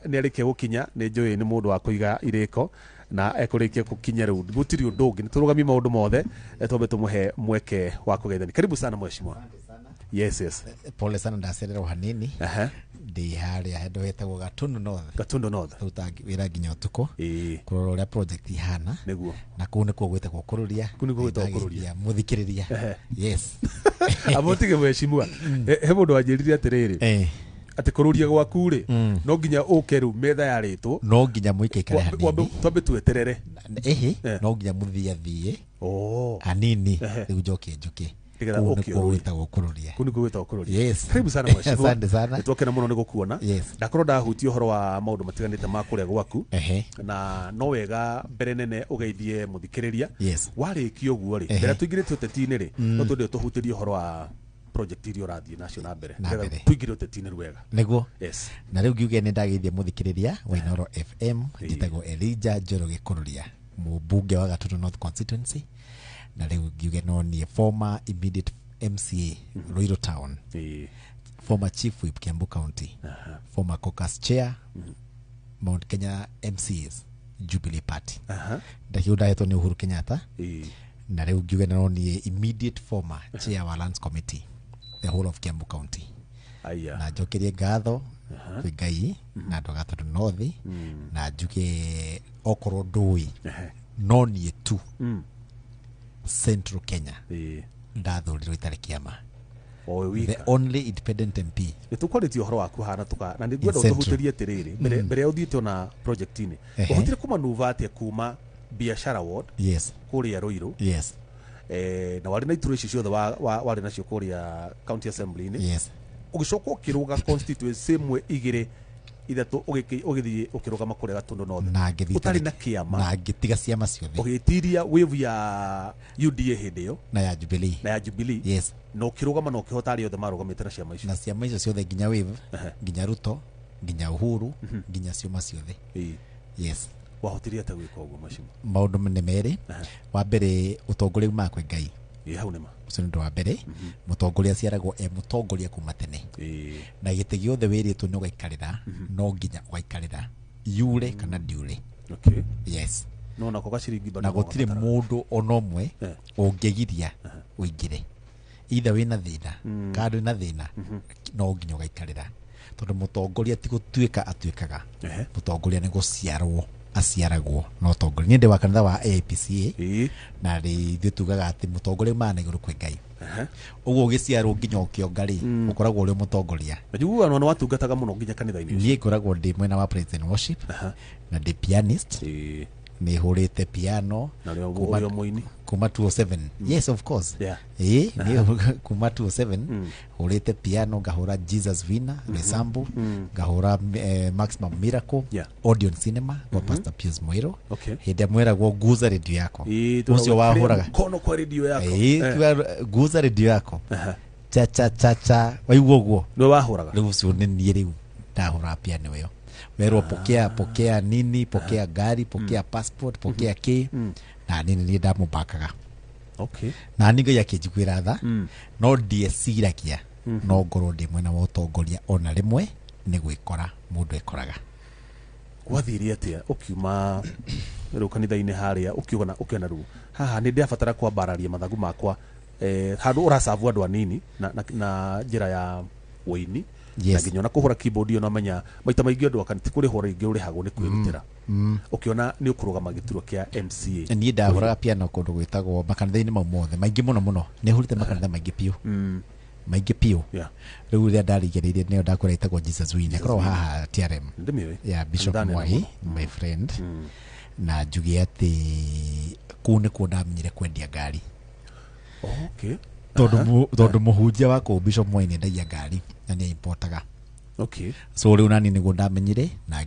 nĩ arĩkia gũkinya nĩ njũĩ nĩ mũndũ wa kũiga irĩko na ekũrĩkia gũkinya rĩu gũtirĩ ũndũ ũngĩ nĩ tũrũgamie maũndũ mothe twambe tũmũhe mweke wa kũgeithania. Karibu sana mheshimiwa. Yes. Pole sana ndacererwo hanini. Ndi harĩa handũ hetagwo Gatundu North. Tuta wĩra nginya ũtukũ. Kũrora ũrĩa project ihana. Nĩguo. Na kũu nĩkuo gwĩtagwo kũrũria. Kũu nĩkuo gwĩtagwo kũrũria. Mũthikĩrĩria. Yes. Abotige mheshimiwa. He mũndũ wanjĩrire atĩrĩrĩ. Ati kũrũria gwaku rĩ no nginya ũke rĩu metha yarĩtwo. No nginya mũikare hanini. Twambe tweterere. No nginya mũthiathiĩ. Hanini rĩu njoke. Yes. Karibu sana mheshimiwa. Asante sana. Nitwakena muno nigukuona. Ndakorwo ndahutia uhoro wa maundu matiganite ma kuria gwaku. Na no wega mbere nene ugeithie muthikiriria. Warikio guo ri. Mbere tuingirite uteti-ini ri. No twende tuhutirie uhoro wa project iria urathie nacio na mbere. Tuingire uteti-ini wega. Niguo. Yes. Na riu ngiuge ni ndageithie muthikiriria wa Inooro FM njitagwo Elijah Njoroge Kururia, mubunge wa Gatundu North constituency. Na leo ngiuge no ni former immediate MCA Ruiru Town, former chief whip Kiambu County, former caucus chair Mount Kenya MCAs Jubilee Party. Ndakiuda yeto ni Uhuru Kenyatta. Na leo ngiuge no ni immediate former chair wa lands committee the whole of Kiambu County. Na njokerie ngatho kwĩ Ngai na andũ a Gatundu North na njuge okorwo ndũĩ no niĩ tu Central Kenya ndathurirwo itarĩ kĩama. The only independent MP. Nĩtũkwarĩtie ũhoro waku hana tuka na nĩngwenda ũtũhutĩrie atĩrĩrĩ mbere ya ũthiĩte ona project-inĩ ũhotire kũmanuva atĩa kuma biashara ward kũrĩa Ruiru na warĩ na iturwa icio ciothe warĩ nacio kũrĩa county assembly-inĩ ũgĩcoka ũkĩrũga constituency ĩmwe igĩrĩ ithatũ ũgĩthiĩ ũkĩrũgama kũrĩa Gatundu North ũtarĩ na kĩama na ngĩtiga ciama ciothe ũgĩtiria wave ya UDA hĩndĩ ĩyo na ya Jubilee na ũkĩrũgama na ũkĩhota arĩa othe marũgamĩte na ciama icio na ciama icio ciothe nginya wave nginya Ruto nginya Uhuru nginya ciama ciothe. Wahotirie atĩa gwĩka ũguo macio? Maũndũ nĩ merĩ. Wa mbere ũtongoria uma kwĩ Ngai. Hau nĩma ũcio nĩ ũndũ wa mbere. Mũtongoria aciaragwo mũtongoria kuma tene na gĩtĩ gĩothe wĩrĩtwo nĩ ũgaikarĩra no nginya ũgaikarĩra yure kana ndiure. No nako gaciringi na gũtirĩ mũndũ ona ũmwe ũngĩgiria ũingĩre either wĩna thĩna kana ndũrĩ thĩna no nginya ũgaikarĩra tondũ mũtongoria ti gũtuĩka atuĩkaga. Mũtongoria nĩ gũciarwo aciaragwo no tongoria. Niĩ ndĩ wa kanitha wa APCA na ithuĩ tugaga atĩ mũtongoria umana igũrũ kwĩ Ngai. Ũguo ũgĩciarwo nginya ũkĩonga rĩ ũkoragwo ũrĩ mũtongoria. Njiguaga no watungataga mũno nginya kanitha-inĩ ũcio. Niĩ ngoragwo ndĩ mwena wa praise and worship na ndĩ pianist. Nĩ hũrĩte piano kuma 207. Yes, of course. Kuma 207 hũrĩte piano ngahũra Jesus Vina Resambu ngahũra Maximum Miracle Audio Cinema kwa Pastor Pius Moiro. Hĩndĩ mweragwo guza radio yako ũcio wahũraga kono kwa radio yako guza radio yako cha waigua ũguo nĩ wahũraga rĩu ũcio nĩ niĩ rĩu ndahũra piano ĩyo wero pokea nini pokea gari pokea passport pokea kĩ na nini nĩ ndamũbakaga. Na nĩ Ngai akĩnjiguĩra tha no ndieciragia no ngorwo ndĩ mwena wa ũtongoria ona rĩmwe nĩ gwĩkora mũndũ ekoraga. Wathiire atĩa ũkiuma rĩu kanitha-inĩ harĩa ũkiona rĩu haha nĩ ndĩabatara kwambararia mathagu makwa handũ ũracabu andũ anini na njĩra ya wĩini na nginya ona kũhũra keyboard ona menya maita maingĩ andũ akaniti kũrĩ hora ingĩ ũrĩhagwo nĩ kwĩrutĩra ũkiona nĩ ũkũrũgama gĩturwa kĩa MCA. Niĩ ndahũraga piano kũndũ gwĩtagwo makanitha-inĩ mau mothe maingĩ mũno nĩ hũrĩte makanitha maingĩ piũ rĩu rĩrĩa ndarĩgereire nĩyo ndakora itagwo Jesus Win akorwo haha TRM Bishop Mwai my friend na njuge atĩ kũu nĩkuo ndamenyire kwendia ngari. Tondũ mũhunjia wa kũu Bishop Mwai nĩ endagia ngari na nĩ importaga. So rĩu nani nĩguo ndamenyire na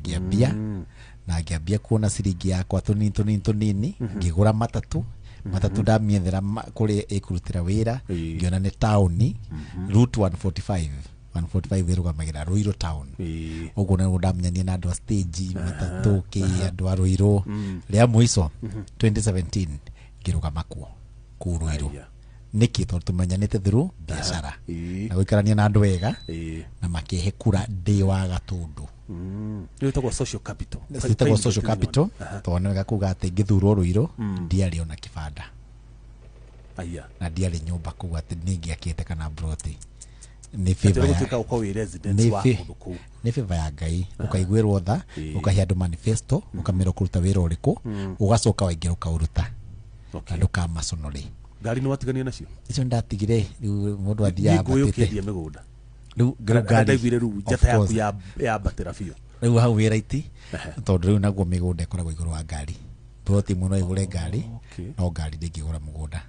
ngĩambia kuona ciringi yakwa tũnini ngĩgũra matatũ ndamiethera kũrĩa ĩkũrutĩra wĩra ngĩona nĩ taũni route 145 ĩrũgamagĩra Ruiru town. Ũguo nĩguo ndamenyania na andũ a stage matatũ andũ a Ruiru rĩa mũico 2017 ngĩrũgama kuo kũu Ruiru niki tondu tumenyanite through biashara na guikarania na andu wega na makihe kura ndi wa gatundu Nitagwo social capital. Nitagwo social capital. Twana wega kuga ati ngithurwo Ruiru ndiari ona kibanda. Aya. Na ndiari nyumba kuga ati ningiakite kana broti. Ni favor ya Ngai ukaiguirwo tha ukahia andu manifesto ukamira kuruta wira uriku ugacoka waingira ukauruta andu ka masonori ngari ni watigania nacio icio ndatigire mundu athia batite migunda riu ngari ndaigwire riu njata yaku ya batera biu riu hau wira iti tondu riu naguo migunda ikoragwo iguru wa ngari broti muno igure ngari no ngari ndingigura mugunda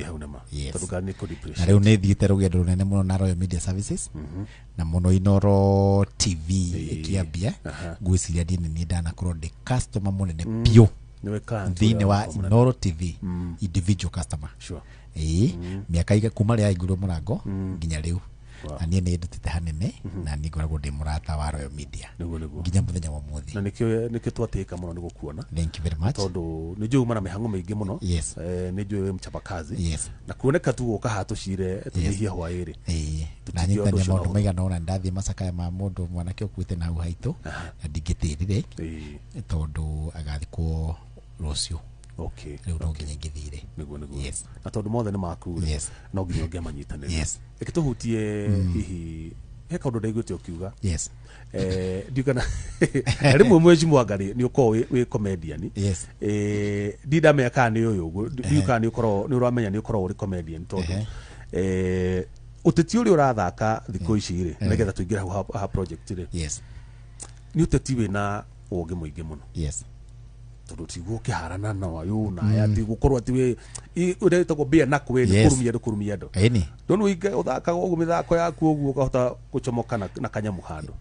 hau nama tondu ngari ni ko depression na riu ni thiite rugendo runene muno na Royal Media Services na muno Inoro TV ikiambia gwiciria ndini ni ndanakorwo ndi customer munene piu thini wa Inoro TV individual customer miaka iga kuma ria iguru murango nginya riu na nie ni ndutite hanene na ni ngoragwo ndi murata wa Royal Media nginya muthenya wa muthi na nikio twatika muno ni gukuona. Thank you very much tondu ni njuu mana mihango mingi muno ni njuu we mchapa kazi na kuoneka tu ukahatu cire tunihia hwairi na nyitania maundu maigana ona ndathie macakaya ma mundu mwanake ukuite na haitu na ndingitirire tondu agathikwo rucio riu no nginya ngithire niguo na tondu mothe ni maku no nginya ngemanyitanire ikituhutie hihi he kaundu ndaiguite ukiuga ndiukana rimwe mwezi mwangari ni uko we comedian ndida meka ni uyu ndiuka ni ukoro ni uramenya ni ukoro uri comedian tondu uteti uri urathaka thiko ici ri nigetha tuingira ha project ri ni uteti we na ugi muingi muno tondu tiguo kiharana na wayu na ya ti gukorwo ati we uretagwo bia na kwe ni kurumia ndo ndonu inga uthaka ugu mithako yaku ugu ukahota gucomoka na kanyamu handu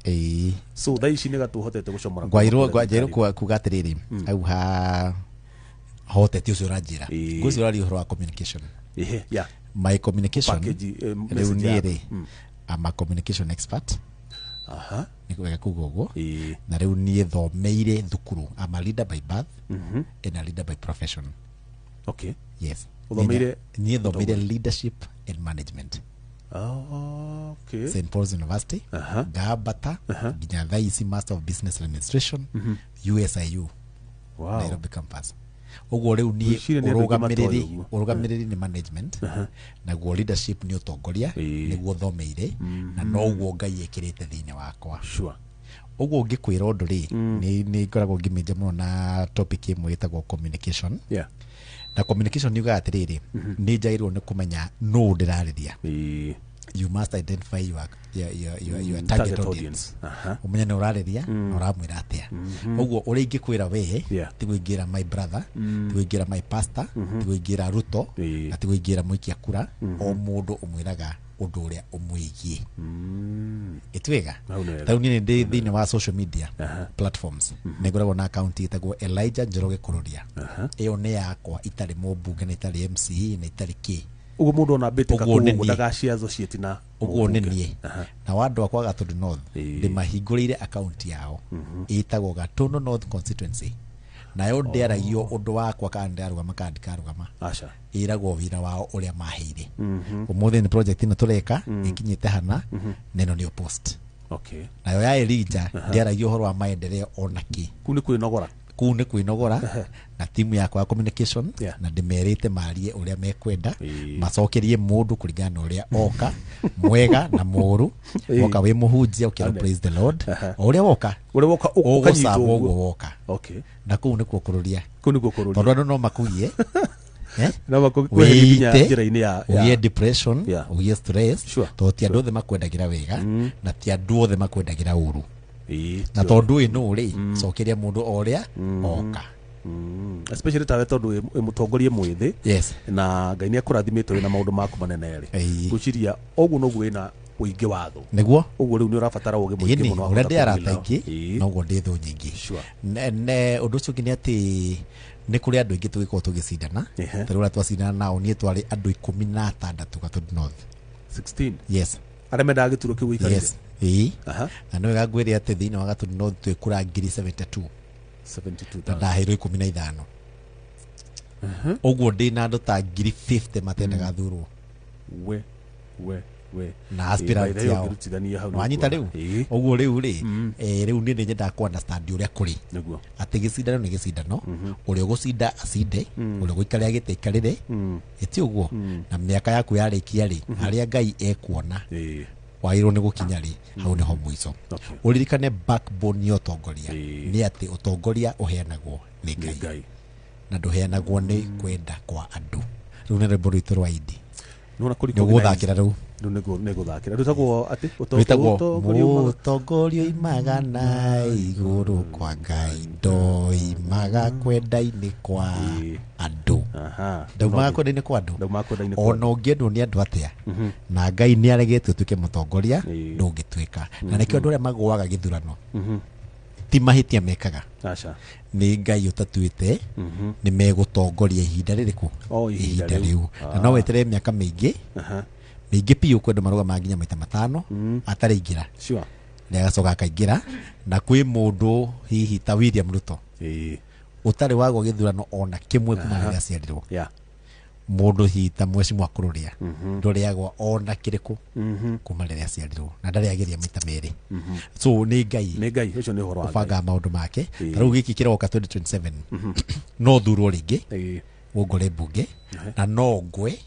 so thaici ni gatuhotete gucomora gwairwo kugatiriri au ha hotete ucio ranjira gucio rari uhoro wa communication my communication riu niiri I'm a communication expert nikuwega kugogo na riu nie thomeire thukuru I'm a leader by birth and a leader by profession. Nie thomeire leadership and management St. Paul's University ngambata nginya thaici Master of Business Administration USIU Nairobi campus. Uguo riu ni urugamiriri ni management naguo leadership ni utongoria niguo thomeire na no guo Ngai ekirite thini wakwa uguo ngikwira undu ri ni ngoragwo ngimenja muno na topic imwe itagwo communication na communication ni uga atiriri ni njairwo ni kumenya no ndirariria you must identify your target audience umenye ni urariria na uramwira atia uguo uri ingikwira we ti gwingira my brother ti gwingira my pastor ti gwingira Ruto na ti gwingira muikia kura o mundu umwiraga undu uria umwigie itwega tauni ni ndi thini wa social media platforms neguragwo na account itagwo Elijah Njoroge Kururia iyo ni yakwa itari mubunge na itari MCE na itari ki ugo mundu ona beteka kugo ndagashia associate na ugo ni nie na wandu akwa Gatundu North ndi mahingurire account yao itagwo Gatundu North constituency nayo nderagio undu wakwa kandi arugama kandi karugama acha iragwo wira wao uria maheire umuthi ni project ino tureka ikinyite hana neno ni post nayo ya Elijah nderagio horo wa maendeleo onaki kuni kwinogora na timu yakwa ya communication na ndimerite marie uria mekwenda macokerie mundu kuringana uria oka mwega na muru oka we muhunjia ukira praise the Lord uria woka ukanyitwo woka na kuni kukururia tondu andu no makugie na makugia njira-ini ya ugie depression ugie stress to ti andu othe makwendagira wega na ti andu othe makwendagira uru na tondu ino ri cokeria mundu oria oka especially tawe tondu mutongorie mwithi na Ngai ni akurathimite na maundu maku manene ri guciria ogu no gwina uingi watho niguo uguo riu ni urabatara ugi muingi muno uria ndi arataingi no go ndi thu nyingi ne undu ucio ngini ati ni kuri andu ingi tugikorwo tugicindana tarura twacindana nao nie twari andu 16 Gatundu North 16 aremenda gituro kiu ikarire na no gagwire ati thini wa Gatundu North twikura 72 na ndahirwo 15 Oguo ndina andũ ta 50 matendaga thurwo we na aspirant yao wanyita riu oguo riu ri riu ni nyendaga ku understand uria kuri ati gicindano ni gicindano uria gucinda acinde uria guikaria gite ikarire eti uguo na miaka yaku yarikia ri haria Ngai ekuona wairwo ni gukinya ri hau niho mwico uririkane backbone ya utongoria ni ati utongoria uheanagwo ni Ngai na nduheanagwo ni kwenda kwa andu riu ni rwimbo rwitu rwa Idi niguthakira riu niguthakira rutagwo ati utongoria imaga na iguru kwa Ngai ndoimaga kwenda-ini kwa andu ndaumaga kwenda-ini kwa andu ona ungiendwo ni andu atia na Ngai ni aregete utuike mutongoria ndungituika na nikio andu aria magwaga githurano ti mahitia mekaga ni Ngai utatuite ni megutongoria ihinda ririku ihinda riu na no wetere miaka mingi mingi piu kwenda maruga maginya maita 5 atari ingira ni agacoka akaingira na kwi mundu hihi ta William Ruto utari wagwo githurano ona kimwe kuma riria ciarirwo mundu hihi ta Mheshimiwa Kururia nduriagwo ona kiriku kuma riria ciarirwo na ndari ageria maita meri so ni Ngai ucio ni horo wa banga maundu make riu giki kiroka 2027 no thurwo ringi ungore bunge na no ngwe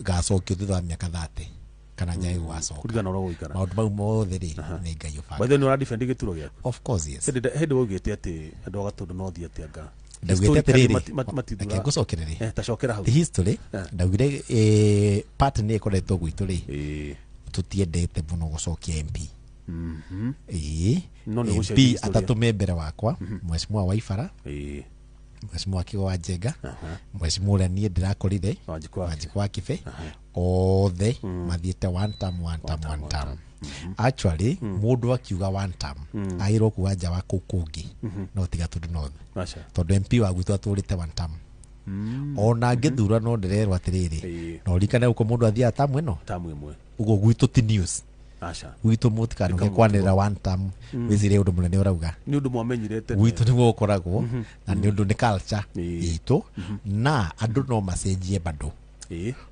gacokio thutha wa miaka 30 kana nyai wacoka kurigana ro guikara maundu mau mothe ri ni Ngai ubanga by the way ura defend gituro giaku of course yes hedi wogete ati andu agatundu no thia ati anga ndagwite atiriri ngucokereri tacokera hau history ndagwire part ni ikoretwo gwitu ri tutiendete muno gucokia MP no ni MP atatu mbere wakwa Mheshimiwa Waifara Mheshimiwa Kigoa Njenga Mheshimiwa uria nie ndirakorire Wanjikwa Kibe othe mathiete one term actually mundu akiuga one term airo kuwa nja wa kukungi no tiga tundu no tondu MP wa gwitu aturite one term ona ngithura no ndirerwa atiriri no rikane uko mundu athia term imwe ugo gwitu ti news gwitu mutikano gekwanira one term wizire undu munene urauga ni undu mwamenyirete gwitu ni gukoragwo na ni undu ni culture itu na andu no macenjie bado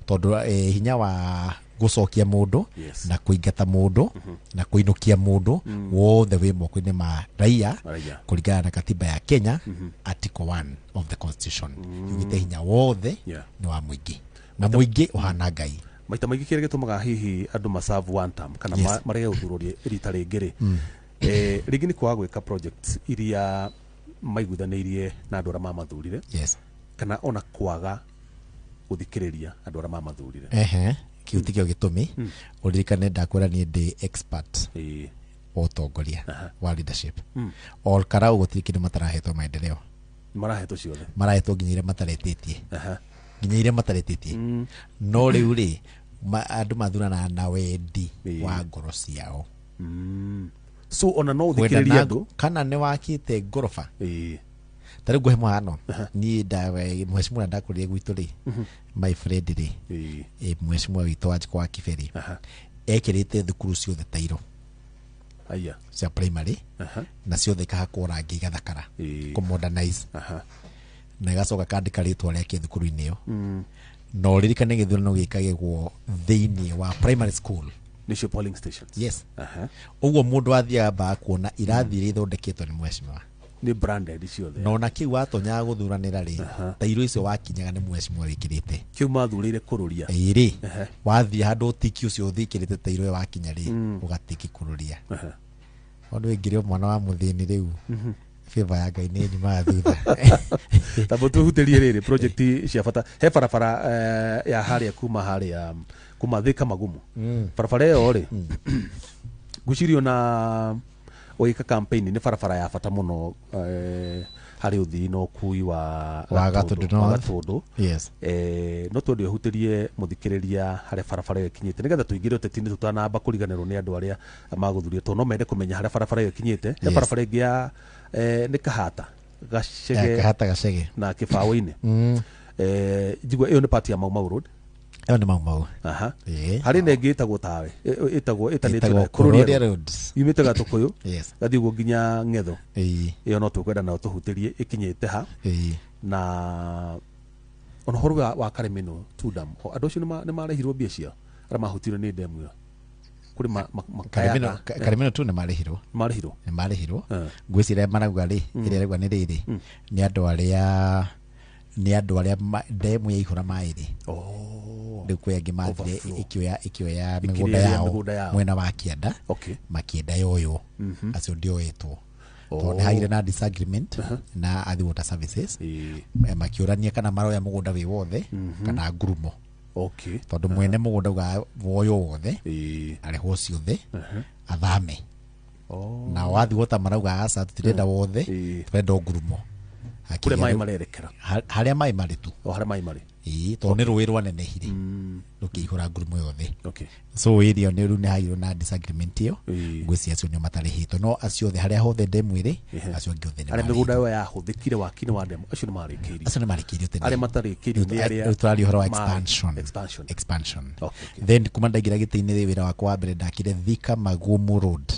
tondu hinya wa gucokia mundu na kuingata mundu na kuinukia mundu wothe wi moko-ini ma raia kuringana na katiba ya Kenya article 1 of the constitution yugite hinya wothe ni wa muingi na muingi uhana Ngai maita maingi kire gitumaga hihi andu masavu one term kana marege uthurwo rita ringiri ringi ni kwa gwika projects iria maiguithanirie na andu aria mamathurire kana ona kwaga guthikiriria andu aria mamathurire kiutikio gitumi uririkane ndakwira ni ndi expert utongoria wa leadership all karau gutirikire matarahetwo maendeleo marahetwo ciothe marahetwo nginyire mataretetie nginyire mataretetie no riu ri andu mathurana na wendi wa ngoro ciao so ona no uthikiriria andu kana ni wakite ngorofa tari nguhe muhano ni Mheshimiwa ndakurire gwitu ri my friend ri Mheshimiwa witu Wanjikwa Kibe ekirite thukuru ciothe tairo cia primary na ciothe kahakwo rangi gathakara ku modernize na igacoka kandika ritwa riake thukuru-ini iyo no ririkane githurano gikagegwo thiini wa primary school nicio polling stations yes uguo mundu athiaga ba kuona irathi ri thondeketwo ni Mheshimiwa ni branded ciothe no na kiu atonyaga guthuranira ri tairo icio wakinyaga ni Mheshimiwa wikirite kiu mathurire kururia iri wathia handu utiki ucio uthikirite tairo wakinya ri ugatiki kururia ondu ingire mwana wa muthini riu favor ya Ngai ni nyuma thutha tabo tuhutirie riri project cia bata he barabara ya haria kuma Thika Magumu barabara iyo ri gucirio na oika campaign ni barabara ya bata muno hari uthii no kui wa gatundu yes no twende hutirie muthikiriria hari barabara iyo kinyite nigetha tuingire utetini tutanamba kuriganirwo ni andu aria maguthuria to no mende kumenya hari barabara iyo kinyite he barabara ingi ya ni kahata gacege na kibaũ-ini njigua iyo ni part ya Mau Road iyo ni Mau hari nengi itagwo tawe itanitwo Kururia Road yumite Gatukuyu gathi guo nginya Ng'etho iyo no tukwenda na tuhutirie ikinyite ha na ona horo wa Karemino tudam andu acio nĩ marehirwo mbia cia arĩa mahutirwo nĩ ndemu ĩyo kuri Karemino tu nĩ marehirwo ngwĩciria marauga rĩ ĩrĩa rauga nĩ rĩrĩ nĩ andũ arĩa ndemu yaihũra maĩ rĩ rĩu kwĩ angĩ mathire ikĩoya mĩgũnda yao mwena wa kĩanda makĩenda yoyo acio ndioĩtwo tondũ nĩ hagire na disagreement na Athi Water Services makĩũrania kana maroya mũgũnda wĩ wothe kana ngurumo tondũ mwene mũgũnda uga woyo wothe arehwo ciothe athame na Athi Water marauga aca tũtirenda wothe twenda ngurumo kure maĩ marerekera harĩa maĩ marĩ tu harĩa maĩ marĩ tondũ nĩ rũĩ rwanenehire rũkĩihũra ngurumo yothe so area nĩ rĩu nĩ hagirwo na disagreement ĩyo ngwĩciria acio nĩo matarĩhĩtwo no acio othe harĩa hothe ndemu ĩrĩ acio angĩ othe nĩ arĩa mĩgũnda ĩyo yahũthĩkire waki-inĩ wa ndemu acio nĩ marĩkĩirio tene arĩa matarĩkĩirio nĩ arĩa rĩu tũraria ũhoro wa expansion then kuma ndaingĩra gĩtĩ-inĩ wĩra wakwa wa mbere ndakire Thika Magumu Road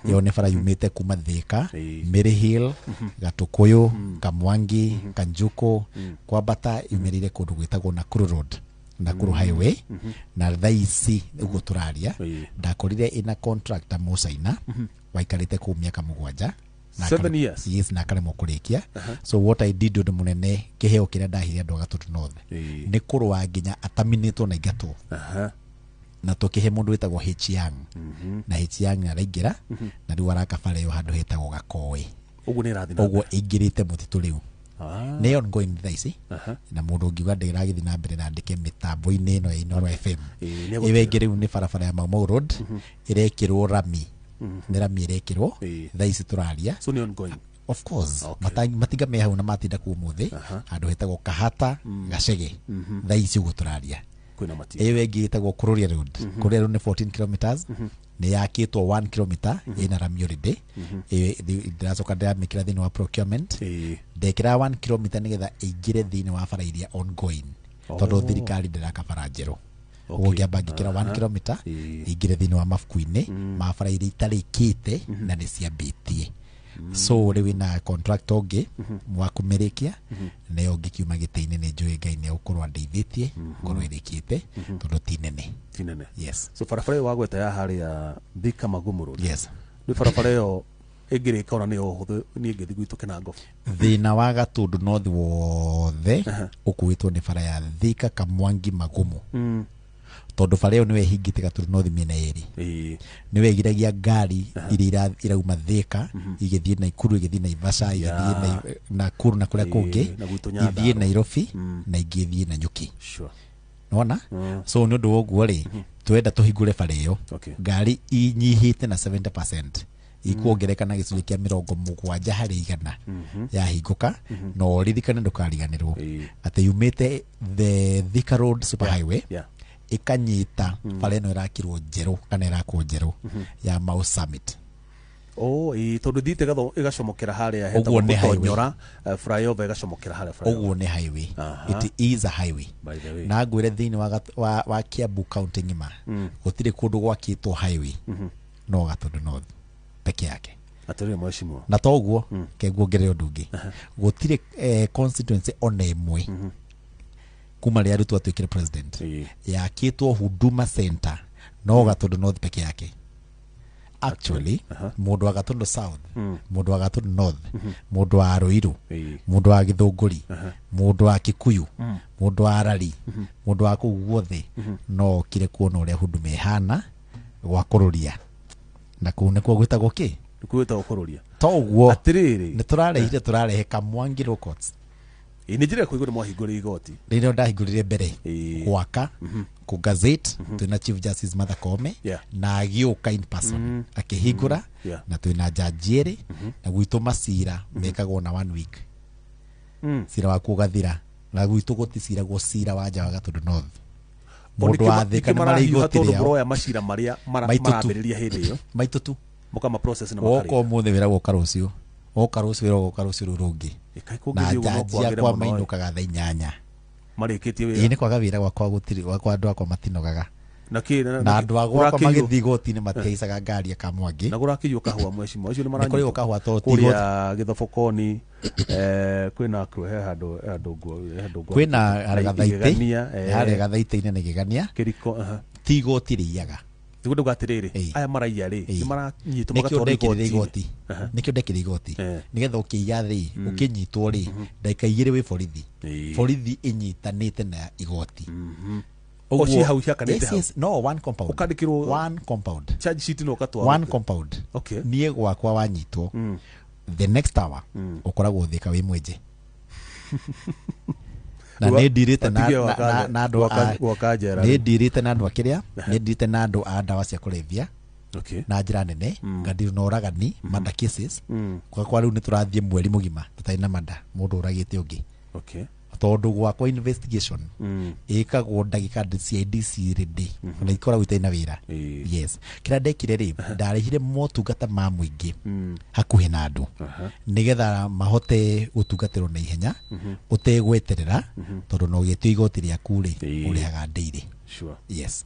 yo nĩ bara yumĩte kuma Thika Mary Hill Gatukuyu Kamwangi Kanjuko kwambata yumĩrĩire kũndũ gwĩtagwo Nakuru Road Nakuru Highway na thaa ici ũguo tũraria ndakorire ina contractor Musaina waikarĩte kũu mĩaka 7 7 years yes na karemwo kũrĩkia so what I did ũndũ mũnene kĩheo kĩrĩa ndahire andũ a Gatũndũ North nĩ kũrũa nginya ataminĩtwo na ingatwo na tũkĩhe mũndũ wĩtagwo H-Young na H-Young araingĩra na rĩu arakabara ĩyo handũ hetagwo Gakowe ũguo ĩingĩrĩte mũtitũ rĩu nĩ ongoing thaa ici na mũndũ ũngiuga ndĩragĩthiĩ na mbere na andĩke mĩtambo-inĩ ĩno ya Inooro FM ĩyo ĩngĩ rĩu nĩ barabara ya Mau Road ĩrekĩrwo rami nĩ rami ĩrekĩrwo thaa ici tũraria so nĩ ongoing of course matinga me hau na matinda kuo mũthĩ handũ hetagwo Kahata Gacege thaa ici ũguo tũraria ĩyo ĩngĩ ĩtagwo Kururia Road Kururia Road nĩ 14 kilometers nĩ yakĩtwo 1 kilometer ĩna rami already ndĩracoka ndĩramĩkĩra thĩinĩ wa procurement ndekĩra 1 kilometer nĩgetha ĩingĩre thĩinĩ wa bara iria ongoing tondũ thirikari ndĩrakabara njerũ ũguo ngĩamba ngĩkĩra 1 kilometer ĩingĩre thĩinĩ wa mabuku-inĩ ma bara iria itarĩkĩte na nĩ ciambĩtie so rĩu na contractor ũngĩ wa kũmĩrĩkia nayo ngĩkiuma gĩtĩ-inĩ nĩ njũĩ Ngai nĩ gũkorwo andeithĩtie ngorwo ĩrĩkĩte tondũ ti nene yes so barabara ĩyo wagweta ya harĩa Thika Magumu Road yes nĩ barabara ĩyo ĩngĩrĩka ona nĩyo hũthũ niĩ ngĩthiĩ gwitũ Kinangofu thĩna wa Gatũndũ North wothe ũkuĩtwo nĩ bara ya Thika Kamwangi Magumu tondũ bara ĩyo nĩwe hingĩte Gatũndũ North mĩena ĩrĩ nĩwe giragia ngari iria irauma Thika igĩthiĩ Naikuru igĩthiĩ Naivasha igĩthiĩ Nakuru na kũrĩa kũngĩ igĩthiĩ Nairobi na igĩthiĩ Nanyuki nona so nĩ ũndũ woguo rĩ twenda tũhingũre bara ĩyo ngari inyihĩte na 70% ikuongereka na gĩcunjĩ kĩa 70 harĩ 100 yahingũka no ririkane ndũkariganĩrwo atĩ yumĩte the Thika Road Superhighway ikanyita bara ĩno ĩrakirwo njerũ kana ĩrakwo njerũ ya Mau Summit tondũ thiĩte gatho ĩgacomokera harĩa hetagwo Gũtonyora flyover ĩgacomokera harĩa flyover ũguo nĩ highway it is a highway na ngwĩre thĩinĩ wa Kiambu County ng'ima gũtirĩ kũndũ gwakĩtwo highway no Gatũndũ North peke yake atũrĩ mheshimiwa na toguo kegwongerera ũndũ ũngĩ gũtirĩ constituency ona ĩmwe kuma rĩa Ruto atuĩkire president yakĩtwo Huduma Center no Gatũndũ North peke yake actually mũndũ wa Gatũndũ South mũndũ wa Gatũndũ North mũndũ wa Ruiru mũndũ wa Gĩthũngũri mũndũ wa Kikuyu mũndũ wa Rari mũndũ wa kũu guothe no kire kuona ũrĩa Huduma ĩhana gwa Kururia na kũu nĩkuo gwĩtagwo kĩ gwĩtagwo Kururia toguo atĩrĩrĩ nĩ tũrarehe Kamwangi Records nĩ njĩra kũigũra mwahingũrĩre igoti rĩrĩa ndahingũrĩre mbere gwaka ku gazette twĩna Chief Justice Martha Koome na agĩũka in person akĩhingũra na twĩna jaji erĩ na gwitũ macira mekagwo na 1 week cira waku ũgathira na gwitũ gũticiragwo cira wa nja wa Gatũndũ North mũndũ wa Thika nĩ marĩ igoti rĩao broya macira marĩa marambĩrĩria hĩndĩ ĩyo maitũ tu mũkama process na makarĩ woko mũthĩ wĩra gũka rũciũ woka rũciũ rũu rũngĩ na jaji akwa mainũkaga thaa 8 marĩkĩtie wĩra nĩ kwaga wĩra gwakwa gũtirĩ gwakwa andũ akwa matinogaga na andu agwakwa magithii igoti-ini matiaicaga ngari akamwangi na gurakiywo kahua mheshimiwa ucio ni nä kå rä gå kahua kuria githobokoni kwina kruhe handu kwina harä gathaitä-inä nä gä gania kiriko ti igoti rä iyaga tiguo ndauga atiriri aya maraiya ri ni maranyitwo magatwarwo igoti nä kä o ndekire igoti nä getha å kä iya thä å kä nyitwo rä ndagika igä rä wä borithi ä nyitanä te na igoti hau ciakanite no one compound ukandikirwo one compound charge sheet no katwa one compound okay niä gwakwa wanyitwo the next hour ukoragwo thika wi mwenje na nä ndirite na andå nä ndirite na andå akä rä a nä ndirite na andå a ndawa cia kå revia na njä ra nene ngandirwo na oragani manda cases kwa rä u nä tå rathiä mweri må gima tå tarä na manda må ndå å ragä te å ngä tondå gwakwa investigation ĩkagwo ndagika cia DCRD na ikoragwo itarĩ na wĩra yes kĩrĩa ndekire rĩ ndarehire motungata ma mũingĩ hakuhĩ na andũ nĩgetha mahote gũtungatĩrwo na ihenya ũtegweterera tondũ no gĩtio igoti rĩaku rĩ ũrĩhaga daily yes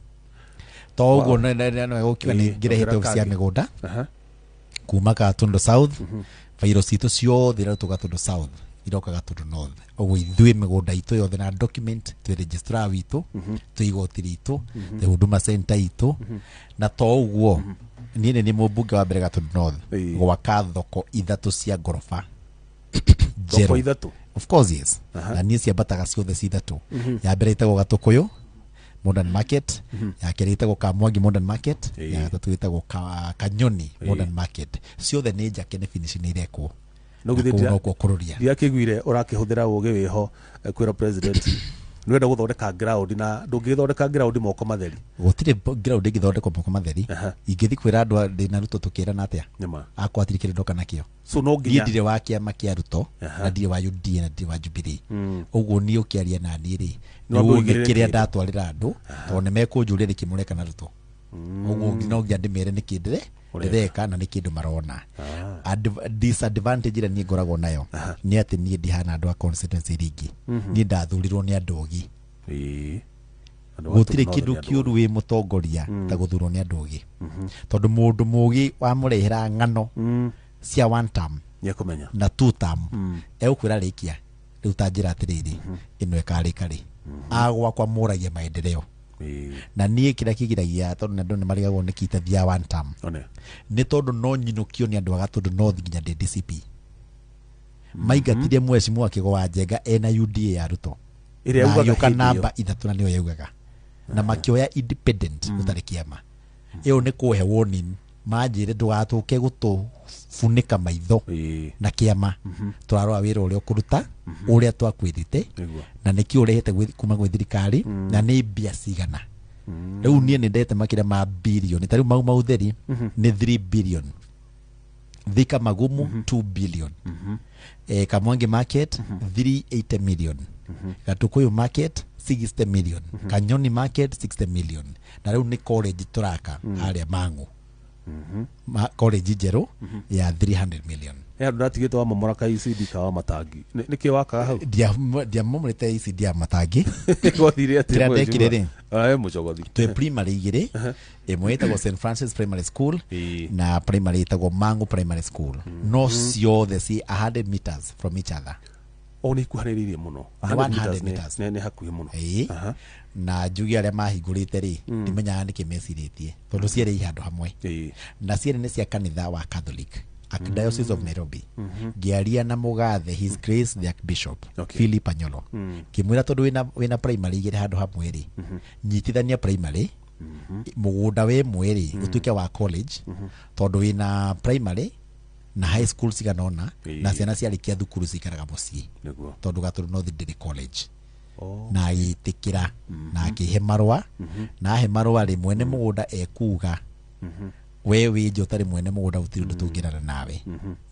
to ũguo gũkiuga nĩ ngĩrehete obici ya mĩgũnda kuma Gatundu South vairo citũ ciothe irarutwo Gatundu South iroka Gatundu North oguo ithuĩ mĩgũnda itũ yothe na document twĩ registrar witũ twĩ igoti ritũ twĩ huduma center itũ na to ũguo niĩ nĩ mũmbunge wa mbere Gatundu North gwaka thoko ithatũ cia ngoroba thoko ithatũ of course yes na niĩ ciambataga ciothe ci ithatũ ya mbere ĩtagwo Gatũkũyũ Modern Market ya kerĩ ĩtagwo Kamwangi Modern Market ya gatatũ ĩtagwo Kanyoni Modern Market ciothe nĩ njake nĩ finish nĩ irekwo no kururia dia kiguire urakihuthira uge wiho kwira president nĩ wenda gũthondeka ground na ndũngĩthondeka ground moko matheri gũtirĩ ground ĩngĩthondekwo moko matheri ingĩthi kwĩra andũ ndĩna ruto tũkĩrana atĩa akwa atirĩ kĩrĩ ndoka nakĩo so no nginya ndirĩ wa kĩama kĩa ruto na ndirĩ wa UDA na ndirĩ wa Jubilee ũguo niĩ ũkĩaria na niĩ rĩ nĩũĩ kĩrĩa ndatwarĩra andũ tondũ nĩ mekũnjũria nĩ kĩmũreka na ruto ũguo no nginya ndĩmere nĩ kĩndĩre ndĩreka na nĩ kĩndũ marona disadvantage ĩrĩa niĩ ngoragwo nayo nĩ atĩ niĩ ndihana andũ a constituency ringĩ niĩ ndathurirwo nĩ andũ ogĩ gũtirĩ kĩndũ kĩũru wĩ mũtongoria ta gũthurwo nĩ andũ ogĩ tondũ mũndũ mũgĩ wamũrehera ng'ano cia one term na two term egũkwĩra rĩkia rĩu ta njĩra atĩrĩrĩ ĩno ĩkarĩka rĩ agwakwa mũragia maendeleo na niĩ kĩrĩa kĩgiragia tondũ andũ nĩ marigagwo nĩ kĩitathia one term nĩ tondũ no nyinũkio nĩ andũ a Gatundu North nginya DCP maingatire mheshimiwa Kĩgo wa Njenga ena UDA ya Ruto na yoka namba ithatũ na nĩyo yaugaga na makĩoya independent gũtarĩ kĩama ĩyo nĩ kũhe warning manjĩre ndũgatũke gũtũfunĩka maitho na kĩama tũrarora wĩra ũrĩa ũkũruta ũrĩa twakwĩrĩte na nĩkĩo ũrehete kuma gwĩ thirikari na nĩ mbia cigana rĩu niĩ nĩ ndete makĩria ma billion ta rĩu mau mautheri nĩ 3 billion Thika Magumu 2 billion Kamwangi Market 380 million Gatũkũyũ Market 60 million Kanyoni Market 60 million na rĩu nĩ college tũraka harĩa Mang'u college njerũ ya 300 million ya ndatigĩtwo wa momora ka ECD ka wa matangi nĩkĩ wakaga hau ndiamomorete ECD ya matangi gwathire atĩ kĩrĩa ndekire rĩ mũcogothi twĩ primary igĩrĩ ĩmwe ĩtagwo St Francis Primary School na primary ĩtagwo Mang'u Primary School no ciothe ci 100 meters from each other o nĩ ikuhanĩrĩirie mũno 100 meters nĩ hakuhĩ mũno na njugi arĩa mahingũrĩte rĩ ndimenyaga nĩkĩ mecirĩtie tondũ cierĩ i handũ hamwe na cierĩ nĩ cia kanitha wa Catholic Archdiocese of Nairobi ngĩaria na mũgathe His Grace the Archbishop Philip Anyolo ngĩmwĩra tondũ wĩna primary igĩrĩ handũ hamwe rĩ nyitithania primary mũgũnda we mwerĩ ũtuĩke wa college tondũ wĩna primary na high school ciganona na ciana ciarĩkia thukuru cikaraga mũciĩ tondũ Gatundu North ndĩrĩ college na agĩtĩkĩra na akĩhe marũa na ahe marũa rĩ mwene mũgũnda ekuga we wĩnje ũtarĩ mwene mũgũnda gũtirĩ ũndũ tũngĩrana nawe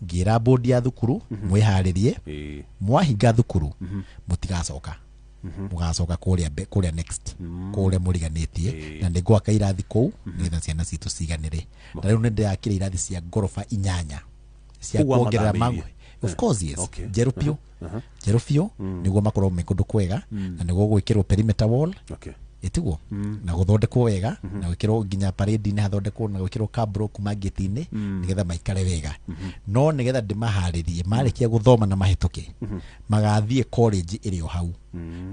ngĩra bodi ya thukuru mwĩharĩrie mwahinga thukuru mũtigacoka mũgacoka kũrĩa next kũrĩa mũriganĩtie na nĩ gwaka irathi kũu nĩgetha ciana citũ ciganĩre na rĩu nĩ ndĩrakĩra irathi cia ngoroba 8 cia kuongerera Mang'u of course yes njerũ biũ nĩguo makorwo me kũndũ kwega na nĩguo gwĩkĩrwo perimeter wall itiguo na guthondekwo wega na gwikirwo nginya parade ni hathondekwo na gwikirwo kabro kuma gate-ini nigetha maikare wega no nigetha ndimaharirie marikia guthoma na mahituke magathie college iri o hau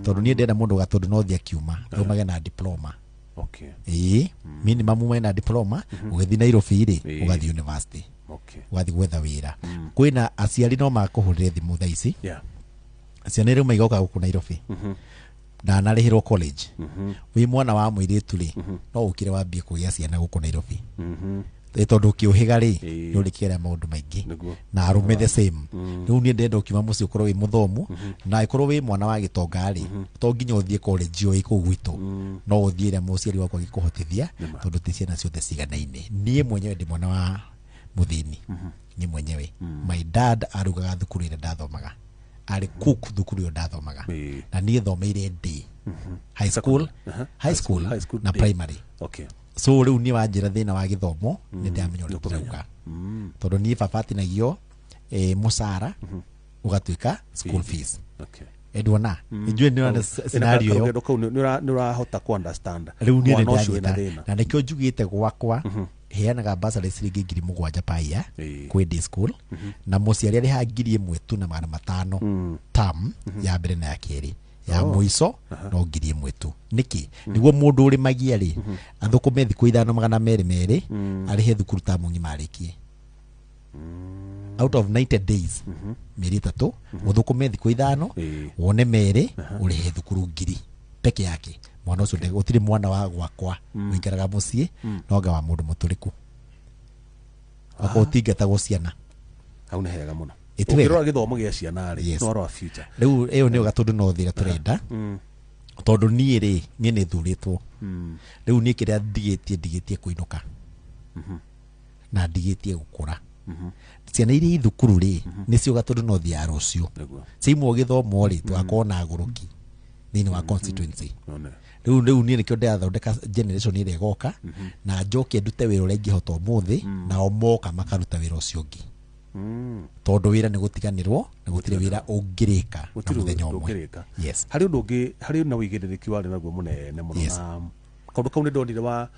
tondu ni ndenda mundu gatundu no thia kiuma thomage na diploma. Okay. Minimum mena diploma ugathi Nairobi ri ugathi university. Okay. Ugathi gwetha wira kwina aciari no makuhurire thimu thaa ici. Ciana iria maigoka guku Nairobi na narihirwo college wi mwana wa muiritu ri no ukire wambie kugia ciana guku Nairobi tondu kiuhiga ri ni urikira maundu maingi na arume the same riu ni ndenda ukiuma muci ukorwo wi muthomu na ikorwo wi mwana wa gitonga ri to nginya uthie college yo iku gwitu no uthie ria muciari wakwa gikuhotithia tondu ti ciana ciothe ciganaine nie mwenyewe ndi mwana wa muthini ni mwenyewe my dad arugaga thukuru ira ndathomaga ari cook thukuru yo ndathomaga na nie thomeire ndi high school na primary. Okay. So riu ni wanjira thina wa githomo ni ndamenya uri kurauga tondu ni babati nagio musara ugatuika school fees. Okay. Edwana njue ni wana scenario yo ni urahota ku understand riu ni ndanyita na nikio njugite gwakwa heanaga basari ciringi 7,000 paia kwi day school na muciari ari ha 1,000 na 500 term ya mbere na ya keri ya muico no 1,000 tu niki niguo mundu uri magia ri athukume thiku 5,200 ari he thukuru ta mungi marikie out of 90 days meri 3 uthukume thiku 5 wone meri uri he thukuru 1,000 peke yake mwana ucio gutiri mwana wa gwakwa wikaraga mucii noga wa mundu muturiku akotingata guciana au ne hega muno ukirora githomo gia ciana ri no ro future riu eyo ni gatundu no thira turenda tondu nie ri nie ni thuritwo riu nie kiria ndigitie kuinuka na ndigitie gukura ciana iria ithukuru ri nicio gatundu no thia rucio ciimwo githomo ri twakona aguruki thini wa constituency riu nie nikio ndathondeka generation ire goka na njoke ndute wira uria ingihota umuthi na omoka makaruta wira ucio ungi tondu wira ni gutiganirwo na gutire wira ungirika na muthenya umwe. Yes. Hari undu ungi hari na wigiririki wari naguo munene muno na kaundu kau ni ndonire wa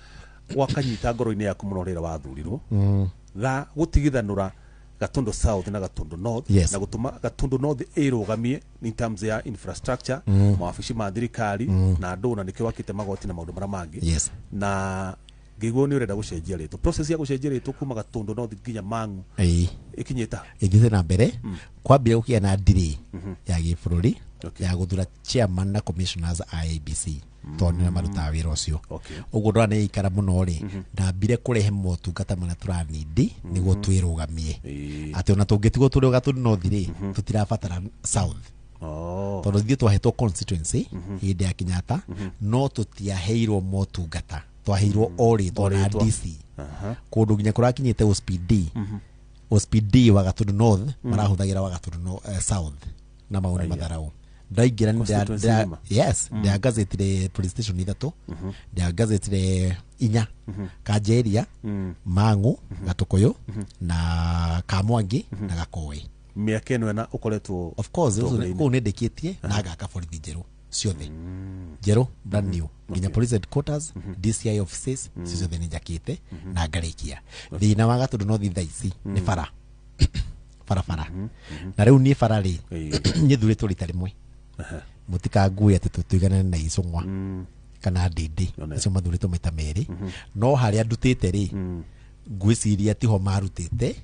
kanyita ngoro-ini yaku muno rira wathurirwo ga gutigithanura Gatundu South na Gatundu North na gutuma Gatundu North irugamie in terms ya infrastructure mawabici ma thirikari na andu na nikio wakite magoti na maundu mara mangi na ngigwo ni urenda gucenjia ritu process ya gucenjia ritu kuma Gatundu North nginya Mang'u ikinyita igithe na mbere kwambire gukia na ndiri ya gibururi ya guthura chairman na commissioners IEBC tondu na maruta wira ucio uguo ndona ni ikara muno ri ndambire kurehe motungata mana turanindi niguo twirugamie ati ona tungitigwo turi Gatundu North ri tutirabatara South tondu thie twahetwo constituency hindi ya Kenyatta no tutiaheirwo motungata twaheirwo ori twana DC kundu nginya kurakinyite OSPD wa Gatundu North marahuthagira wa Gatundu South na maundu matharau ndaigira ndia gazetire police station 3 ndia gazetire 4 Kajeria Mang'u Gatukuyu na Kamwangi na Gakowe miaka eno na ukoretwo of course ko ne dekitie na gaka borithi jeru ciothe jeru brand new nginya police headquarters DCI offices ciothe ni jakite na ngarikia thina wa Gatundu North thaici ni bara na riu ni bara ri nyithuritwo rita rimwe mutikague ati tutigana na icungwa kana ndindi icio mathuritwo maita meri no haria ndutite ri ngwiciria tiho marutite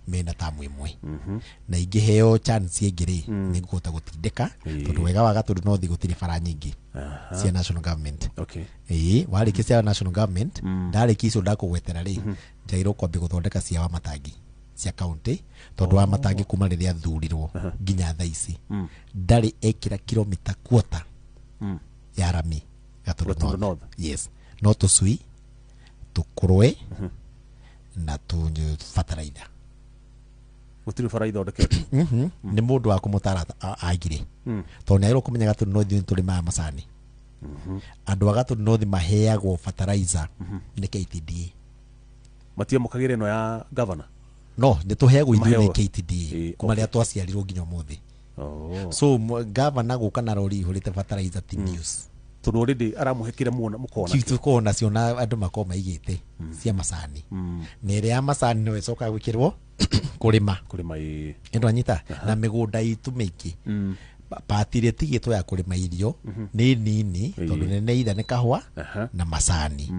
mena tamu imwe na ingiheo chance ingiri ni ngota gutindika tondu wega wa Gatundu North gutiri bara nyingi cia national government wariki cia national government ndariki icio ndakugwetera ri njairo kwambe guthondeka cia wa matangi cia county tondu wa matangi kuma riria thurirwo nginya thaici ndari ekira kilomita quarter ya rami Gatundu North. Yes, no tucui tukurwe na fataraitha gutiri faraitha ondekete ni mundu wa kumutara agire tondu nairo kumenya Gatundu North ni turi ma macani andu a Gatundu North maheagwo fertilizer ni KTDA matia mukagire no ya governor no ni tuheagwo ithuĩ ni KTDA kuma ria twaciarirwo nginya muthi so governor guka na rori ihurite fertilizer ti news tondu already aramuhekire muona mukona kitu kona ciona andu makoma maigite cia macani nere ya macani no icoka gwikirwo kurima endo anyita na migunda itu miki patire tigitwo ya kurima irio ni nini tondu nene itha ni kahwa na macani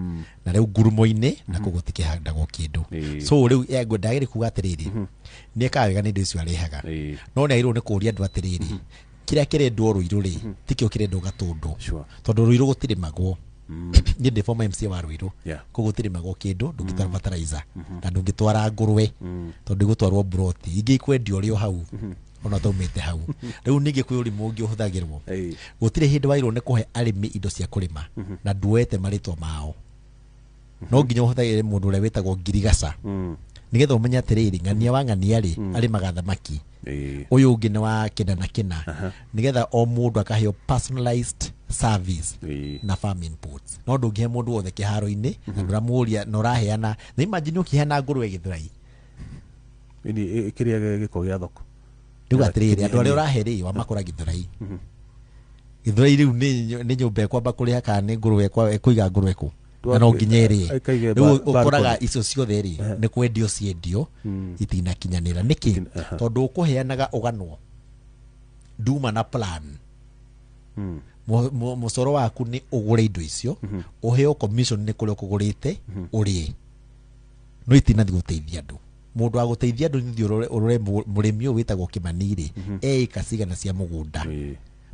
na riu ngurumo-ini na kugutikihandagwo kindu so riu yego ndagiri kuga atiriri ni kawega ni ndicio arehaga no ni airwo ni kuria andu atiriri kiria kirendwo Ruiru ri tikio kirendwo Gatundu tondu Ruiru gutirimagwo ni ndi former MC wa Ruiru kugutirimagwo kindu ndungitwara fertilizer na ndungitwara ngurwe tondu gutwarwo broti ingi ikwendio rio hau ona taumite hau riu ningi kwi urimu ungi uhuthagirwo gutire hindi wairwo ni kuhe arimi indo cia kurima na nduete maritwa mao no nginya uhuthagire mundu uria wetagwo Ngirigaca nigetha umenya atiriri ng'ania wa ng'ania ri arimaga thamaki uyu ungi ni wa kina na kina nigetha o mundu akaheo personalized service na farm inputs no ndungihe mundu wothe kiharo-ini na nduramuria no raheana na imagine ukiheana ngurwe Githurai ini kiria giko gia thoko riu atiriri andu aria uraheri wa makora Githurai Githurai riu ni nyumba kwamba kuriha kana ni ngurwe kuiga ngurwe ku na no nginyeri riu ukoraga icio ciothe ri ni kwendio ciendio itina kinyanira niki tondu ukuheanaga uganwo nduma na plan musoro waku ni ugure indo icio uheo commission ni kuria kugurite urie no itina thiguteithia andu mundu wa guteithia andu ni urore murimi witagwo Kimaniri kasiga na cia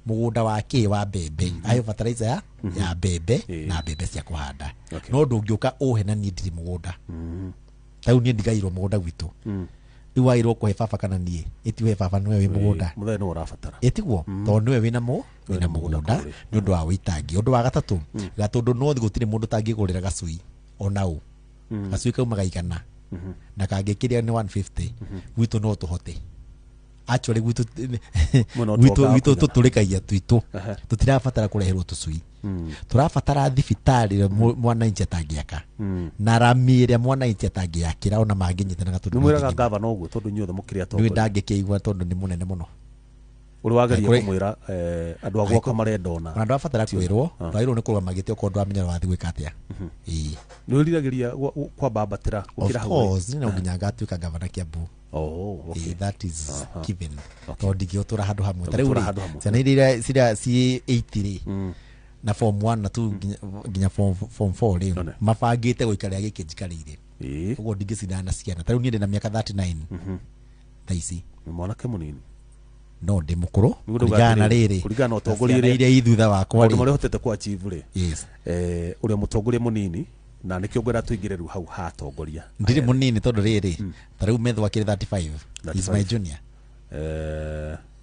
mugunda wake wa mbembe ayo fertilizer ya mbembe na mbembe cia kuhanda no ndungiuka uhe na ni ndiri mugunda tau ni ndigairwo mugunda gwitu riu wairwo kuhe baba kana nie itiwe baba niwe wi mugunda muthe no urabatara etigwo tondu niwe wina mugunda ni undu wa witangi undu wa gatatu Gatundu no gutire mundu tangigurira gacui onau gacui kaumaga 100 na kangikiria ni 150 gwitu no tuhote actually gwitu tuturikagia twitu tutirabatara kureherwo tucui turabatara thibitari mwana inchi atangiaka na rami iria mwana inchi atangiakira ona manginyitana Gatundu nimwiraga gavana uguo tondu nyothe mukiria tondu ni ndangikigwa tondu ni munene muno uri wageria kumwira andu agwaka marendona andu abatara kwirwo wairwo ni kurugamagite uko andu amenya wathi gwika atia ni uriragiria kwa babatira ukira hau of course ni nginya ngatuika gavana Kiambu okay that is given tondu ngiotura handu hamwe tariu ciana iria si 80 na form 1 na 2 nginya form 4 ri mabangite guikaria giki njikarire uguo ndingicindana ciana tariu ni ndi na miaka 39 thaisi ni mwanake munini no ndi mukuru kurigana riri kurigana utongoria iria ithutha wakwa ri mari hotete kwa achieve ri uri mutongoria munini na nikio ngwira tuingire ru hau ha tongoria ndiri munini tondu riri tariu metho akiri 35 is my junior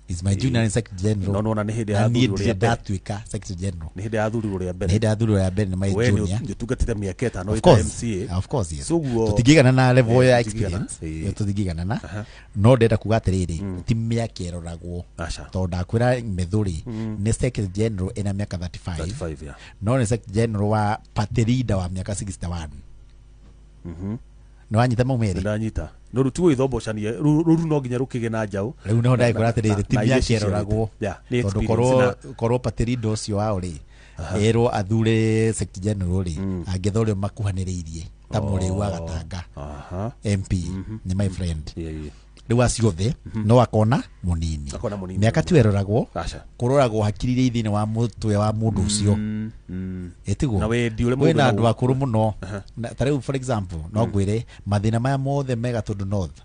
is my junior in secretary general no ni hindi ya thuri uria ndatuika secretary general ni hindi ya thuri uria mbere ni hindi ya thuri uria mbere ni my junior we tugatire miaka 5 ita MCA of course yes so tutigigana na level ya experience tutigigana na no ndenda kuga atiriri ti miaka eroragwo tondu akwira methuri ni secretary general ina miaka 35 no ni secretary general wa party leader wa miaka 61 no anyita maumeri ndanyita no rutuo ithombocania ruru no nginya rukige na njau riu no ndai kura atiriri ti miaka eroragwo tondu korwo party leader ucio wao ri erwo athure secretary general ri angithore makuhaniriirie ta muri wa Gatanga MP ni my friend riu aciothe no akona munini miaka tu eroragwo kuroragwo hakirire ithini wa mutwe wa mundu ucio etigwo na wendi ule mundu na andu akuru muno tariu for example no ngwire mathina maya mothe me Gatundu North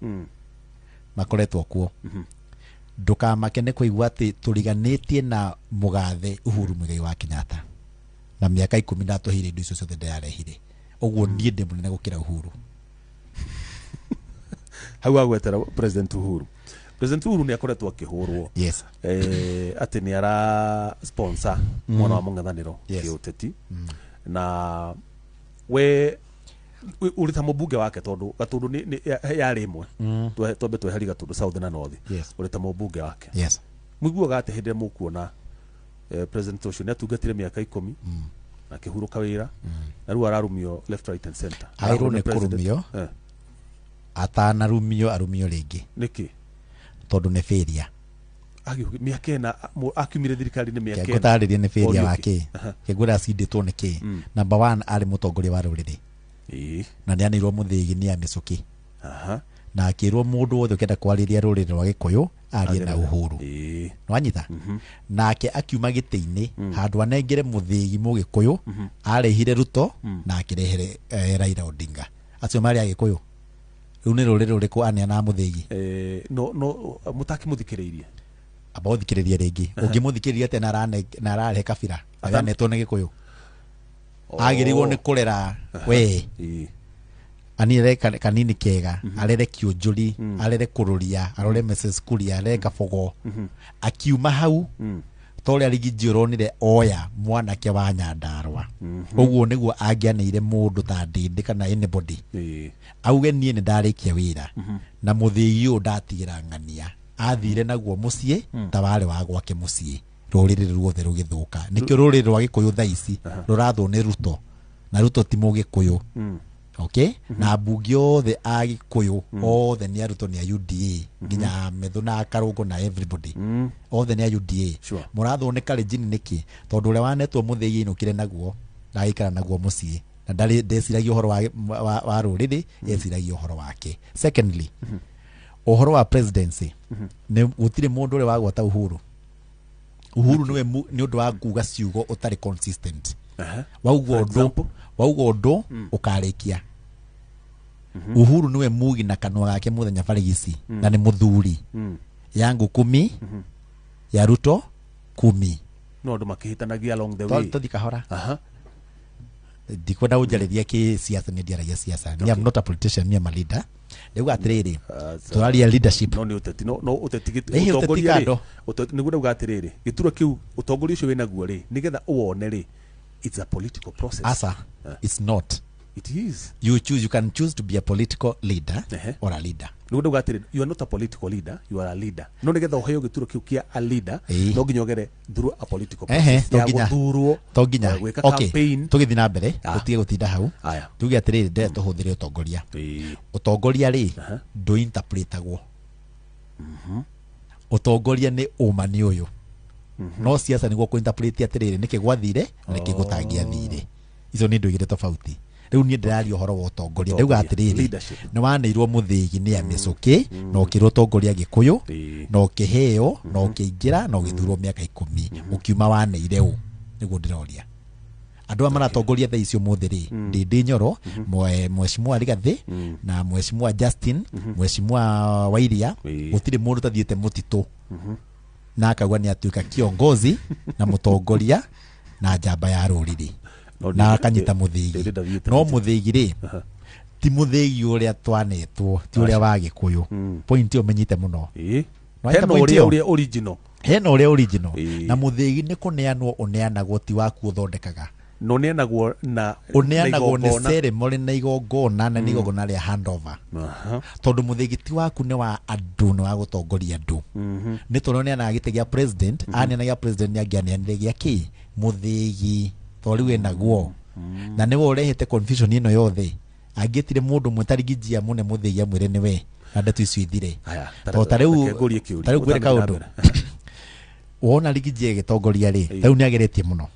makoretwo kuo ndukamake ne kuigwa ati turiganitie na mugathe Uhuru Muigai wa Kenyatta na miaka 10 ndatuhire ndu icio ciothe ndarehire uguo ndie ndi munene gukira Uhuru hau agwetera President Uhuru ni akoretwo akihurwo yes ati ni ara sponsor mwana wa mung'ethaniro kiuteti na we urita mubunge wake tondu Gatundu ni yari imwe twambe tweheri Gatundu South na North urita mubunge wake yes mwiguaga ati hindi mukuona President ucio ni atungatire miaka 10 akihuruka wira na riu ararumio left right and center airo ne kurumio atana rumio arumio ringi niki tondu ne failure miakena akumire thirikari ni miakena ngutaririe ni failure wake kegura cinditwo niki number 1 ari mutongoria wa ruriri na ni anirwo muthigi ni amicuki na akirwo mundu wothe ukenda kwariria ruriri rwa Gikuyu arie na Uhuru nwanyita nake akiuma giti-ini handu anengere muthigi Mugikuyu arehire Ruto na akirehere Raila Odinga acio mari a Gikuyu riu ni ruriri ruriku aneana muthigi no mutaki muthikiririe aba thikiriria ringi ungimuthikiriria te na arahe kabira aganetwo ni Gikuyu agiriwo ni kurera we anire kanini kega arere Kiunjuri arere Kururia arore Mrs Kuria arere Kabogo akiuma hau tore arigiji uronire oya mwanake wa Nyandarua uguo niguo angianeire mundu ta Ndindi kana anybody auge nie ni ndarikia wira na muthigi u ndatigira ng'ania athire naguo mucii tawale wa gwake mucii ruriri ruothe rugithuka nikio ruriri rwa Gikuyu thaici rurathwo ni Ruto na Ruto ti Mugikuyu okay na bungi othe a Gikuyu othe ni Ruto ni a UDA nginya Methu na Karungu na everybody othe ni a UDA murathwo ni Kalenjin niki tondu ure wanetwo muthigi inukire naguo ndaikara naguo mucii na ndari ndeciragia uhoro wa ruriri yeciragia uhoro wake. Secondly uhoro wa presidency ne gutire mundu ure wagwata Uhuru niwe ni undu wa kuga ciugo utari consistent waugo undu ukarikia Uhuru niwe mugi na kanwa gake muthenya barigisi na ni muthuri yangu 10 ya Ruto 10 no ndu makihitanagia along the way tuthi kahora ndikwenda unjariria ki siasa ni ndiaragia siasa ni am not a politician ni am a leader riu atiriri turaria leadership no ni uteti no uteti utongoria niguo ndauga atiriri gituro kiu utongoria ucio wina guo ri nigetha uwone ri it's a political process asa it's not it is you can choose to be a political leader or a leader niguo ndauga atiriri you are not a political leader you are a leader no nigetha uheo gituro kiu kia a leader no nginya ogere through a political process ya guthurwo to nginya okay tugithi na mbere tutige gutinda hau tuge atiriri nde tuhuthire utongoria ri ndu interpretagwo utongoria ni uma ni uyu no siasa niguo ku interpret atiriri niki gwathire na niki gutangia thire izo ni ndu igire tofauti riu ni ndirari uhoro wa utongoria ndauga atiriri ni waneirwo muthigi ni amicuki no kirwo utongoria Gikuyu no kiheo no kiingira no githurwo miaka 10 ukiuma waneire u niguo ndiroria andu amaratongoria tha icio muthiri Ndindi Nyoro mheshimiwa Rigathi na mheshimiwa Justin mheshimiwa Wairia gutire mundu tathiete mutitu na akagwa ni atuika kiongozi na mutongoria na njamba ya ruriri na akanyita muthigi no muthigi ri ti muthigi uria twanetwo ti uria wa Gikuyu point umenyite muno hena uria original na muthigi ni kuneanwo uneanagwo ti waku uthondekaga no neanagwo na uneanagwo ni ceremony na igongona na igongona ria handover tondu muthigiti waku ni wa andu ni wa gutongoria andu ni turoneana gite gia president aneanagia president ni angianeanagia ki muthigi tori we naguo na niwe urehete confusion ino yothe agitire mundu mutaringijia mune muthigi amwire niwe na ndetu icio ithire to tareu gwire kaundu wona rigijie gitongoria ri tau ni ageretie muno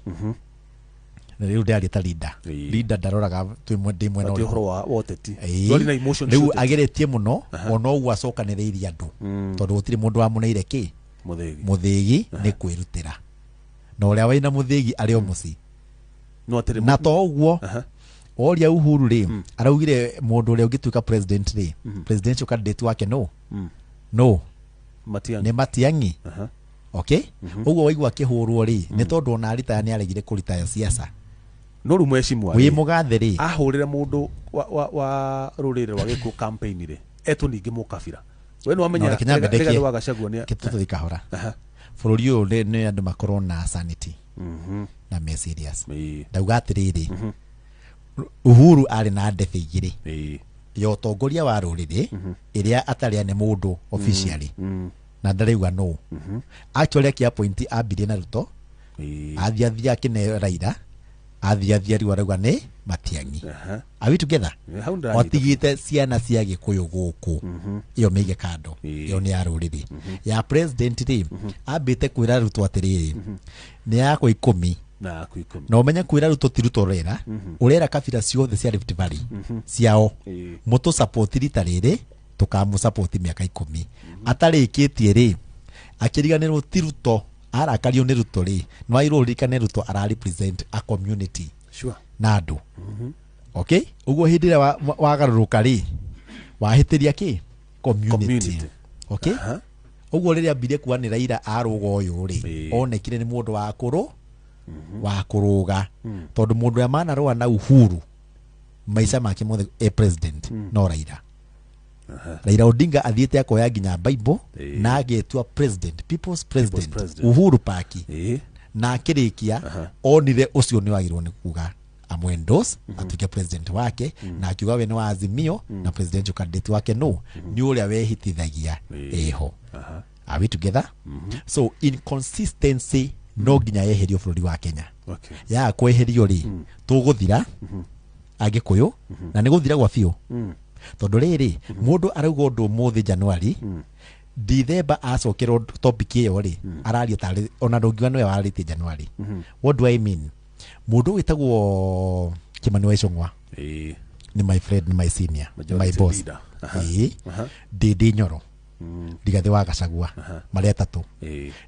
riu ndari ta leader ndaroraga ndimwe no uhoro wa woteti ndori na emotion riu ageretie muno ono ugu acokaniriria andu tondu gutire mundu wa muneire ki muthigi ni kwirutira no uria waina muthigi ari o muci na to uguo oria Uhuru ri araugire mundu uria ungituika president ri presidential candidate wake no Matiang'i ni Matiang'i okay uguo waigua kihurwo ri ni tondu ona rita ni aregire kurita siasa no ru mheshimiwa wi mugathiri ahurira mundu wa rurire rwa Gikuyu campaign ri etu ningi mukabira we no amenya rega wa Gachagua ni kitutu ikahora bururi uyu ni andu makorwo na sanity na me serious ndauga atiriri Uhuru ari na ndefe igiri yo tongoria wa ruriri iria atari ane mundu officially na ndareuga no actually aki appoint abirie na Ruto athia kine Raila athia riu arauga ni Matiang'i. Are we together? Otigite ciana cia Gikuyu guku iyo meige kando iyo ni ya ruriri ya president ri ambite kwira Ruto atiriri ni yako 10 na umenya kwira Ruto ti Ruto rera urera kabira ciothe cia Rift Valley ciao mutu support rita riri tukamu support miaka 10 atarikitie ri akiriganirwo ti Ruto arakario ni Ruto ri no airurikane Ruto ara represent a community na andu okay uguo hindi ria wagaruruka ri wahitiria ki community okay uguo riria mbire kuwa ni Raila aruga uyu ri onekire ni mundu wa akuru wa kuruga tondu mundu ya mana roa na Uhuru maisha make mothe a president no Raila Raila Odinga athiete akoya nginya Bible na agetua president people's president Uhuru Paki na akirikia onire ucio ni wagirwo ni kuga amwendos atuike president wake na akiuga we ni wa Azimio na presidential candidate wake no ni uria wehitithagia eho. Are we together? So inconsistency no nginya yeherio bururi wa Kenya ya kweherio ri tuguthira Agikuyu na ni guthira gwa biu tondu riri mundu arauga undu muthi January December acokero topic iyo ri araria tari ona ndungiwa no yarite January. What do I mean? Mundu witagwo Kimani wa Icung'wa ni my friend, ni my senior, my boss Ndindi Nyoro Rigathi wa Gachagua mari atatu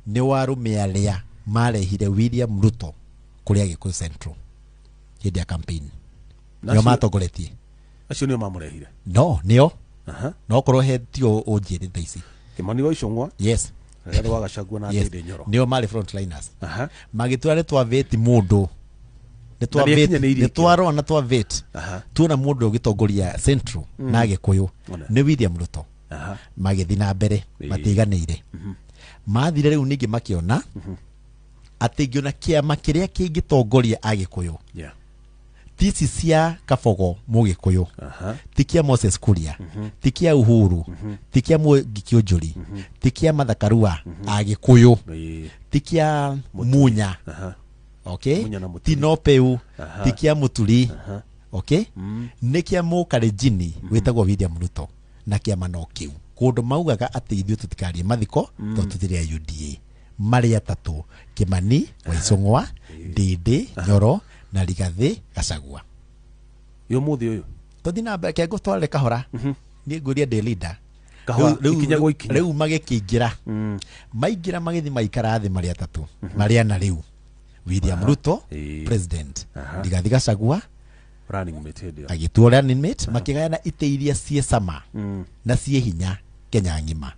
ni warume aria marehire William Ruto kuria Gikuyu Central hindi ya campaign nio matongoretie acio nio mamurehire no nio no korwo hetio unjiri thaici Kimani wa Icung'wa yes Rigathi wa Gachagua na Ndindi Nyoro nio mari frontliners magitura ni twaveti mundu ni twarona twaveti tuona mundu ugitongoria Central na Gikuyu ni William Ruto magithi na mbere matiganire mathire riu ningi makiona ati ngiona kiama kiria kingitongoria Agikuyu tisi cia Kabogo Mugikuyu tikia Moses Kuria tikia Uhuru tikia Mwangi Kĩũnjũri tikia Martha Karua Agikuyu tikia Munya okay Tinopeu tikia Muturi okay nikia Mukalenjini witagwo William Ruto na kiama no kiu kundu maugaga ati ithuĩ tutikarie mathiko to tutiria UDA mari atatu Kimani wa Icung'wa Ndindi Nyoro na Rigathi Gachagua yo muthi uyu tuthina mbere kengo tware kahora ni nguria de leader riu magikingira maingira magithi maikara thi mari atatu mari ana riu William Ruto president Rigathi Gachagua running mate agitua running mate makigayana ite iria cie sama na cie hinya Kenya ngima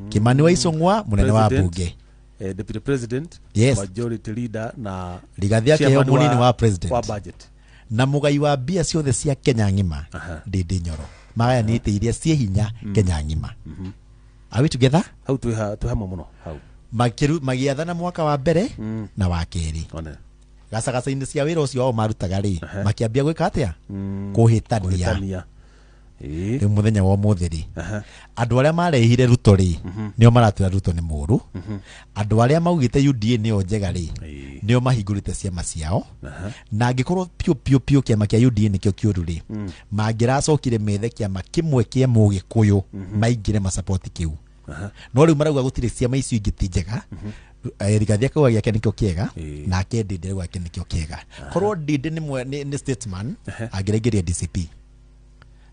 Kimani wa Icung'wa munene wa bunge deputy president majority leader na Rigathi yake munini wa president wa budget na mugai wa bia ciothe cia Kenya ngima Ndindi Nyoro magaya ni ite iria cie hinya Kenya ngima. Are we together? How to hamo muno how magiathana mwaka wa mbere na wa keri gacagaca-inĩ cia wĩra ũcio o marutaga rĩ makiambia gwĩka atĩa kũhĩtania rĩu mũthenya wa ũmũthĩ rĩ andũ arĩa marehire Ruto rĩ nĩo maratwĩra Ruto nĩ mũũru andũ arĩa maugĩte UDA nĩyo njega rĩ nĩo mahingũrĩte ciama ciao na angĩkorwo piũ kĩama kĩa UDA nĩkĩo kĩũru rĩ mangĩracokire methe kĩama kĩmwe kĩa Mũgĩkũyũ maingĩre macapoti kĩu no rĩu marauga gũtirĩ ciama icio ingĩ ti njega Rigathi akauga gĩake nĩkĩo kĩega nake Ndindi rĩu gĩake nĩkĩo kĩega korwo Ndindi nĩ statesman angĩraingĩria DCP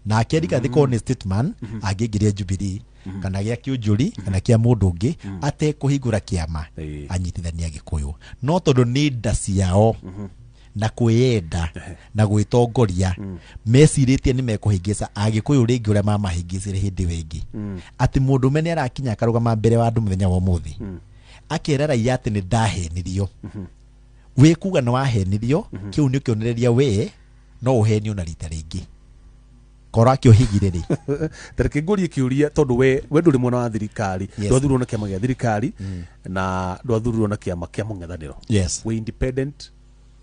nake Rigathi korwo nĩ statesman angĩingĩria Jubilee kana gĩa Kĩũnjũri kana kĩa mũndũ ũngĩ atekũhingũra kĩama anyitithania Gĩkũyũ no tondũ nĩ nda ciao na kwĩenda na gwĩtongoria mecirĩtie nĩ mekũhĩngĩca Agĩkũyũ rĩngĩ ũrĩa mamahĩngĩcire hĩndĩ wengĩ atĩ mũndũ ũmwe nĩ arakinya akarũgama mbere wa andũ mũthenya wa ũmũthĩ akera raia atĩ nĩ ndahenirio wĩ kuga nĩ wahenirio kĩu nĩ kĩonereria we no ũhenio na rita rĩngĩ korwo akĩũhigire rĩ tareke ngũrie kĩũria tondũ we ndũrĩ mwena wa thirikari ndwathurirwo na kĩama gĩa thirikari na ndwathurirwo na kĩama kĩa mũng'ethanĩro we independent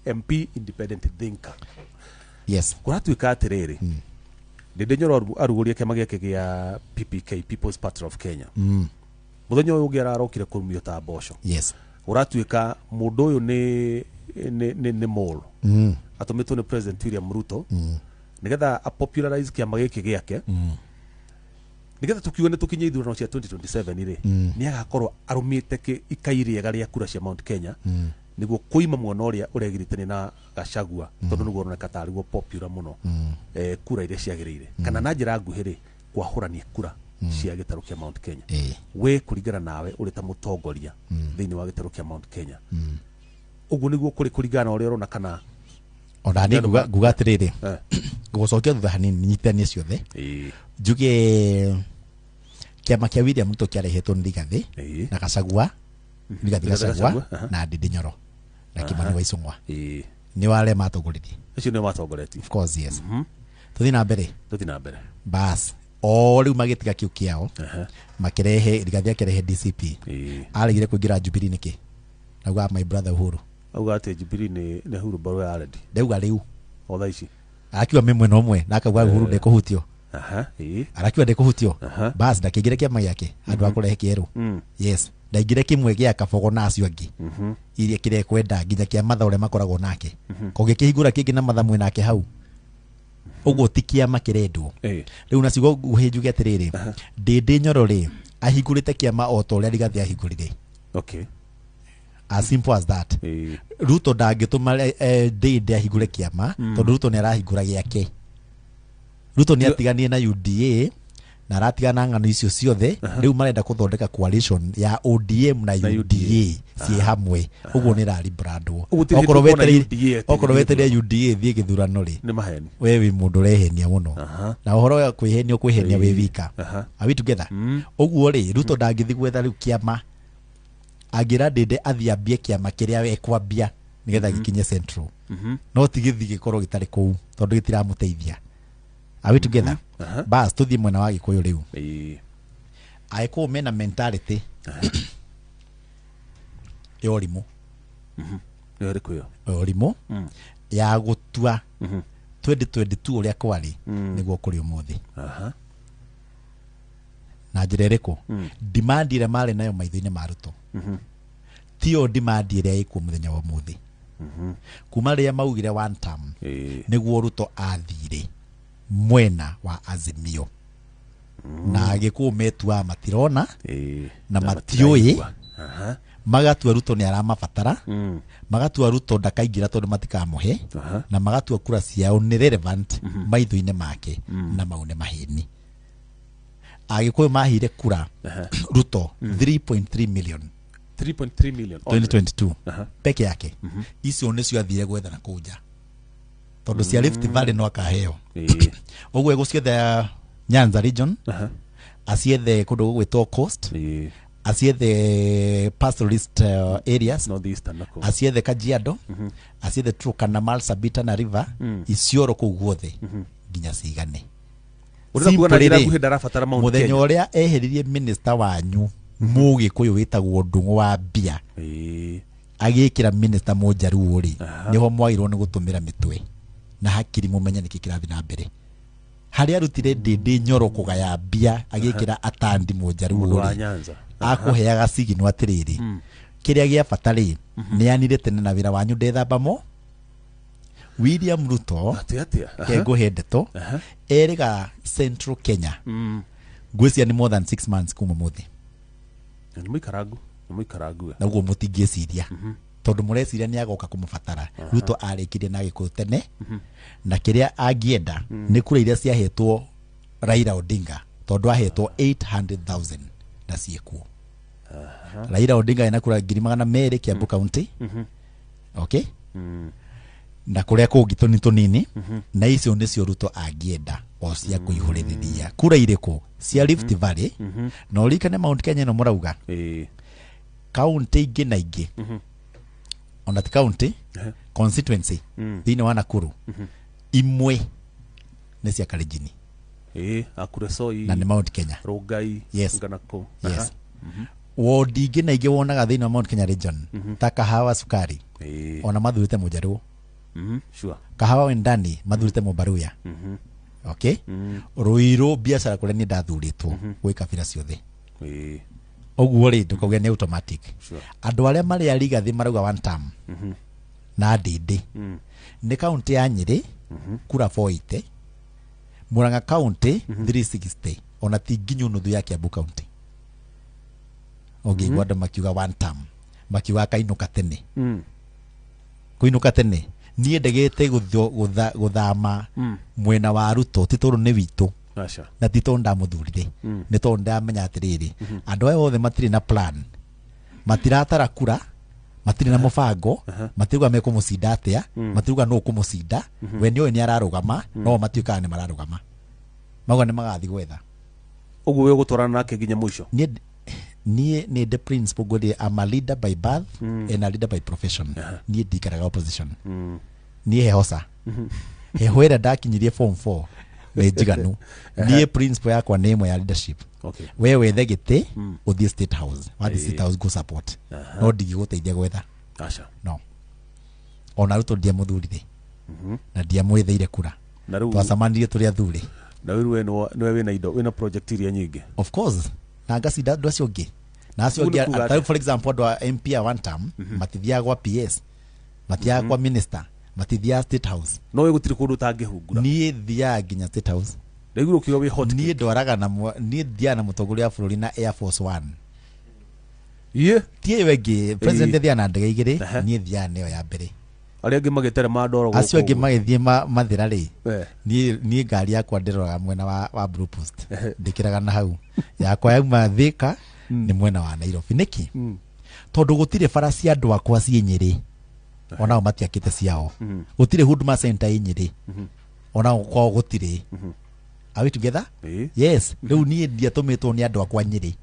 MP independent thinker kũratuĩka atĩrĩrĩ Ndindi Nyoro arugũria kĩama gĩake gĩa PPK People's Party of Kenya mũthenya ũyũ ũngĩ ararokire kũrumio ta mboco ũratuĩka mũndũ ũyũ nĩ nĩ mall atũmĩtwo nĩ President William Ruto nigetha a popularize kĩama gĩkĩ gĩake nigetha tukiuga nĩ tũkinye ithurano cia 2027 rĩ nĩ agakorwo arũmĩte ikai rĩega rĩa kura cia Mount Kenya niguo kuima mwana ũrĩa ũregirĩte na Gachagua tondũ nĩguo ũroneka tarĩ guo popular mũno kura iria ciagĩrĩire kana na njĩra nguhĩ rĩ kwahũrania kura cia gĩtarũ kĩa Mount Kenya we kũringana nawe ũrĩ ta mũtongoria thĩinĩ wa gĩtarũ kĩa Mount Kenya ũguo nĩguo kũringana ũrĩa ũrona kana ona nĩ nguga atĩrĩrĩ gũcokia thutha hanini nyitanie ciothe njuge kĩama kĩa William Ruto kĩarehetwo nĩ Rigathĩ na Gachagua na Ndindi Nyoro na Kimani wa Icũng'wa nĩ wale matongoririe acio nĩ matongoretie of course yes tuthi na mbere bas o rĩu magĩtiga kĩu kĩao makĩrehe Rigathĩ akĩrehe DCP aregire kũingĩra Jubilee nĩkĩ nauga my brother Uhuru auga atĩ Jubilee nĩ Uhuru Barua ya Already ndauga rĩu o thaa ici akiuga mĩmwe na ũmwe na akauga Uhuru ndekũhutio arakiuga ndekũhutio bas ndakĩingĩre kĩama gĩake andũ akũrehe kĩerũ yes ndaingĩre kĩmwe gĩa kabogo na acio angĩ iria kĩrĩa kwenda nginya kĩa matha ũrĩa makoragwo nake kũngĩkĩhingũra kĩngĩ na matha mwĩ nake hau ũguo ti kĩama kĩrendwo rĩu nacio nguhĩ njuge atĩrĩrĩ Ndindi Nyoro rĩ ahingũrĩte kĩama o ta ũrĩa Rigathĩ ahingũrire as simple as that Ruto ndangĩtũma Ndindi ahingũre kĩama tondũ Ruto nĩ arahingũra gĩake Ruto nĩ atiganie na UDA na aratigana ng'ano icio ciothe rĩu marenda gũthondeka coalition ya ODM na UDA ciĩ hamwe ũguo nĩ rari brandwo okorwo wetereire UDA thiĩ gĩthurano rĩ nĩ maheni we wĩ mũndũ ũrehenia mũno na ũhoro wa kwĩhenia ũkwĩhenia wĩ wika are we together ũguo rĩ Ruto ndangĩthi gwetha rĩu kĩama angĩra Ndindi athiambie kĩama kĩrĩa we kwambia nigetha gĩkinye central no tigĩthi gĩkorwo gĩtarĩ kũu tondũ gĩtiramũteithia are we together bas tuthi mwena wa Gĩkũyũ rĩu aĩkũũ mena mentality yorimũ yorimũ ya gũtua 2022 ũrĩa kwarĩ nĩguo kũrĩ ũmũthĩ na njĩra ĩrĩkũ demand ĩrĩa marĩ nayo maitho-inĩ ma Ruto tiyo demand ĩrĩa ĩkuo mũthenya wa ũmũthĩ kuma rĩrĩa maugire one term nĩguo Ruto athire mwena wa Azimio na Gĩkũyũ metua matirona na matiũĩ magatua Ruto nĩ aramabatara magatua Ruto ndakaingĩra tondũ matikamũhe na magatua kura ciao nĩ relevant maitho-inĩ make na mau nĩ maheni Agĩkũyũ mahire kura Ruto 3.3 million 2022 peke yake icio nĩcio athire gwetha na kũnja tondũ cia Rift Valley no akaheo ũguo egũcietha Nyanza region aciethe kũndũ gũgwĩtwo coast aciethe pastoralist areas aciethe Kajiado aciethe Turkana Marsabit na River Isiolo kũu guothe nginya cigane mũthenya ũrĩa eheririe minister wanyu Mũgĩkũyũ wĩtagwo Ndung'u wa Mbia agĩkĩra minister Mũjaruo rĩ niho mwagĩrwo nĩ gũtũmĩra mĩtwe na hakiri mũmenya nĩkĩ kĩrathiĩ na mbere harĩa arutire Ndindi Nyoro kũgaya Mbia agĩkĩra Atandi Mũjaruo rĩ akũheaga sigino atĩrĩrĩ kĩrĩa gĩa bata rĩ nĩ anire tene na wĩra wanyu ndethamba mo William Ruto kengũhe ndeto erĩga Central Kenya ngwĩcia nĩ more than 6 months kuma mũthĩ nĩ mũikarangu na ũguo mũtingĩciria tondũ mũreciria nĩ agoka kũmũbatara Ruto arĩkirie na Gĩkũyũ tene na kĩrĩa angĩenda nĩ kura iria ciahetwo Raila Odinga tondũ ahetwo 800,000 na ciekuo Raila Odinga ena kura 200,000 Kiambu County okay na kũrĩa kũngĩ tũnini na icio nĩcio Ruto angĩenda o cia kũihũrĩrĩria kura irĩkũ cia Rift Valley na ũrikane Mount Kenya no mũrauga county ingĩ na ingĩ ona ti county constituency thĩinĩ wa Nakuru imwe nĩ cia Kalenjin Akuresoi na nĩ Mount Kenya Rongai Nganako yes ward ingĩ na ingĩ wonaga thĩinĩ wa Mount Kenya region ta Kahawa Sukari ona mathurĩte Mũjaruo sure Kahawa Wendani mathurĩte Mũbaruya okay Ruiru biacara kũrĩa nĩ ndathurĩtwo gwĩ kabira ciothe ũguo rĩ ndũkauge nĩ automatic andũ arĩa marĩ Rigathĩ marauga one term na Ndindi nĩ kaunti ya Nyeri kura 480, Murang'a kaunti 360, ona ti nginyu nuthu ya Kiambu kaunti. Ngĩigua andũ makiuga one term, makiuga kainuka tene. Kuinuka tene niĩ ndegete guthama mwena wa Ruto, ti tondũ nĩ witũ na ti tondũ ndamuthurire, nĩ tondũ ndamenya atĩrĩrĩ, andũ aya othe matirĩ na plan, matiratara kura, matirĩ na mũbango, matiuga mekũmũcinda atĩa, matiuga no kũmũcinda, we nĩoĩ nĩ ararũgama, no matiukaga nĩ mararũgama, mauga nĩ magathi gwetha. Ũguo we gũtwarana nake nginya mũico. Niĩ nĩ the principle ngũrĩ, I'm a leader by birth and a leader by profession. Niĩ ndikaraga opposition. Niĩ hehoca. Heho ĩrĩa ndakinyirie form 4 nĩ njiganu. Niĩ principle yakwa nĩ ĩmwe ya leadership. We wethe gĩtĩ ũthiĩ State House. Wathi State House go support. No ndigĩgũteithia gwetha. No. Ona Ruto ndiamũthurire. Na ndiamwĩtheire kura. Twacamanirie tũrĩ athuri. Na we nĩwe wĩna indo, wĩna project iria nyingĩ. Of course. Na ngacinda andũ acio ũngĩ. Na acio ũngĩ, for example, andũ a MP a one term, matithiaga gwa PS, matithiaga kwa minister, matithiaga State House. No we gũtirĩ kũndũ ũtangĩhungura. Niĩ thiaga nginya State House. Ndaigua ũkiuga wĩ hot. Niĩ ndwaraga na niĩ thiaga na mũtongoria wa bũrũri na Air Force One. Tie wengĩ president thiaga na ndege igĩrĩ, niĩ thiaga nĩyo ya mbere. Arĩa angĩ magĩtere mandoro gũkũ. Acio angĩ magĩthiĩ mathĩra rĩ. Niĩ ngari yakwa ndĩroraga mwena wa Blue Post. Ndĩkĩraga na hau. Yakwa yauma Thika nĩ mwena wa Nairobi. Nĩkĩ? Tondũ gũtirĩ bara cia andũ akwa ciĩ Nyeri. Onao matiakĩte ciao. Gũtirĩ Huduma Center ĩ Nyeri. Onao kwao gũtirĩ. Are we together? Yes. Rĩu niĩ ndiatũmĩtwo nĩ andũ akwa Nyeri.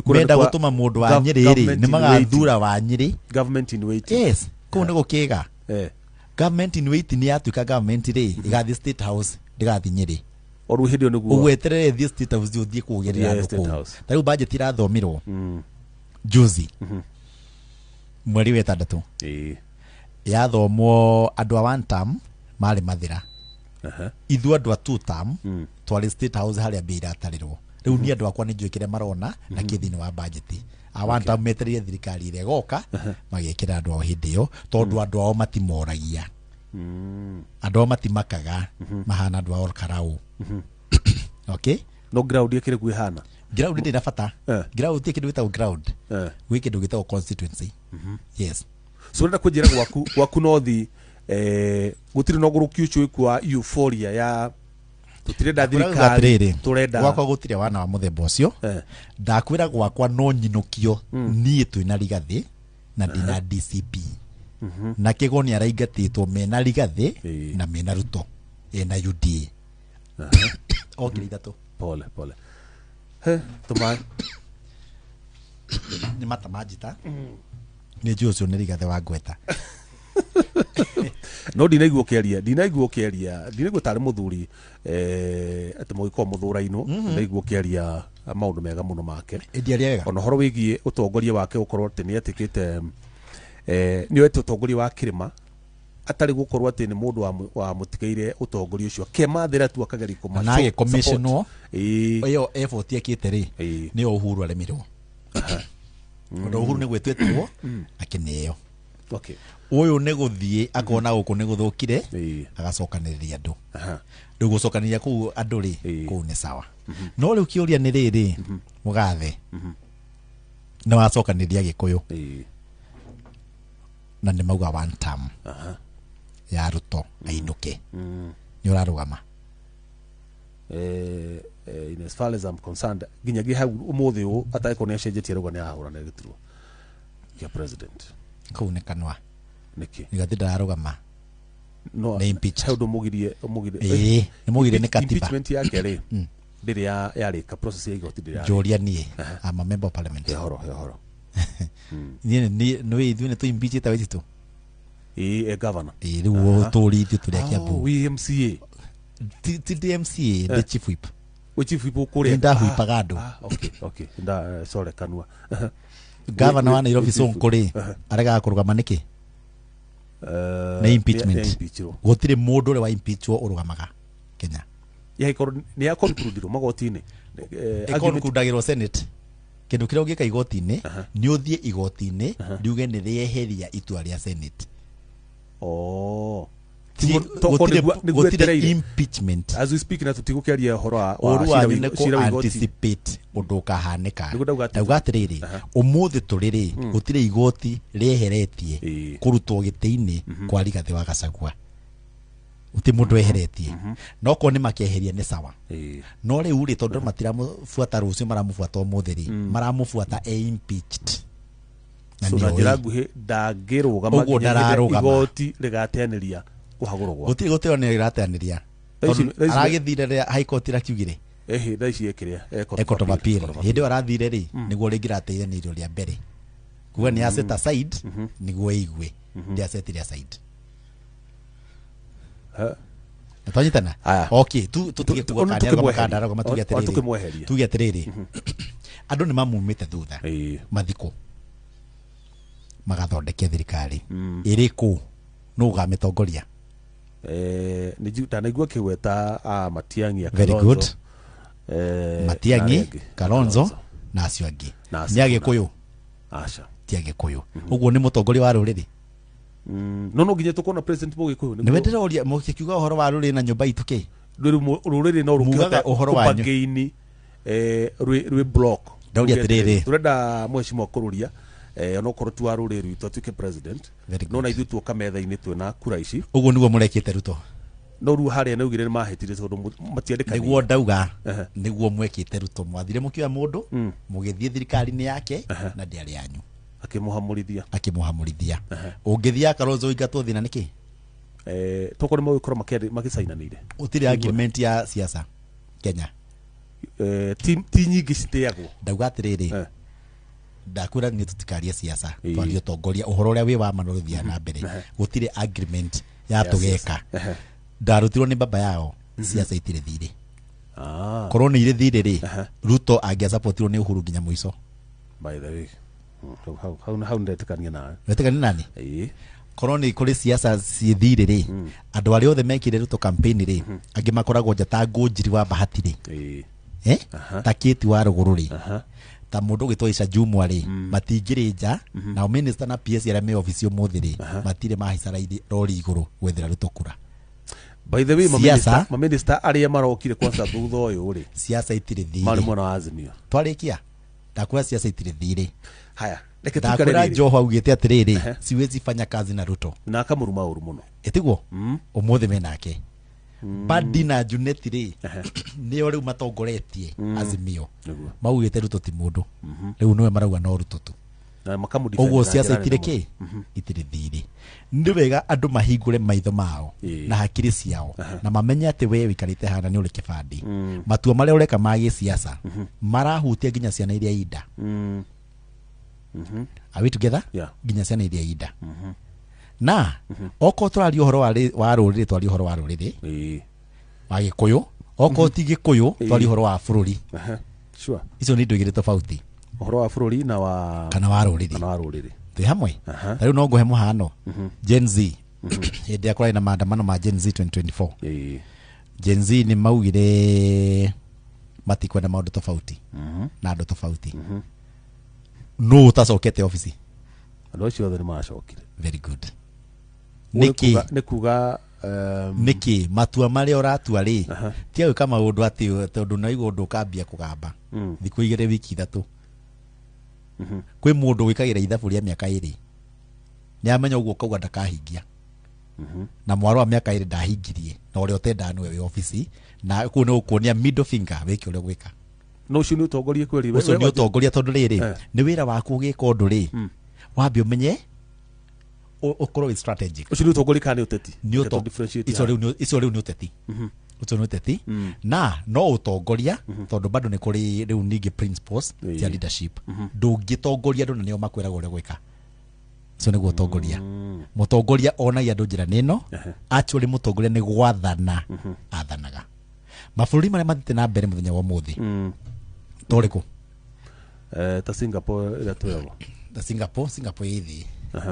Menda gũtũma mũndũ wa Nyeri rĩ, nĩ magathura wa Nyeri. Government in waiting. Yes. Kũu nĩ gũkĩga. Government in waiting nĩ yatuĩka government rĩ, ĩgathiĩ State House, ndĩgathiĩ Nyeri. Oru hĩndĩ nĩguo. Ũgweterere thiĩ State House ũthiĩ kũgerera andũ kũu. Ta rĩu budget irathomirwo. Juzi. Mweri wa ĩtandatũ. Yathomwo andũ a one term marĩ mathĩra. Ithuĩ andũ a two term twarĩ State House harĩa mbia iratarĩrwo. Rĩu niĩ andũ akwa nĩ njũĩ kĩrĩa marona na kĩthĩinĩ wa budget. A one term metereire thirikari ĩrĩa ĩgoka magĩkĩra andũ ao hĩndĩ ĩyo, tondũ andũ ao matimoragia. Andũ ao matimakaga, mahana andũ ao karau. Okay? No ground ĩkĩrĩ guo ihana. Ground ndĩna bata. Ground ti kĩndũ gĩtagwo ground. Gwĩ kĩndũ gĩtagwo constituency. Yes. So nenda kũnjĩra gwaku nothi gũtirĩ no gũrũki ũcio kwa euphoria ya tutirenda thirikari turenda gwakwa gũtirĩ wana wa mũthemba ũcio. Ndakwĩra gwakwa no nyinũkio niĩ twĩna Rigathĩ na ndina DCP. Na Kĩgo nĩ araingatĩtwo mena Rigathĩ na mena Ruto na UDA. Okay, ithatũ. Pole. Tũmaĩ. Nĩ mata manjita. Nĩ njũĩ ũcio nĩ Rigathĩ wa Ngweta. No ndinaigua ũkĩaria ndinaigua tarĩ mũthuri atĩ mũgĩkorwo mũthũra-inũ, ndinaigua ũkĩaria maũndũ mega mũno make. Ona ũhoro wĩgiĩ ũtongoria wake gũkorwo atĩ nĩ etĩkĩte nĩoete ũtongoria wa kĩrĩma atarĩ gũkorwo atĩ nĩ mũndũ wa mũtigaire ũtongoria ũcio akemathĩra tu akageria kũma na agĩkommissionwo ĩyo effort yekĩte rĩ nĩyo Uhuru aremirwo. Ũndũ Uhuru nĩ gwĩtwĩtwo akĩneo. Okay. Ũyũ nĩ gũthiĩ akona gũkũ nĩ gũthũkire agacokanĩrĩria andũ. Rĩu gũcokanĩrĩria kũu andũ rĩ kũu nĩ sawa. No rĩu kĩũria nĩ rĩrĩ Mũgathe nĩ wacokanĩrĩria Gĩkũyũ na nĩ mauga one term ya Ruto ainũke. Nĩ ũrarũgama. In as far as I'm concerned, nginyagia hau ũmũthĩ ũũ ataĩko nĩ acenjetie rũga nĩ arahũrana gĩturwa kĩa president. Kũu nĩ kanua. Nĩkĩ? Rigathĩ ndararũgama. No, nĩ impeach. Hau mũgire. Nĩ mũgire nĩ katiba. Impeachment yake rĩ. Ndĩrĩ yarĩka process ya igoti ndĩrĩ. Joria niĩ. I'm a member of parliament. Hehoro. Nĩ ithuĩ nĩ tũ impeach ta wĩtitũ. Governor. Rĩu tũri ithuĩ tũrĩa Kiambu. MCA. Ti DMCA, the chief whip. Chief whip kũrĩa. Ndahuipaga andũ. Okay. Sorry kanua. Governor wa Nairobi Sonko rĩ aregaga kũrũgama nĩkĩ? Nĩ impeachment. Gũtirĩ mũndũ ũrĩa wa impeachwo ũrũgamaga Kenya. Nĩ ya conclude magoti-inĩ. Conclude-agĩrwo Senate. kindu kiria ungika igoti-ini ni uthie igoti-ini riuge ni rieheria itua ria Senate. Gutire impeachment as we speak na tutigukiaria horo wa shira anticipate undu kahanika. Ndauga atiriri umuthi turiri gutire igoti rieheretie kurutwo giti-ini kwa Rigathi wa Gachagua. Uti mundu eheretie no ko ni makeheria ni sawa no riu ri tondu matiramufuata rucio maramufuata umuthiri maramufuata impeached na ni njira nguhi ndangirugama igoti rigateaniria kuhagurwo gutiri gutio ni rigateaniria aragithire high court rakiugire ndaici ekiria Court of Appeal hindi arathire ri niguo ringirateire ni irio ria mbere kuga ni asset aside niguo igwe ndi asset ria side. Twanyitana okay tutige kumakandara kwa tuge atiriri andu ni mamumite thutha mathiko magathondeke thirikari iriku no gamitongoria ni juta naigua kiweta Matiang'i very good Matiang'i Kalonzo na acio angi ni agikuyu aca ti agikuyu uguo ni mutongoria wa ruriri no nginya tukona president Mugikuyu ni wendera oria mukiuga uhoro wa ruriri na nyumba ituki ruriri no rukiuga uhoro wanyu gaini rwe block ndauria atiriri turenda mheshimiwa kururia ono korwo tu wa ruriri tu atuike president no na ithu tu kametha-ini twina kura ici uguo niguo murekite Ruto no ru haria na ugire mahitire tondu matiandikani niguo ndauga niguo mwekite Ruto mwathire mukiwa mundu mugithie thirikari-ini yake na ndiari yanyu akimuhamurithia ungithia Kalonzo ingatwo thina niki tokore mo ikoro magicainanire utire agreement ya siasa Kenya ti nyingi citeagwo ndauga atiriri ndakura ni tutikaria siasa twario tongoria uhoro uria wi wa manuthia na mbere gutire agreement ya tugeka ndarutirwo ni baba yao siasa itire thire korwo ni ire thire ri Ruto angia supportirwo ni Uhuru nginya muico by the way how ndetikania nawe wetekani nani korwo ni kuri siasa ciithire ri andu aria othe mekire Ruto campaign ri angi makoragwo njata ngujiri wa bahati ri ta Kiti wa Ruguru ri ta mundu gitwa Isha Jumwa ri matingiri nja na minister na PS aria me office umuthi ri matire mahicara rori iguru gwethera Ruto kura. By the way ma minister aria marokire kwanza thutha uyu ri siasa itire thire mari mwana wa Azimio twarikia ndakwira siasa itire thire haya reke tukare Joho augite atiriri siwezi fanya kazi na Ruto na akamuruma uru muno etiguo umuthi menake Badi na Juneti ri ni riu matongoretie Azimio maugite Ruto ti mundu riu niwe marauga no Ruto tu na makamudifend uguo siasa itire ki itire thiri ndi wega andu mahingure maitho mao na hakiri ciao na mamenye ati we wikarite hana ni uri kibandi matua maria ureka magi siasa marahutia nginya ciana iria ida are we together nginya ciana iria ida na oko twari uhoro wa ruriri twari uhoro wa ruriri wa Gikuyu oko ti Gikuyu twari uhoro wa bururi sure icio ni ndu igire tofauti uhoro wa bururi na wa kana wa ruriri ti hamwe riu no nguhe muhano Gen Z hindi akora ina maandamano ma Gen Z 2024 Gen Z ni maugire matikwenda maundu tofauti na andu tofauti no utacokete office andu acio othe ni macokire very good nikuga niki matua maria uratua ri ti au kama undu ati tondu na igundu kambia kugamba thiku igire wiki ithatu kwi mundu wikagira ithabu ria miaka iri ni amenya uguo kauga ndakahingia na mwaro wa miaka iri ndahingirie na uria utenda nwe wi office na ku no kuonia middle finger wiki uria gwika no cio ni utongoria kweri we ni utongoria tondu riri ni wira waku gika undu ri wambi umenye ukorwo strategic ucio ni utongoria kana uteti ni icio riu ni uteti ucio ni uteti na no utongoria tondu bado ni kuri riu ningi principles cia leadership ndungitongoria andu na nio makwiraga uria gwika icio ni gutongoria mutongoria onagia andu njira nino actually mutongoria ni gwathana athanaga mabũrũri maria mathite na mbere muthenya wa muthi toriku ta Singapore ila twego ta Singapore hivi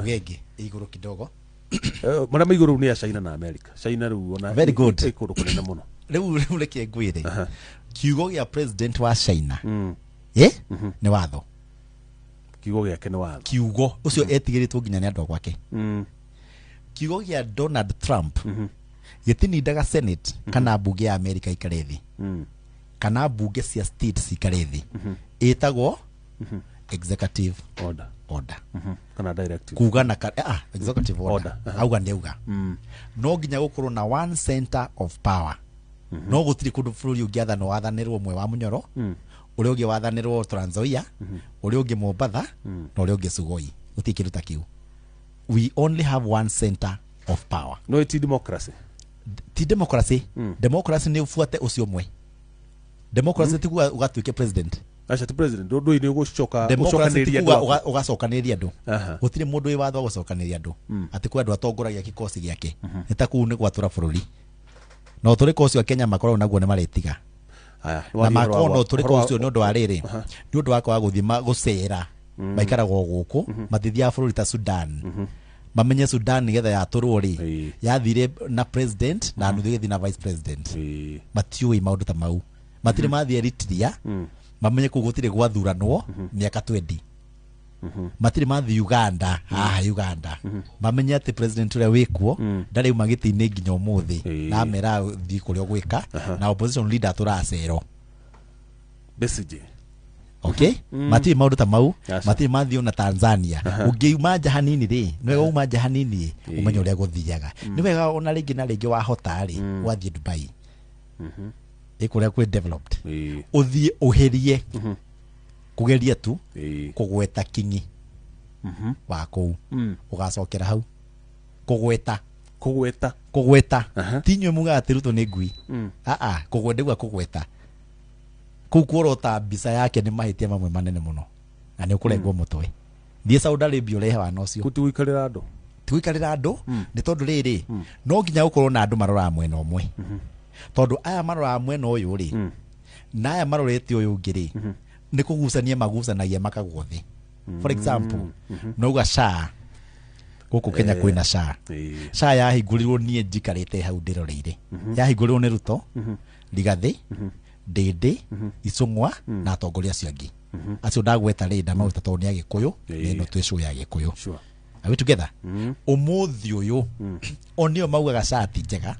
wengi iguru kidogo maria maiguru ni ya China na America China riu ona very good ikuru kunene muno riu reke ngwire kiugo gia president wa China ni watho kiugo gĩake nĩ watho kiugo ucio etigĩrĩtwo nginya nĩ andũ gwake kiugo gĩa Donald Trump gĩtinindaga Senate kana bunge ya America ikare thĩ kana bunge cia states ikare thĩ ĩtagwo executive order kana directive kuga na executive order auga neuga no nginya gũkorwo na one center of power no gũtirĩ kũndũ bũrũri ũngĩathana wathanĩrwo ũmwe wa Munyoro ũrĩa ũngĩ wathanĩrwo Trans Nzoia ũrĩa ũngĩ Mombatha na ũrĩa ũngĩ Sugoi gũtirĩ kĩndũ ta kĩu we only have one center of power no ti democracy democracy nĩ ũfuate ũcio ũmwe democracy ti kuga ũgatuĩke president acha ti president ndũ nĩ ũgũcoka ũcokanĩrĩria andũ ũgacokanĩrĩria andũ gũtirĩ mũndũ wĩ watho gũcokanĩrĩria andũ atĩ kwa andũ atongoragia gĩkosi gĩake nĩ ta kũu nĩ gwatũra bũrũri no tũrĩko ũcio Kenya makoragwo naguo nĩ maretiga na makoragwo no tũrĩko ũcio nĩ ũndũ wa rĩrĩ nĩ ũndũ wa kwaga gũthima gũcera maikaragwo gũkũ matithia bũrũri ta Sudan mamenye Sudan nĩgetha yatũrwo rĩ yathire na president na nuthu gĩthi na vice president matiũĩ maũndũ ta mau matirĩ mathiĩ Eritrea mamenye kũu gũtirĩ gwathuranwo mĩaka 20 matirĩ mathiĩ Uganda Uganda mamenye atĩ president ũrĩa wĩkuo ndarĩ uma gĩtĩ-inĩ nginya ũmũthĩ na mera thiĩ kũrĩa gwĩka na opposition leader tũracero Besigye okay matirĩ maũndũ ta mau matirĩ mathiĩ na Tanzania ũngĩuma nja hanini rĩ nĩ wega uma nja hanini ũmenye ũrĩa gũthiaga nĩ wega ona rĩngĩ na rĩngĩ wahota rĩ wathiĩ Dubai ĩkũrĩa kwĩ developed ũthiĩ ũherie kugeria tu kugweta kinyi wa kũu ũgacokera hau kugweta tinywe muga atiruto nĩ ngui kugwendegwa kugweta kũu kuorota mbica yake nĩ mahĩtia mamwe manene mũno na nĩ ũkũrengwo mũtwe thiĩ Saudi Arabia ũrehe wana ũcio tiguikarĩra andũ nĩ tondũ rĩrĩ no nginya gũkorwo na andũ maroraga mwena ũmwe tondũ aya maroraga mwena ũyũ rĩ na aya marorete ũyũ ũngĩ rĩ nĩ kũgucania magucanagia makagwo thĩ for example nouga SHA gũkũ Kenya kwĩna SHA yahingũrirwo niĩ njikarĩte hau ndĩroreire yahingũrirwo nĩ Ruto Rigathĩ Ndĩndĩ Icũng'wa na atongoria acio angĩ acio ndagweta rĩ ndamauta tondũ nĩ Agĩkũyũ nĩ twĩ show ya Agĩkũyũ are we together ũmũthĩ ũyũ onio maugaga SHA ti njega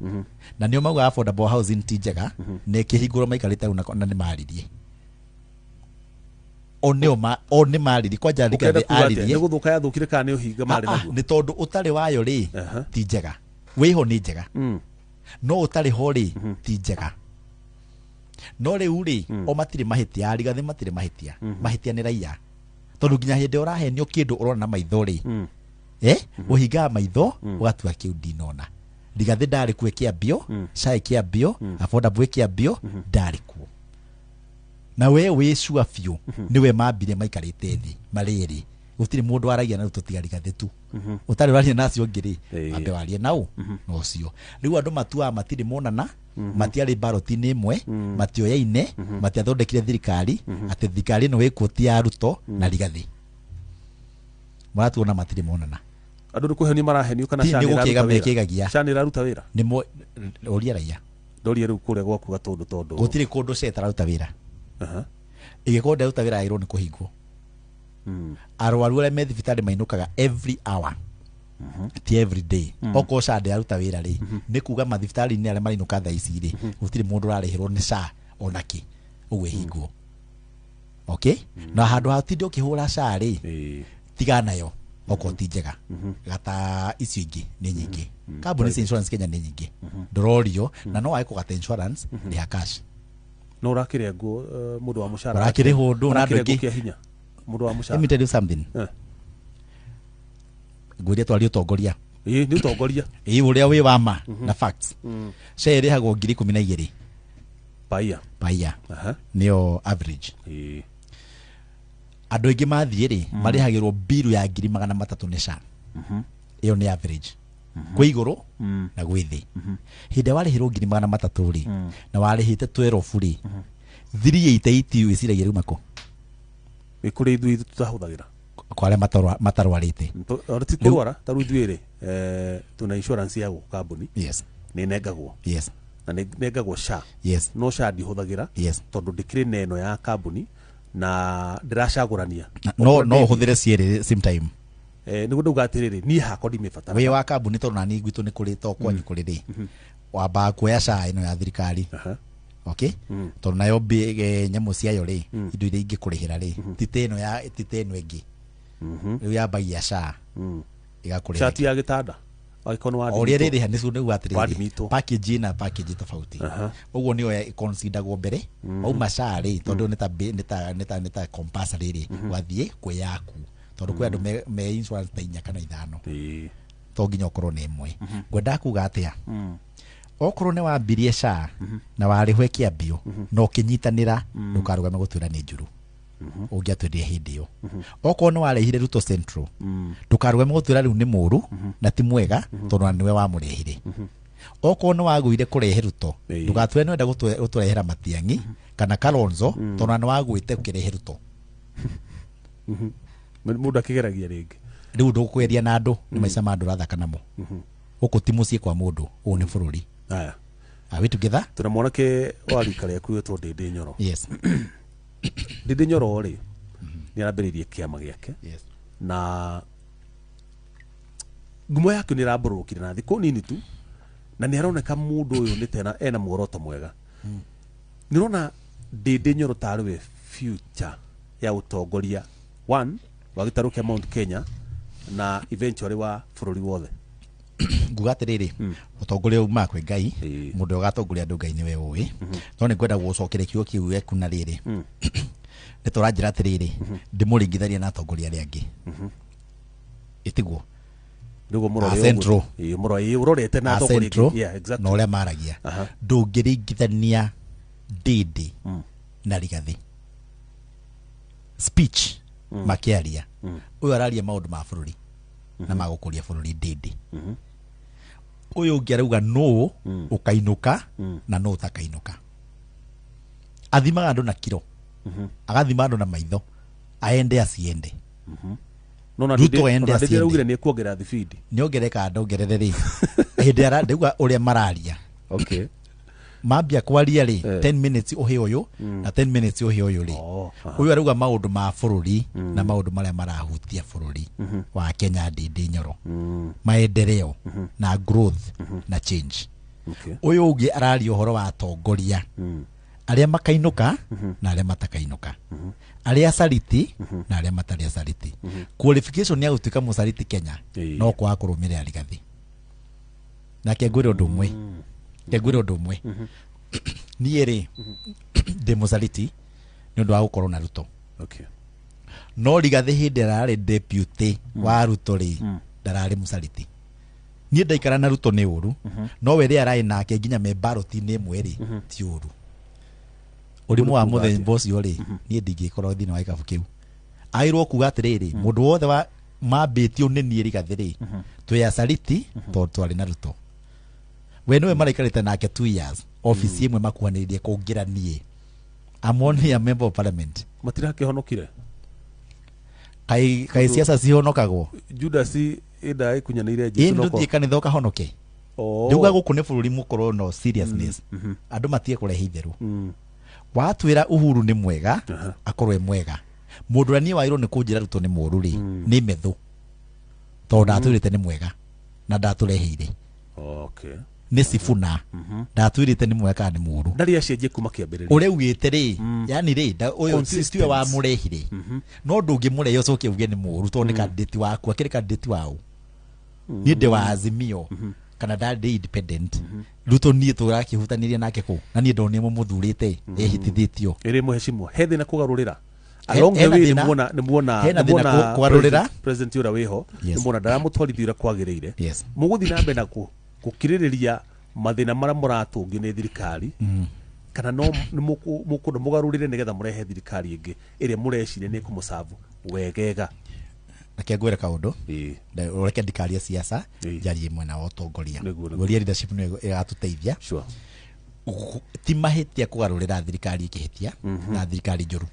na nĩo maugaga affordable housing ti njega na ĩkĩhingũrwo maikarĩte na nĩ maririe one mariri kwanja Rigathĩ aririe nĩ gũthũka yathũkire kana nĩ ũhinga marĩ naguo nĩ tondũ ũtarĩ wayo rĩ ti njega wĩho nĩ njega no ũtarĩ ho rĩ ti njega no rĩu rĩ o matirĩ mahĩtia Rigathĩ matirĩ mahĩtia nĩ raiya tondũ nginya hĩndĩ ũrahenio kĩndũ ũrona na maitho rĩ ũhingaga maitho ũgatua kĩu ndinona Rigathĩ ndarĩ kuo kĩambio SHA kĩambio affordable kĩambio ndarĩ kuo na we wĩcua biũ niwe mambire maikarĩte thĩ marĩrĩ gũtirĩ mũndũ aragia na rĩu tũtiga Rigathĩ tu ũtarĩ waria nacio ngĩ rĩ ambe warie nao no cio rĩu andũ matuaga matirĩ monana matiarĩ baroti-inĩ ĩmwe matioyaine matiathondekire thirikari atĩ thirikari ĩno ĩkuo ti ya Ruto na Rigathĩ maratuona matirĩ monana andũ nĩ kũhenio marahenio kana SHA nĩ ĩraruta wĩra nĩ ũria raiya ndoria rĩu kũrĩa gwaku Gatũndũ tondũ gũtirĩ kũndũ SHA ĩtararuta wĩra ĩgĩkorwo ndĩraruta wĩra ĩrwo nĩ kũhingwo arwaru arĩa me thibitarĩ mainũkaga every hour ti every day okorwo SHA ndĩraruta wĩra rĩ nĩ kuga mathibitarĩ-inĩ arĩa marinũka thaa ici rĩ gũtirĩ mũndũ ũrarĩhĩrwo nĩ SHA onakĩ ũguo ĩhingwo okay na handũ ha ũtinde ũkĩhũra SHA rĩ tiga nayo okorwo ti njega gata icio ingĩ nĩ nyingĩ kambuni cia insurance Kenya nĩ nyingĩ ndũrorio na no waĩ kũgata insurance rĩha cash no ũrakĩrĩa ngũ mũndũ wa mũcara ũrakĩrĩhwo ndũ na andũ aingĩ hinya mũndũ wa mũcara let me tell you something ngwĩria twarie ũtongoria nĩ ũtongoria ũrĩa wĩ wama na facts SHA ĩrĩhagwo 12,000 paia nĩyo average andũ aingĩ mathiĩ rĩ marĩhagĩrwo bill ya 300,000 nĩ SHA ĩyo nĩ average kwĩ igũrũ na gwĩ thĩ hĩndĩ warĩhĩrwo 300,000 rĩ na warĩhĩte 12 rĩ 388 wĩciragia rĩu mako kũrĩ ithuĩ tutahũthagĩra kwa arĩa matarwarĩte ti kũrwara ta rĩu ithuĩ rĩ tuna insurance ya kambuni nĩ nengagwo na nĩ nengagwo SHA no SHA ndihũthagĩra tondũ ndĩkĩrĩ neno ya kambuni na ndiracagurania no huthire cierĩ same time niguo ndauga atiriri ni hako ndimibatara we wa kambuni to nani gwitu ni kuri to kwanyu kuri ri wamba kuoya SHA ino ya thirikari okay to nayo nyamu ciayo ri indo iria ingĩkũrĩhĩra ri titeno ĩngĩ riu yambagia SHA igakũrĩhĩra chati ya gitanda ikono wa oria riri hani su nĩguo atiriri package na package tofauti ũguo nĩyo consideragwo mbere wauma SHA ri tondu nĩ ta compulsory ri wathie kwĩ yaku tondu kwĩ andũ me insurance ta 4 kana 5 to nginya ũkorwo nĩ ĩmwe ngwenda kuga atia okorwo nĩ wambirie SHA na warĩhwe kĩambio no kĩnyitanĩra ndũkarũgame gũtwĩra nĩ njũru ũngĩatwĩrire hĩndĩ ĩyo okorwo nĩ warehire Ruto Central ndũkarũgame gũtwĩra rĩu nĩ mũũru na ti mwega tondũ nĩwe wamũrehire okorwo nĩ wagũire kũrehe Ruto ndũgatwĩre nĩ wenda gũtũrehera Matiang'i kana Kalonzo tondũ nĩ wagũĩte ũkĩrehe Ruto mũndũ akĩgeragia rĩngĩ rĩu ndũkũgeria na andũ nĩ maica ma andũ ũrathaka namo gũkũ ti mũciĩ kwa mũndũ ũũ nĩ bũrũri aya are we together tuna mwanake wa rika rĩaku wĩtwo Ndĩndĩ Nyoro yes Ndĩndĩ Nyoro rĩ nĩ arambĩrĩirie kĩama gĩake yes na ngumo yake nĩ rambũrũkire na thikũ nini tu na nĩ aroneka mũndũ ũyũ nĩ tena ena muoroto mwega nĩ rona Ndĩndĩ Nyoro tarĩ we future ya utongoria one wa gĩtarũ kĩa Mount Kenya na eventually wa bũrũri wothe nguga atiriri utongoria uma kwĩ Ngai mũndũ ũgatongoria andũ Ngai nĩwe ũĩ no nĩ ngwenda gũcokeria kiugo kĩu gĩaku na rĩrĩ nĩ tũranjĩra atiriri ndĩmũringithania na atongoria arĩa angĩ ĩtiguo ndugo mũrore ũrorete na atongoria na ũrĩa maragia ndũngĩringithania Ndĩndĩ na Rigathĩ speech makĩaria ũyũ araria maũndũ ma bũrũri na magũkũria bũrũri Ndĩndĩ ũyũ ũngĩ arauga no ũkainũka na no ũtakainũka athimaga andũ na kiro agathima andũ na maitho aende asiende Ruto ende asiende nĩ kuongerera thibidi nĩ ongereka ndongerere rĩ hĩndĩ arandauga ũrĩa mararia okay mambia kwaria rĩ 10 minutes ũhĩ ũyũ na 10 minutes ũhĩ ũyũ rĩ ũyũ arauga maũndũ ma bũrũri na maũndũ marĩa marahutia bũrũri wa Kenya Ndĩndĩ Nyoro maendeleo na growth na change ũyũ ũngĩ araria ũhoro wa atongoria arĩa makainũka na arĩa matakainũka arĩa acariti na arĩa matarĩ acariti qualification ya gũtuĩka mũcariti Kenya no kwaga kũrũmĩrĩra Rigathĩ nake ngwĩre ũndũ ũmwe niĩ rĩ ndĩ mũcariti nĩ ũndũ wa gũkorwo na Ruto no Rigathĩ hĩndĩ ararĩ deputy wa Ruto rĩ ndararĩ mũcariti niĩ ndaikara na Ruto nĩ ũru no we rĩ ararĩ nake nginya me ballot-inĩ ĩmwe rĩ ti ũru ũrimũ wa mũthemba ũcio rĩ niĩ ndingĩkorwo thĩinĩ wa gĩkabũ kĩu agĩrĩirwo kuga atĩrĩrĩ mũndũ wothe mambĩtio nĩ niĩ Rigathĩ rĩ twĩ acariti tondũ twarĩ na Ruto we nĩwe maraikarĩte nake 2 years office ĩmwe makuhanĩrĩirie kũngĩra niĩ I'm only a member of parliament matirakĩhonokire kai ciaca cihonokagwo Judas ĩnda ĩkunyanĩire Jesũ no ndũthiĩ kanitha ũkahonoke ndauga gũkũ nĩ bũrũri mũkorwo no seriousness andũ matige kũrehe itherũ watwĩra Uhuru nĩ mwega akorwo e mwega mũndũ ũrĩa niĩ wagĩrĩirwo nĩ kũnjĩra Ruto nĩ mũũru rĩ nĩ methũ tondũ ndatwĩrĩte nĩ mwega na ndatũreheire nĩ Sifuna ndatwĩrĩte nĩ mwega kana nĩ mũũru ndarĩ acenjie kuma kĩambĩrĩria ũrĩa ugĩte rĩ yani rĩ ũyũ sistiwe wa mũrehire no ndũngĩmũrehe ũcoke uge nĩ mũũru tondũ nĩ candidate waku akĩrĩ candidate wao niĩ ndĩ wa Azimio kana ndarĩ independent Ruto niĩ tũrakĩhutanĩria nake kũ na niĩ ndonire mũthurĩte ehitithĩtio ĩrĩ mũhecimwo he thĩna kũgarũrĩra along the way nĩ muona kwarũrĩra president ũrĩa wĩho nĩ muona ndaramũtwarithia ũrĩa kwagĩrĩire mũgũthiĩ na mbere na gũkirĩrĩria mathĩna marĩa mũratũngio nĩ thirikari kana no mũkũndũ mũgarũrĩre nĩgetha mũrehe thirikari ĩngĩ ĩrĩa mũreciria nĩ kũmũcavu wegega reke ngwĩre kaũndũ reke ndikarie siasa njarie mwena wa ũtongoria ngũria leadership nĩ ĩgatũteithia ti mahĩtia kũgarũrĩra thirikari ĩkĩhĩtia na thirikari njũru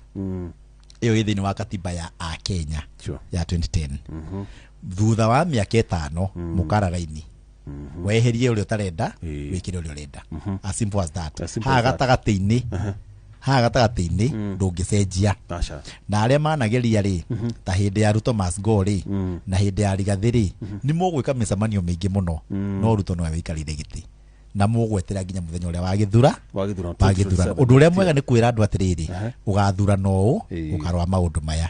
ĩyo ĩ thĩinĩ wa katiba ya Kenya ya 2010 thutha wa mĩaka 5 mũkara raini weherie ũrĩa ũtarenda wĩkĩre ũrĩa ũrenda as simple as that ha gatagatĩ-inĩ ha gatagati-ini ndungicenjia na aria manageria ri ta hindi ya Ruto must go ri na hindi ya Rigathi ri ni mugwika micemanio mingi muno no Ruto no wikarire giti na mugwetera nginya muthenya uria wagithura undu uria mwega ni kwira andu atiriri ugathura no ukarwa maundu maya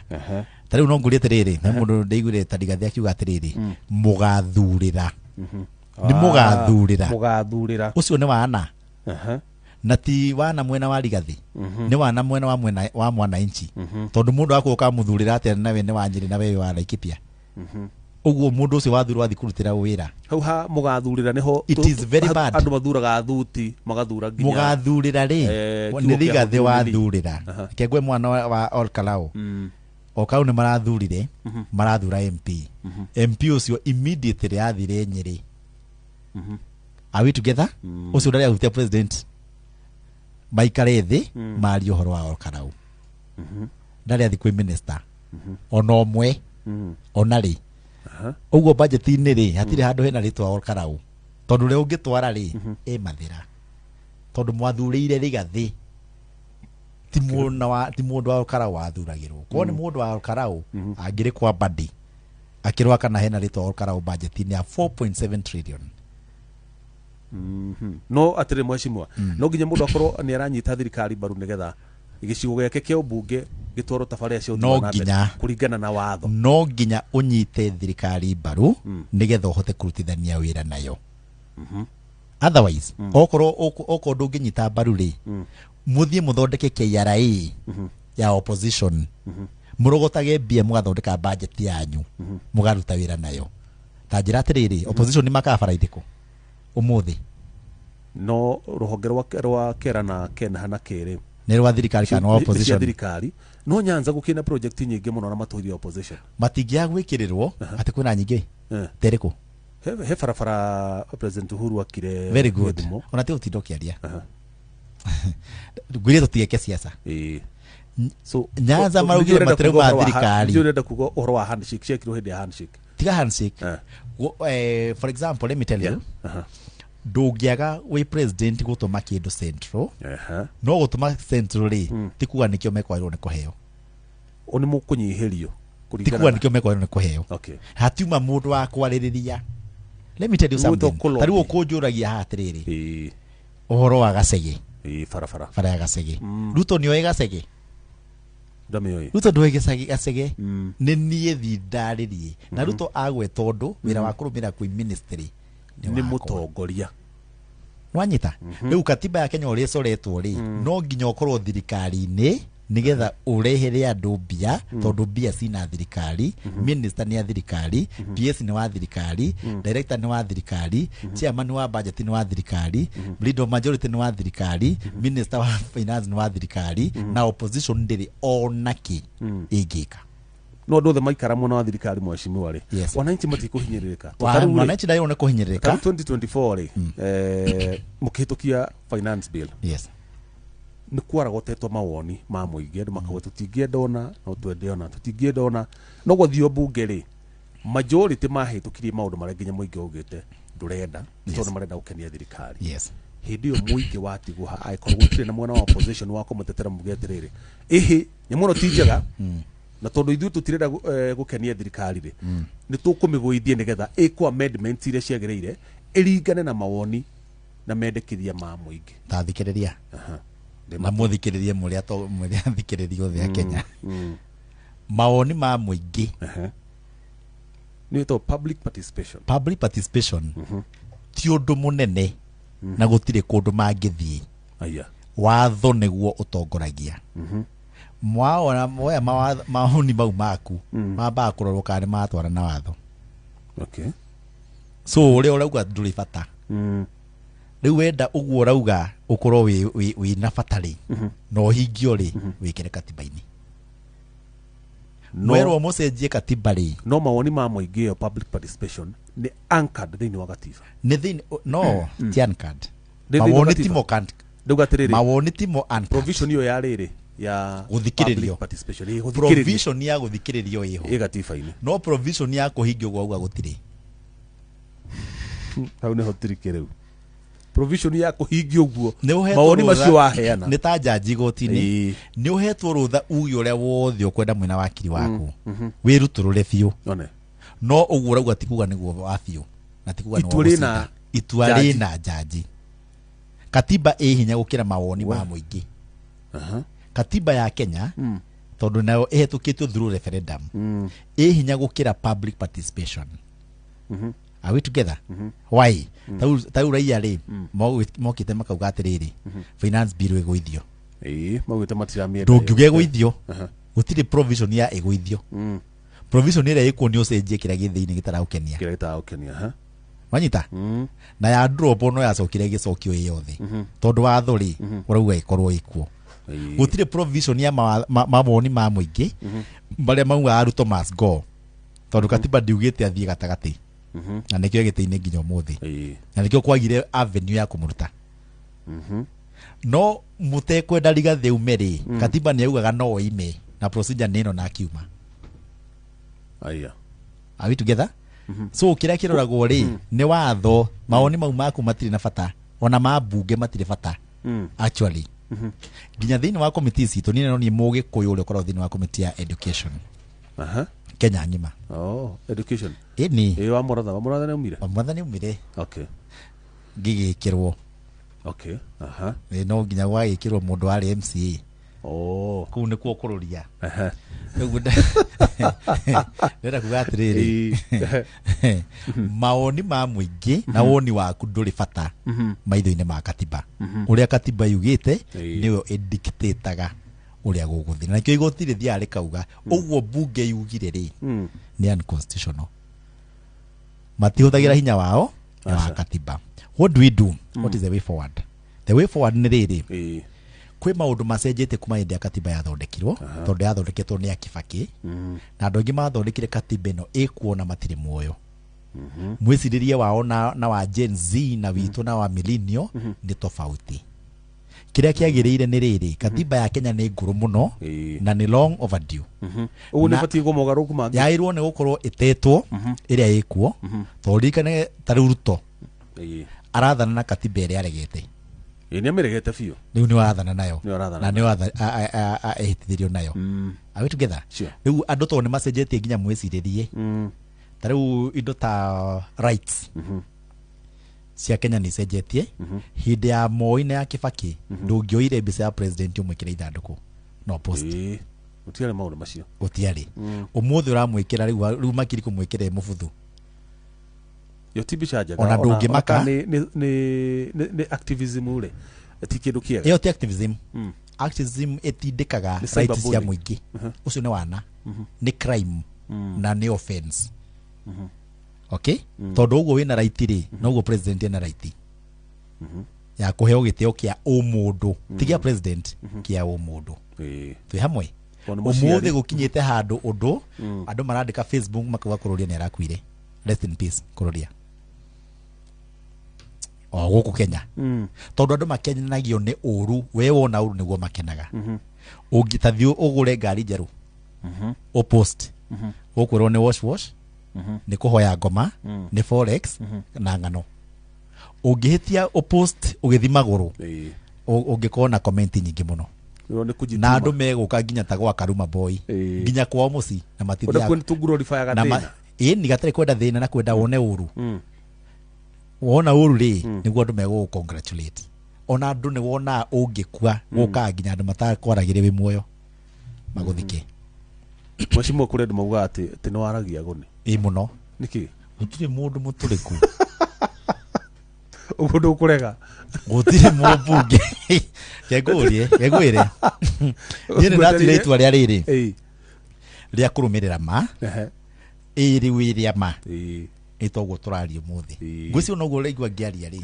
tariu no ngurie atiriri na mundu ndeiguire ta Rigathi akiuga atiriri mugathurira ni mugathurira ucio ni wana na ti wana mwena wa Rigathi ni wana mwena wa mwananchi tondu mundu akoka muthurira ati nawe ni wa Nyeri na wewe wa Laikipia uguo mundu ucio wathurwa thikurutira wira hau ha mugathurira niho it is very bad andu mathuraga thuti magathura nginya mugathurira ri ni Rigathi wathurira kegwe mwana wa Olkalao Okau ni marathurire marathura MP ucio immediately athire Nyeri are we together ucio ndari ahutia president maikare thi mari uhoro wa Olkalao ndari athi kwi minister ona omwe ona ri uguo budget-ini ri hatire handu hena ritwa Olkalao tondu ri ungitwara ri mathira tondu mwathurire Rigathi ti mundu wa Olkalao wathuragirwo ko ni mundu wa Olkalao angiri kwa badi akirwa kana hena ritwa Olkalao budget-ini ya 4.7 trillion no atire mweshimwa no nginya mundu akorwo ni aranyita thirikari baru nigetha igicigo giake kia ubunge gitwaro tafaria cio kuringana na watho no nginya unyite thirikari baru nigetha uhote kurutithania wira nayo otherwise okorwo ndunginyita baru ri muthie muthondeke KRA ya opposition murogotage mbia mugathondeka budget yanyu mugaruta wira nayo ta njira atiriri opposition ni makabara ithiko umuthi no ruhonge rwa kera na hana kere ni rwa thirikari kana opposition thirikari no Nyanza gukina project nyingi muno na matuithia opposition matingia gwikirirwo ati kwina nyingi teriko he farafara president Uhuru akire very good ona ti utindo kiaria gwire tutieke siasa so Nyanza marugire matere ma thirikari ndio renda kugo uhoro wa handshake shekiro hindi ya handshake tiga handshake for example let me tell you ndungiaga wi president gutuma kindu central no gutuma central ri tikuga nikio mekwairwo ni kuheo oni mukunyihirio tikuga nikio mekwairwo ni kuheo hatiuma mundu wa kwaririria let me tell you something tari ukunjuragia hatiriri uhoro wa Gacege farafara ya Gacege Ruto nioe Gacege Ruto ndoe Gacege ni nie thindaririe na Ruto agwe tondu wira wa kurumira kwi ministry ni mutongoria nwanyita riu katiba ya Kenya uri coretwo ri no nginya ukorwo thirikari-ini nigetha urehere andu mbia tondu mbia cina thirikari minister ni ya thirikari PS ni wa thirikari director ni wa thirikari chairman wa budget ni wa thirikari leader of majority ni wa thirikari minister wa finance ni wa thirikari na opposition ndiri onaki igika no ndothe maikara mwana wa thirikari mwashimwa ri wananchi matikuhinyiririka wananchi dai one kuhinyiririka 2024 ri mukihitukia finance bill ni kwaragotetwo mawoni ma muingi andu makauga tutingienda ona no twende ona tutingienda ona no gwathio bunge ri majority mahitukirie maundu maria nginya muingi ugite ndurenda tondu marenda gukenia thirikari hindi yo muingi watigwa aikorwo gutire na mwana wa opposition wa kumutetera mugetiriri ihi nyamuno tinjaga na tondu ithu tutirenda gukenia thirikari ri ni tukumiguithie nigetha ikwa amendments iria ciagereire iringane na mawoni na mendekithia ma muingi ta thikiriria na muthikiririe muria thikiririo thia Kenya mawoni ma muingi ni to public participation ti undu munene na gutire kundu mangithie watho niguo utongoragia mwaona moya mahoni mau maku mamba kurorwo kana matwara na watho so uri urauga nduri bata riu wenda uguo urauga ukorwo wi na batari no hingio ri wikire katiba-ini werwo mucenjie katiba ri no mawoni ma muingi yo public participation ni anchored thini wa katiba ni thini no ti anchored mawoni timo mawoni timo anchored provision yo ya riri ya guthikiririo provision ya guthikiririo iho gatiba-ini no provision ya kuhingio gwa gutiri hau ni hotiri kireu provision ya kuhingia uguo mawoni macio waheana ni ta jaji gotini ni uhetwo rutha uge uria wothe ukwenda mwina wakiri waku wiruturure biu no uguo urauga tikuga niguo wa biu na tikuga no itua rina jaji katiba hinya gukira mawoni ma muingi katiba ya Kenya tondu nayo ihetukitwo through referendum hinya gukira public participation. Are we together? Why? Tau raia ri mokite makauga atiriri finance bill igwithio maugite matiramie ndungiuge igwithio gutiri provision ya igwithio provision ire ikuo ni ucenjie kira githiini gitaraukenia wanyita na ya drop no yacokire gicokio yothe tondu wa thori urauga ikorwo ikuo gutire provision ya mawoni ma muingi baria mauga aruto must go tondu katiba ndiugite athie gatagati na nikio gitiine nginya umuthi na nikio kwagire avenue ya kumuruta no mutekwenda rigathi umeri katiba ni augaga no ime na procedure nino na kiuma aya are we together so kira kiroragwo ri ni watho mawoni mau maku matiri na bata ona mabunge matiri bata actually nginya thini wa committee citu ni no ni muge kuyu uri korwo thini wa committee ya education Kenya ngima education ni wa muratha ni umire okay ngigikirwo okay no nginya wagikirwo mundu ari MCA kuu ni kuo kururia nenda kuga atiriri mawoni ma muingi na woni waku nduri bata maitho-ini ma katiba uria katiba yugite niyo edictataga uria guguthira na kio igotire thia ari kauga uguo bunge yugire ri ni unconstitutional matihuthagira hinya wao wa katiba. What do we do? What is the way forward? The way forward ni riri kwi maundu macenjete kuma hindi ya katiba yathondekirwo tondu yathondeketwo ni ya Kibaki na andu angi mathondekire katiba ino ikuona matiri muoyo mwiciririe wao na wa Gen Z na witu na wa millennial ni tofauti. Kiria kiagirire ni riri katiba ya Kenya ni nguru muno na ni long overdue ugu ni bati gumogaruku mangi yairwo ni gukorwo itetwo iria ikuo tondirikane taruruto arathana na katiba iria aregete ni ameregete biu riu ni wathana nayo na ni ehitithirio nayo are we together riu andu to ni macenjetie nginya mwiciririe tariu indo ta rights cia Kenya ni cenjetie hindi ya Moi na ya Kibaki ndungioire mbica ya president umwikire ithanduku no post utiare maundu macio utiare umuthi uramwikira riu makiri kumwikira mubuthu yo tibi chaja ona ndungi maka ni activism ule ti kindu kiega yo ti activism activism etindikaga rights cia muingi ucio ni wana ni crime na ni offense okay tondu uguo wina right ri no uguo president ena right ya kuheo gitio kia umundu tigia president kia umundu twi hamwe umuthi gukinyite handu undu andu marandika Facebook makauga kururia ni arakuire rest in peace kururia guku Kenya tondu andu makenagio ni uru we wona uru niguo makenaga ungitathio ugure ngari njeru post ukwirwo ni wash ni kuhoya ngoma ni forex na ngano ungihitia post ugithimaguru ungikorwo na comment nyingi muno na andu meguka nginya ta gwa Karuma boy nginya kwa muci na matithia kwenda tungurorifayaga thina ni gatari kwenda thina na kwenda wone uru wona uru ri niguo andu megu congratulate ona andu ni wona ungikua guka nginya andu matakwaragire wi muoyo maguthike mwashimo kure andu mauga ati no waragia guni muno niki gutire mundu muturiku ugundu ukurega gutire mubunge gegwire nyine natwire itua ria riri ria kurumirira ma iri wiria ma itoguo turario muthi ngwisi ona guo raigua ngiaria ri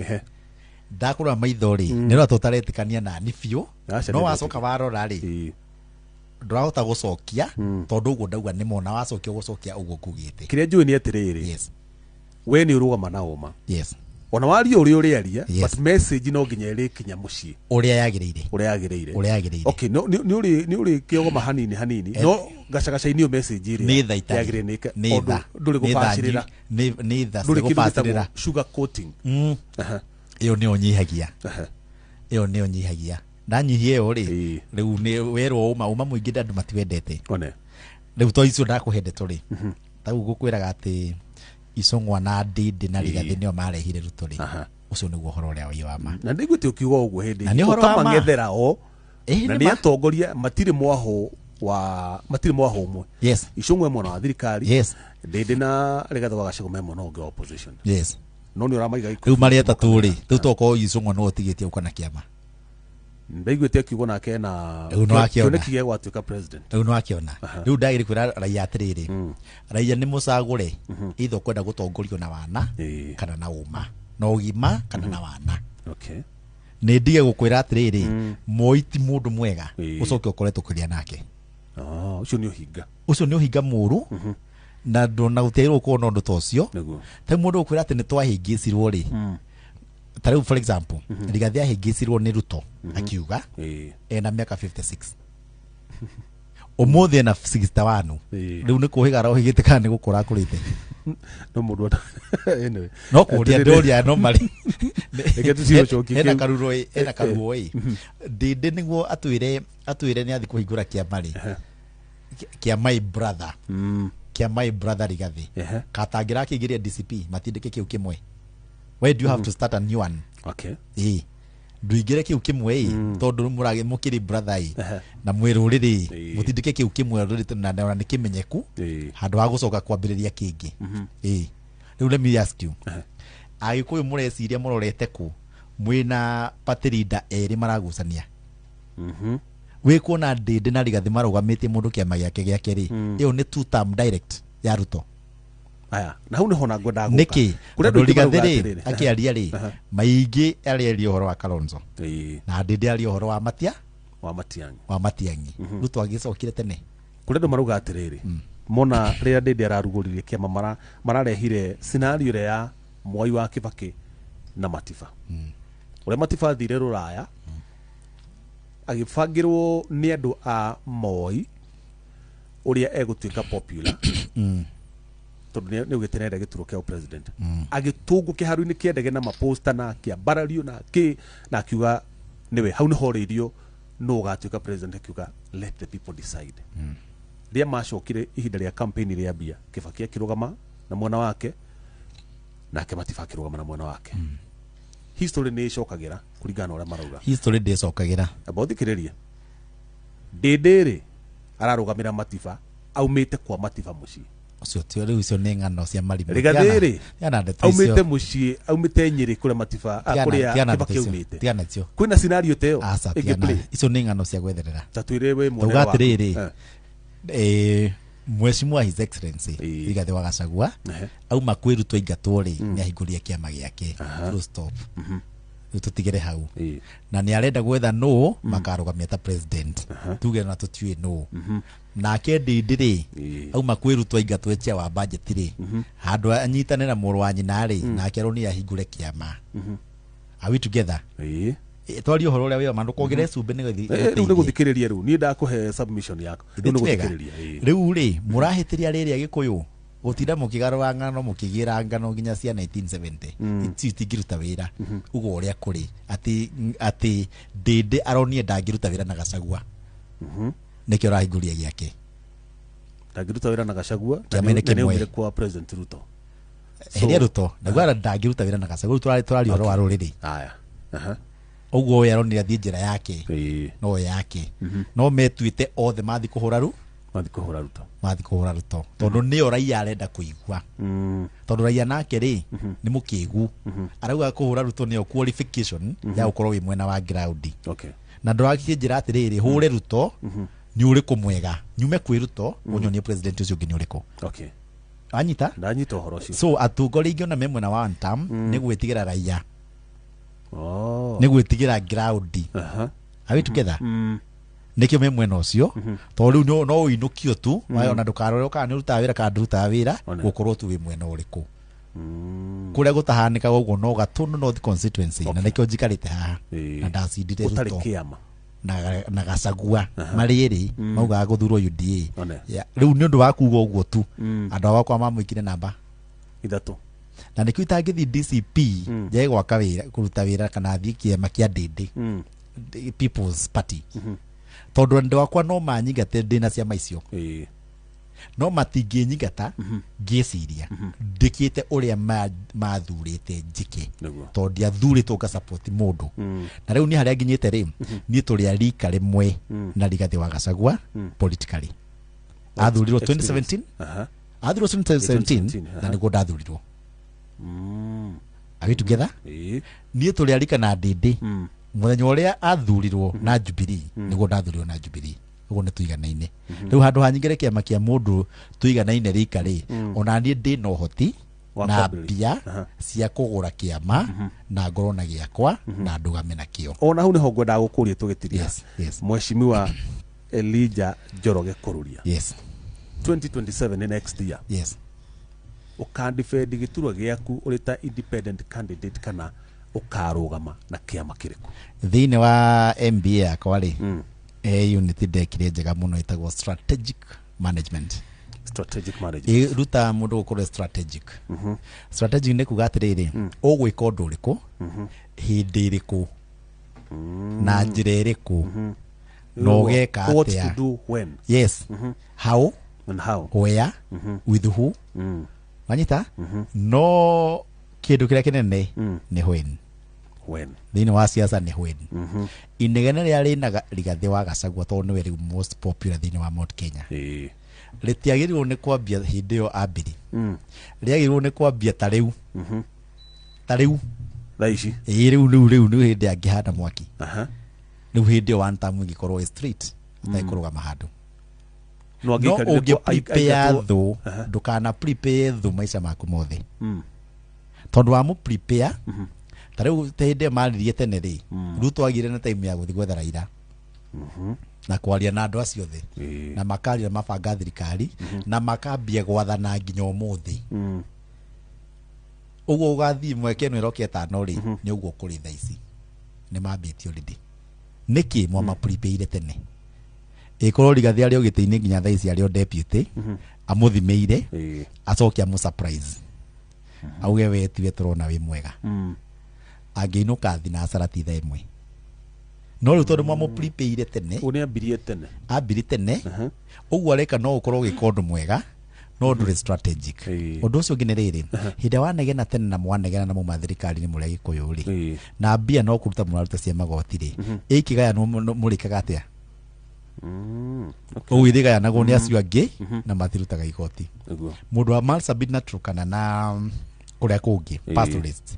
ndakura maitho ri niro tutaretikania na ni biu no wacoka warora ri ndurahota gucokia tondu uguo ndauga ni mona wacokia gucokia uguo kugite kiria njui ni atiriri we ni urugama na uma ona wario uri aria but message no nginya iri kinya mucii uria yagirire okay ni uri kiogoma hanini no gacagacaini o message iri yagire ni nduri gubashirira ni tha gubashirira sugar coating iyo ni onyihagia iyo ni onyihagia ndanyihie yo ri riu ni wero uma muingi ndandu matiwendete riu to icio ndakuhendetwo ri tau gukwiraga ati Icong'wa na Ndindi na Rigathi nio marehire ruto ri ucio niguo horo uria wi wa ma na ndiguite ukiuga uguo hindi ukamangethera o na ni atongoria matire mwaho umwe Icong'wa mwana wa thirikari Ndindi na Rigathi wa Gachagua mwana wa opposition no ni uramaiga riu mari atatu ri riu toko Icong'wa no otigitie ukana kiama ndaiguite kiugo nake na kioneki gwatuika president riu no akiona riu ndagiri kwira raia atiriri raia ni mucagure itho kwenda gutongorio na wana kana na uma no ugima kana na wana ni ndige gukwira atiriri moiti mundu mwega ucoke ukoretwo kuria nake ucio ni uhinga muru na ndona guteirwo kuona undu tocio ta mundu ukwira ati ni twahingicirwo ri tariu for example Rigathi ahingicirwo ni Ruto akiuga ena miaka 56 umuthi na 61 riu ni kuhigara uhigite kana ni gukura kurite no mundu no kuria ndoria no mari ena karuo Ndindi niguo atwire ni athi kuhingura kiama ri kia my brother Rigathi katangira akigiria DCP matindike kiu kimwe. Why do you have to start a new one? Nduigire kiu kimwe tondu murage mukiri brother na mwiruriri mutindike kiu kimwe rurite na ni kimenyeku handu wa gucoka kwambiriria kingi riu let me ask you agikuyu mureciria murorete ku mwina patirida eri maragucania wikuona Ndindi na Rigathi marugamite mundu kiama giake giake ri iyo ni two term direct ya Ruto aya na hau niho na ngwenda guka niki kuria Rigathi ri akiaria ri maingi arieri uhoro wa Kalonzo na Ndindi ari uhoro wa Matiang'i Ruto agicokire tene kuria ndu maruga atiriri mona ria Ndindi araruguririe kiama mararehire scenario ya Mwai wa Kibaki na Matiba uria Matiba thire Ruraya agifangirwo ni andu a Moi uria egutuika popular tondu ni ugitenere gituro kia president agitungu kiharu-ini kia ndege na maposta na kia barario na akiuga niwe hau ni horirio no gatuika president akiuga let the people decide ria macokire ihinda ria campaign ria Bia Kibaki akirugama na mwana wake na Matiba akirugama na mwana wake history ni icokagira kuringana uria marauga history ndi icokagira abathikiriria Ndindi ararugamira Matiba aumite kwa Matiba mucii ucio tio riu icio ni ng'ano cia marima Rigathi aumite mucii aumite Nyeri kuria Matiba kuria Kibaki aumite tiana cio kwina scenario teo icio ni ng'ano cia gwetherera tatwire we mwana wa atiriri Mheshimiwa His Excellency Rigathi wa Gachagua auma kwirutwo ingatwo ri ni ahinguria kiama giake full stop tutigire hau na ni arenda gwetha no makarugamia ta president tuge na tutue no nake Ndindi ri auma kwirutwo ingatwo cia wa budget ri handu anyitane na muru wa nyina ri nake ro ni ahingure kiama are we together twari uhoro uria wi mandu kogere cumbe ni guthikiriria riu ni ndakuhe submission yako ni guthikiriria riu ri murahitiria riri agikuyu gutinda mukigarura ngano mukigira ngano nginya cia 1970 itingiruta wira ugo uria kuri ati Ndindi aronie ndangiruta wira na Gachagua nikio rahinguria giake ndangiruta wira na Gachagua na ni kwa president Ruto heria Ruto ndagwara ndangiruta wira na Gachagua turari uhoro wa ruriri aya ugo yaronira thie njira yake no yake no metuite othe mathi kuhura Ruto tondu ni raia arenda kuigua tondu raia nake ri ni mukigu arauga kuhura Ruto ni qualification ya ukorwo wi mwena wa ground na ndorakirie njira atiriri hure Ruto ni uriku mwega nyume kwi Ruto unyonie president ucio ngi uriku anyita ndanyita uhoro ucio so atungori ingi ona memwe na one term ni gwitigira raia ni gwitigira ground are we together nikio memwe no cio to riu no uinukio tu ona ndukarore kana ni ruta wira kana nduruta wira gukorwo tu wi mwena uriku kuria gutahanika uguo no Gatunu North constituency na nikio njikarite haha na ndacindire Ruto na Gachagua mariri mauga guthurwo UDA riu ni undu wa kuga uguo tu andu akwa mamuikire namba 3 na nä kä itangä DCP yaä gwaka wä kå wä kana thiä kä ema kä a ndä People's Party tondå ndä wakwa no manyingate ndä na ciama icio no matingä nyingata ngä ciria ndä te å rä a mathurä te njike tondå ndiathurä two ngacapoti må ndå na rä u nä harä a nginyä te rä niä tå rä a rika rä mwe na Rigathĩ wa Gachagua politically athurirwo 2017 athurirwo 2017 na nä guo ndathurirwo agä together niä tå rä a rika na ndä muthenya å rä a athurirwo na Jubilee nä guo ndathurirwo na Jubilee uguo nä tuiganaine rä u handå hanyingä re kä ama kä a må ndå tuiganaine rika rä ona niä ndä na å hoti na mbia cia kå gå ra kä ama na ngorwo na gä akwa na ndå game na kä o ona hau nä ho ngwendaga gå kå ria tå gä tiria Mheshimiwa Elijah Njoroge Kururia 2027 nä next year ukandifendi giturwa giaku uri ta independent candidate kana ukarugama na kiama kiriku thiini wa MBA yakwa ri unity ndekire njega muno itagwo strategic management ruta mundu gukore strategic strategic ne kuga atiriri ugwika undu uriku hindi iriku na njira iriku no geka atia what to do when how and how where with who wanyita no kindu kiria kinene ni when thiini wa siasa ni when inegene ria rinaga Rigathĩ wa Gachagua tondu niwe most popular thiini wa Mount Kenya ritiagirwo ni kwambia hindi yo ambiri riagirwo ni kwambia ta riu raici riu ni hindi angihanda mwaki riu hindi yo one time ngikorwo street ataikũrũgama handũ no ũngĩ prepare thu ndũkana prepare thu maica maku mothe tondũ wa mu prepare ta rĩu ta hĩndĩ maririe tene rĩ rĩu twagire na time ya gũthiĩ gwetha Raila na kwaria na andũ acio othe na makarĩa mabanga thirikari na makambia gwathana nginya ũmũthĩ ũguo ũgathiĩ mweke ĩno ĩrokia ĩtano rĩ nĩ ũguo kũrĩ thaa ici nĩ mambĩtio already nĩkĩ mwama prepare tene ikorwo Rigathĩ arĩ o gĩtĩ-inĩ nginya thaa ici arĩ o deputy amũthimĩire acokia mu surprise auge we tiwe tũrona wĩ mwega angĩinũka thi na acarati thaa ĩmwe no rĩu tondũ mwamũ prepare tene ambiri tene ũguo areka no ũkorwo ũgĩka ũndũ mwega no ndũrĩ strategic ũndũ ũcio ũngĩ nĩ rĩrĩ hĩndĩ wanegena tene na mwanegena na mauma thirikari-inĩ mũrĩa Gĩkũyũ rĩ na mbia no kũruta mũraruta cia magoti rĩ ĩkĩgayanwo mũrĩkaga atĩa ũgĩthĩgayanagwo nĩ acio angĩ na matirutaga igoti mũndũ wa Marsabit na Turkana na kũrĩa kũngĩ pastoralists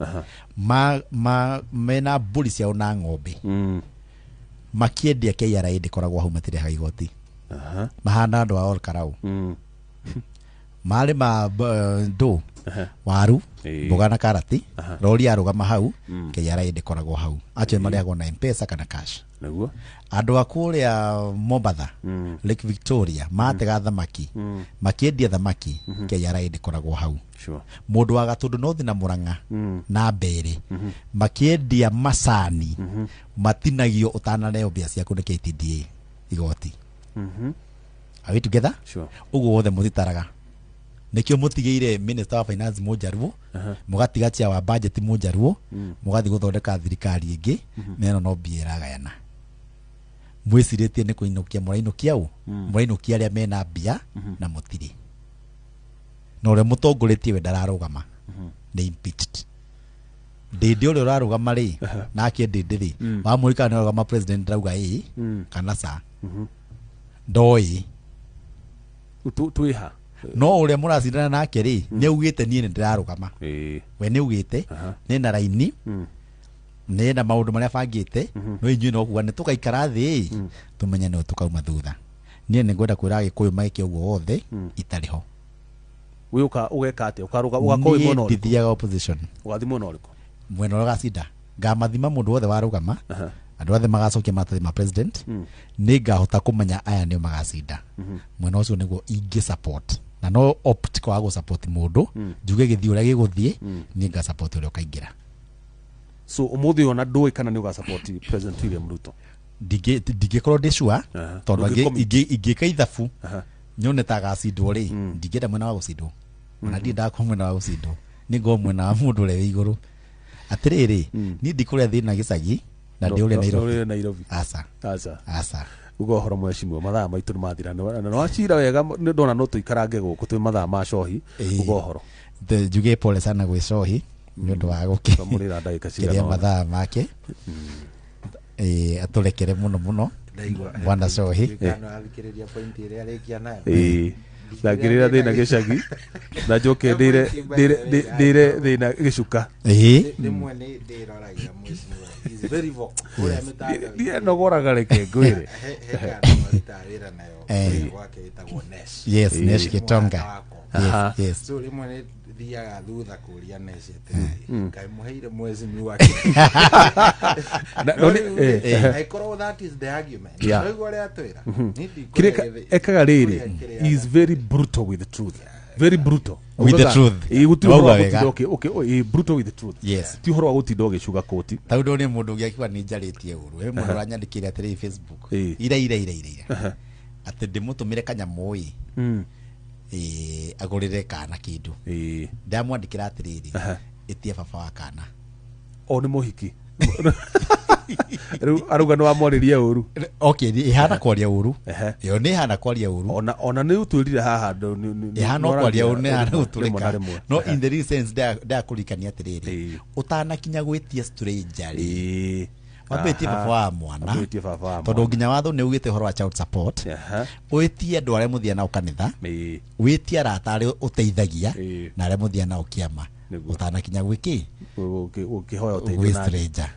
mena mbũri ciao na ng'ombe makĩendia KRA ndĩkoragwo hau matirehaga igoti mahana andũ a Olkarau marĩma ndũ waru mboga na karati rori arũgama hau KRA ndĩkoragwo hau acio marĩagwo na M-Pesa kana cash andũ a kũrĩa Mombatha Lake Victoria matega thamaki makĩendia thamaki KRA ndĩkoragwo hau mũndũ wa Gatũndũ North na Mũrang'a na Mbeere makĩendia macani matinagio ũtanareo mbia ciaku nĩ KTDA igoti are we together ũguo wothe mũthitaraga nikio mutigire minister wa finance Mũjaruo mugatiga cia wa budget Mũjaruo mugathi guthondeka thirikari ingi neno no mbia iragayana mwicirĩtie nĩ kũinũkia mũrainũkia ũ mũrainũkia arĩa mena mbia na mũtiri no ũrĩa mũtongorĩtie we ndararũgama nĩ impeached ndĩndĩ ũrĩa ũrarũgama rĩ nake ndĩndĩ rĩ wa mũrika nĩ ũrũgama president ndauga ĩ kana sa ndoi tuiha no ũrĩa mũracindana nake rĩ nĩ ugĩte niĩ nĩ ndĩrarũgama we nĩ ugĩte nĩ na raini nĩ na maũndũ marĩa bangĩte no inyuĩ no kuga nĩ tũgaikara thĩ tũmenye no tũkauma thutha niĩ nĩ ngwenda kwĩra Gĩkũyũ maike ũguo wothe itarĩ ho wĩũka ũgeka atĩa ũkaruga ũgakorwo mwena ũrĩkũ ndithiaga opposition ũgathiĩ mwena ũrĩkũ mwena ũrĩa ũgacinda ngamathima mũndũ wothe warũgama andũ othe magacokia maratathi ma president nĩ ngahota kũmenya aya nĩo magacinda mwena ũcio nĩguo ingĩ support na no opt kwa support mũndũ njuge gĩthiĩ ũrĩa gĩgũthiĩ niĩ nga support ũrĩa ũkaingĩra so ũmũthĩ ona ndũĩ kana nĩ ũga support president William Ruto ndingĩkorwo ndĩ sure tondũ ingĩka ithabu nyone ta agacindwo rĩ ndingĩenda mwena wa gũcindwo ona ndirĩ ndakorwo mwena wa gũcindwo nigo mwena wa mundu ule iguru atiriri ni ndikuria thina gicagi na ndi ule Nairobi asa ugo horo mweshimwe mathaa maitu mathira no acira wega ndona no tuikarange guku twi mathaa ma cohi ugo horo the juge pole sana gwi cohi nundu wa gukimurira ndagika cigana mathaa make aturekere muno bwana cohi kana alikiriria point ile alikia nayo ndagirira thina gicagi na njoke ndire thina gicuka rimwe ni ndiragia mweshimwe is very vocal ule metaga ndiye nogoraga reke ngwire heka marita nayo wake itagwo Nesh Nesh Gitonga yes so rimwe ni thiaga thutha kuria Nesh kai muheire mweshimwe wake I call that is the argument no igore atwira kireka ekaga riri is very brutal with the truth very brutal with the truth brutal with the truth yes ti horo gutinda ugicuga koti taundo ni mundu giakiwa ni njaritie uru he mundu ranyandikire atiri Facebook ira ati ndimutumire kanyamui agurire kana kindu ndamwandikira atiriri itie baba wa kana o ni muhiki aruga no amoriria uru okay ihana kwaria uru yo ni hana kwaria uru ona ni utwirire haha ihana kwaria uru ni hana uturika no in the real sense da kurikania atiriri utana kinya gwitia stranger wabetie baba wa mwana tondu nginya watho ni ugite horo wa child support witie andu aria muthia nao kanitha witie arata aria uteithagia na aria muthia nao kiama utana kinya gwiki ukihoya uteithio na stranger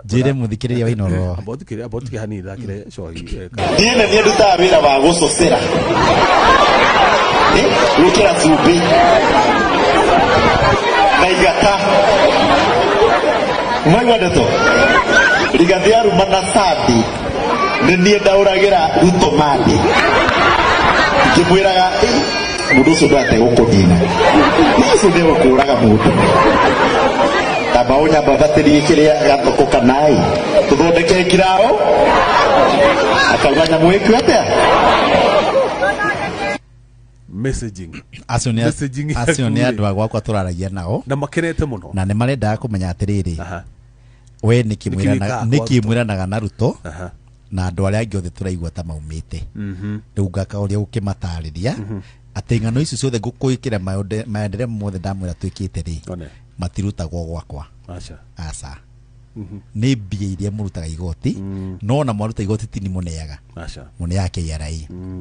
jire muthikiriria wainoro abotikire hani thakire cohi ndiye ni nduta wira wa gucocera gukira cumbi na igata mwaigua ndeto rigathia ruma na sadi ni nie ndauragira ruto mandi ngimwiraga mundu ucio ndate gukunina ucio ndi gukuraga mundu tabaunya babatiri kiria gatoko kanai tuthondeke kirao akauga nyamu iku atia messaging acio ni andu agwakwa turaragia nao na makenete muno na ni marenda kumenya atiriri we nikimwiranaga na Ruto na andu aria angi othe turaigua ta maumite riu ngakaoria gukimatariria ati ng'ano icio ciothe ngukuikira maendeleo mothe ndamwira twikite ri matirutagwo gwakwa aca ni mbia iria murutaga igoti no na mwaruta igoti tini muneaga muneaga KRA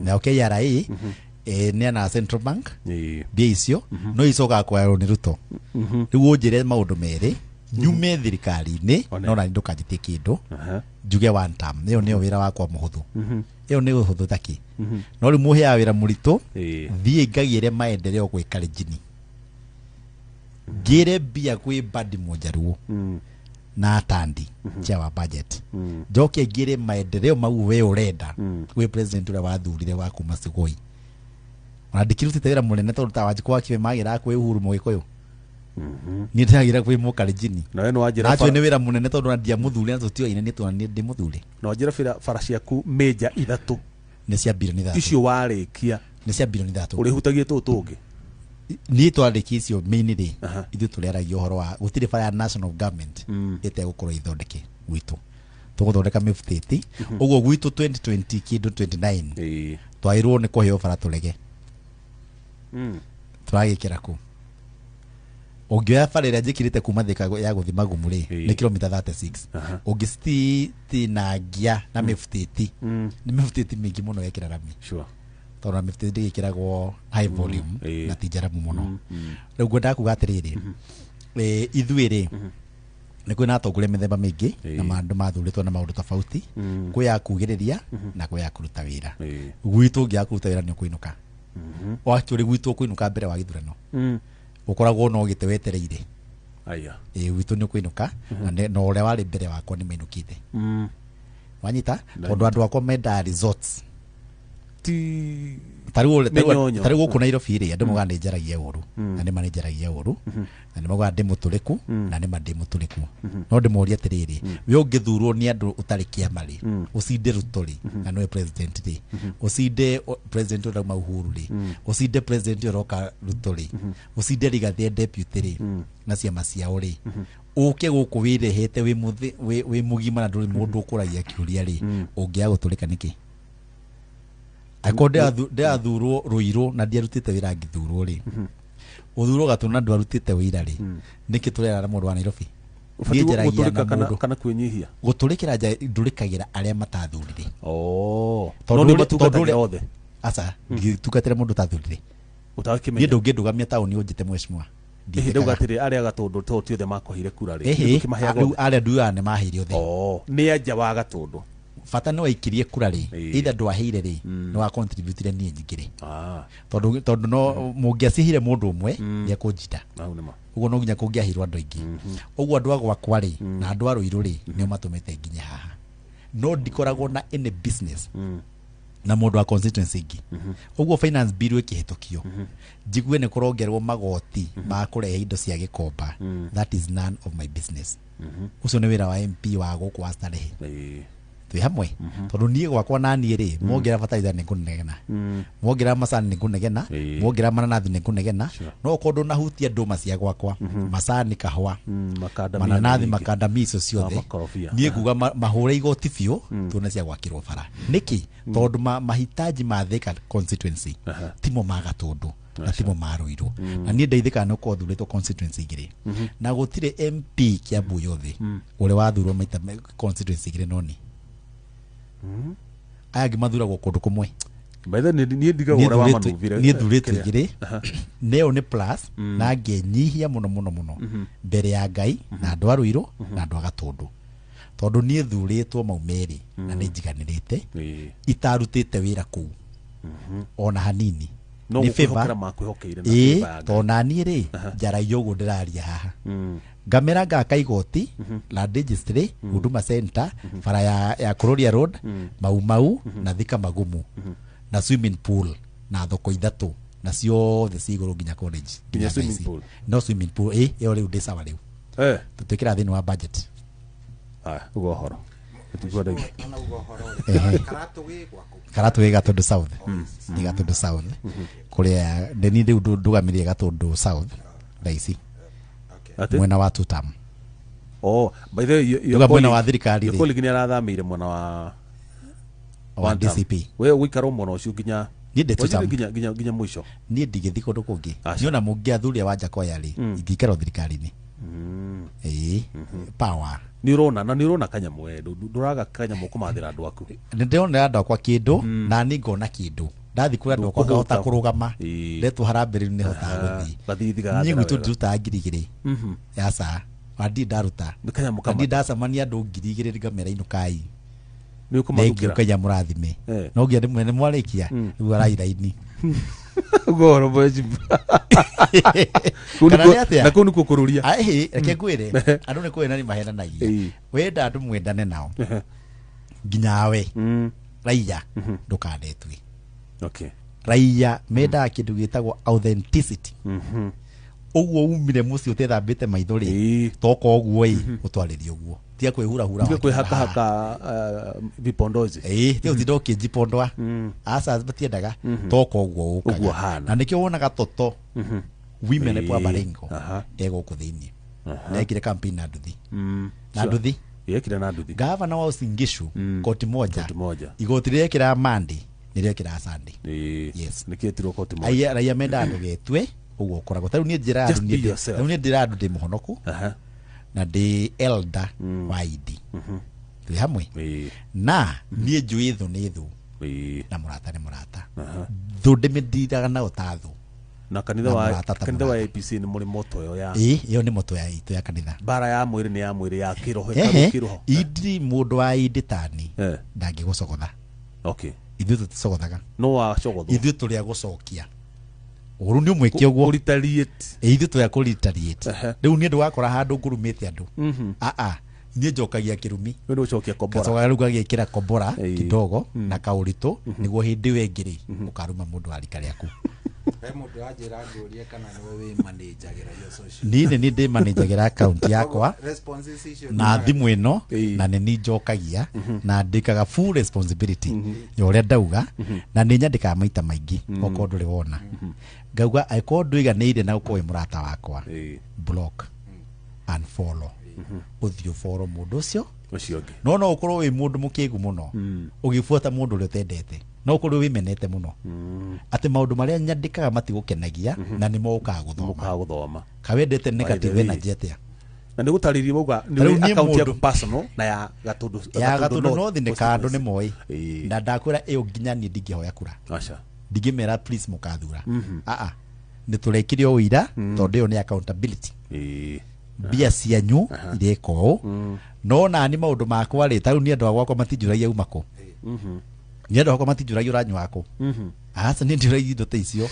na KRA ni ana Central Bank mbia icio no icoka kwao ni Ruto riu unjire maundu meri nyume thirikari-ini no na ndukanjitie kindu njuge one term niyo wira wakwa muhuthu iyo ni uhuthu taki no riu muhea wira muritu thie ngagire maendeleo gwika rijini ngire mbia gwi badi mojaruo na atandi cha wa budget njoke ngire maendeleo mau we urenda gwi president ule wathurire wa kuma Sugoi ona ndikirutite wira munene tondu tawanjikwa kiwe magira kwi Uhuru Mugikuyu ni ndagira kwi mukarijini na we no wanjira ni wira munene tondu ndia muthuri anzo tio ine ni twa ni ndi muthuri no wanjira farashi yaku meja ithatu ni cia bilioni ithatu icio warikia ni cia bilioni ithatu urihutagie tungi ni twandiki icio mainly ithu tureragia uhoro wa gutire fire national government ite gukorwo ithondeke gwitu tuguthondeka mifutiti uguo gwitu 2020 kindu 29 twairwo ni kuheo fara turege twagikira ku ongea fara ira njikirite kuma thika ya guthima gumuri ni kilomita 36 ongistiti na ngia na mifutiti ni mifutiti mingi muno yekira rami sure tondu mifutiti ikiragwo high volume na tijaramu muno riu ngwenda kuga atiriri ithuiri ni kwina atongore mithemba mingi na maandu mathuritwo na maundu tofauti kwi ya kugiriria na kwi ya kuruta wira gwitu ngia kuruta wira ni kuinuka wakuri gwitu kuinuka mbere wa githurano ukoragwo no gite wetereire aya gwitu ni kuinuka na no ore wari mbere wakwa ni mainukite wanyita tondu andu akwa menda resorts ti tari guku Nairobi ri andu muga njaragia uru na ni manjaragia uru na ni muga ndi muturiku na ni mandi muturiku no ndimuria atiriri we ungithurwo ni andu utari kiama ri ucinde Ruto na no president ri ucinde president urauma Uhuru ri ucinde president uroka Ruto ri ucinde Rigathi deputy ri na ciama ciao ri uke guku wirehete wi mugima na nduri mundu ukuragia kiuria ri ungia guturika niki akonde athurwo Ruiru na ndiarutite wira ngithurwo ri uthurwo Gatuna ndu arutite wira ri niki turera na mundu wa Nairobi guturika kana kwinyihia guturikira ndurikagira aria matathurire tondu matukagira othe asa ngitukatira mundu tathurire utakimenya ndu ngindugamia tauni unjite mweshimwa ndauga atiri aria Gatundu to tiothe makohire kura ri kimaheaga aria nduga ni mahire othe ni anja wa Gatundu fata no aikirie kura ri either ndwaheire ri no wa contribute ni nyingire tondu no mungiacihire mundu umwe ni akunjita uguo no nginya kungiahirwo andu aingi uguo andu agwakwa ri na andu a Ruiru ri ni matumite nginya haha no ndikoragwo na any business na mundu wa constituency ingi uguo finance bill ikihitukio jigue ni kurongerwo magoti ma kurehe indo cia gikomba that is none of my business ucio ni wira wa MP wa guku wa starehe twi hamwe tondu nie gwakwa na nie ri mwongera bataiza ni kunegena mwongera macani ni kunegena mwongera mananathi ni kunegena no kondu na hutia nduma cia gwakwa macani kahwa mananathi makandamiso ciothe nie kuga mahure igoti biu tuna cia gwakirwo bara niki tondu mahitaji ma Thika constituency timo ma Gatundu na timo ma Ruiru na nie ndeithika no kothuritwo constituency igiri na gutire MP Kiambu yothe uri wathurwo maita constituency igiri noni aya gimathuragwo kundu kumwe baitha ni ndiga ora wa manuvire ni thurite igiri neo ni plus na ngenyihia muno mbere ya Ngai na andu a Ruiru na andu a Gatundu tondu ni thuritwo maumeri na ni njiganirite itarutite wira ku ona hanini no ni favor makuhokeire na favor tona ni ri njara yogo ndiraria haha ngamera ngaka igoti la registry Huduma Center bara ya Kuroria Road mau na Thika Magumu na swimming pool na thoko ithatu na ciothe ciguru nginya college nginya swimming pool no swimming pool yo riu ndisawa riu tutikira thini wa budget ugo horo tutigwa karatu we Gatundu South ni Gatundu South kuria ndeni riu ndugamirie Gatundu South daisi mwena wa tutam by the yo mwena wa thirikari yo koligi ni arathamire mwena wa DCP we wikaro mwono ucio nginya ni ndetutam nginya mwisho ni ndigithi kundu kungi niona mungia thuria wa Jakoya ri ingikaro thirikari ni power ni urona kanyamu nduraga kanyamu kumathira andu aku ndionera andu akwa kindu na ni ngona kindu ndathi kuri andu akwa ngahota kurugama ndetu harambiri ni hota guthi ni gwitu nduta ngirigiri yasa wadi daruta ndi ndacamania andu ngirigiri ngamera inukai ni ukumathukira kanya murathime no ngia ndimwe ni mwarikia riu arairaini goro boji na kunu kukururia reke ngwire andu ni kwena ni mahenanagia wenda andu mwendane nao nginya we raia ndukandetwi raia menda kindu gitagwo authenticity uguo umire muci utethambite maithori toka uguo utwaririe uguo tia kwihura tia kwihaka vipondozi tia utidokie jipondwa asa batiendaga toka uguo ukaga na nikio wonaga toto women kwa barengo ego kuthini nekire campaign na nduthi yekira na nduthi gavana wa Uasin Gishu koti moja igoti rekira Mandi nirekira Sunday yes nikietiro koti moja raia menda andu getwe uguo koragwo tari ni njira andu ni ndira andu ndi muhonoku na ndi elder waidi twi hamwe na nie njui thu ni thu na murata ni murata thu ndimindiraga na utathu na kanitha wa APC ni muri moto yo ya iyo ni moto ya itu ya kanitha bara ya mwiri ni ya mwiri ya kiroho kiroho idi mundu wa iditani ndangi gucogotha ithu tuticogothaga no wa cogotho ithu turi a gucokia uru ni umwike uguo retaliate ithu turi a retaliate riu ni ndu wakora handu ngurumite andu nie njokagia kirumi wewe ucokia kombora gacoka rĩu gagĩkĩra kombora kidogo na kaũritũ nĩguo hĩndĩ ĩyo ĩngĩ ũkaruma mũndũ arika rĩaku mũndũ anjĩra ngũrie kana nĩwe wĩ manager-ĩra yo social niĩ nĩ ndĩ manager-ĩra account yakwa na thimũ ĩno na nĩ niĩ njokagia na ndĩkaga full responsibility ya ũrĩa ndauga na nĩ nyandĩkaga maita maingĩ okorwo ndũrĩ wona ngauga angĩkorwo ndũiganĩire na ũkorwo wĩ mũrata wakwa block and follow ũthiũ follow mũndũ ũcio no ũkorwo wĩ mũndũ mũkĩgu mũno ũgĩbuata mũndũ ũrĩa ũtendete no ũkorwo wĩmenete mũno atĩ maũndũ marĩa nyandĩkaga matigũkenagia na nĩ mokaga gũthoma kawendete negative energy atĩa na nĩ gũtarĩria mauga nĩ account yaku personal na ya gatũndũ no thĩ nĩ kandũ nĩ moĩ na ndakwĩra ĩyo nginya niĩ ndingĩhoya kura ndingĩmera please mũkathura nĩ tũrekire o ira tondũ ĩyo nĩ accountability mbia cianyu ireka ũũ no nani maũndũ makwa rĩ tarĩu nĩ andũ a gwakwa matinjũragia uma kũ nĩ andũ akwa matinjũragia ũranyua wakũ aca nĩ njũragia indo ta icio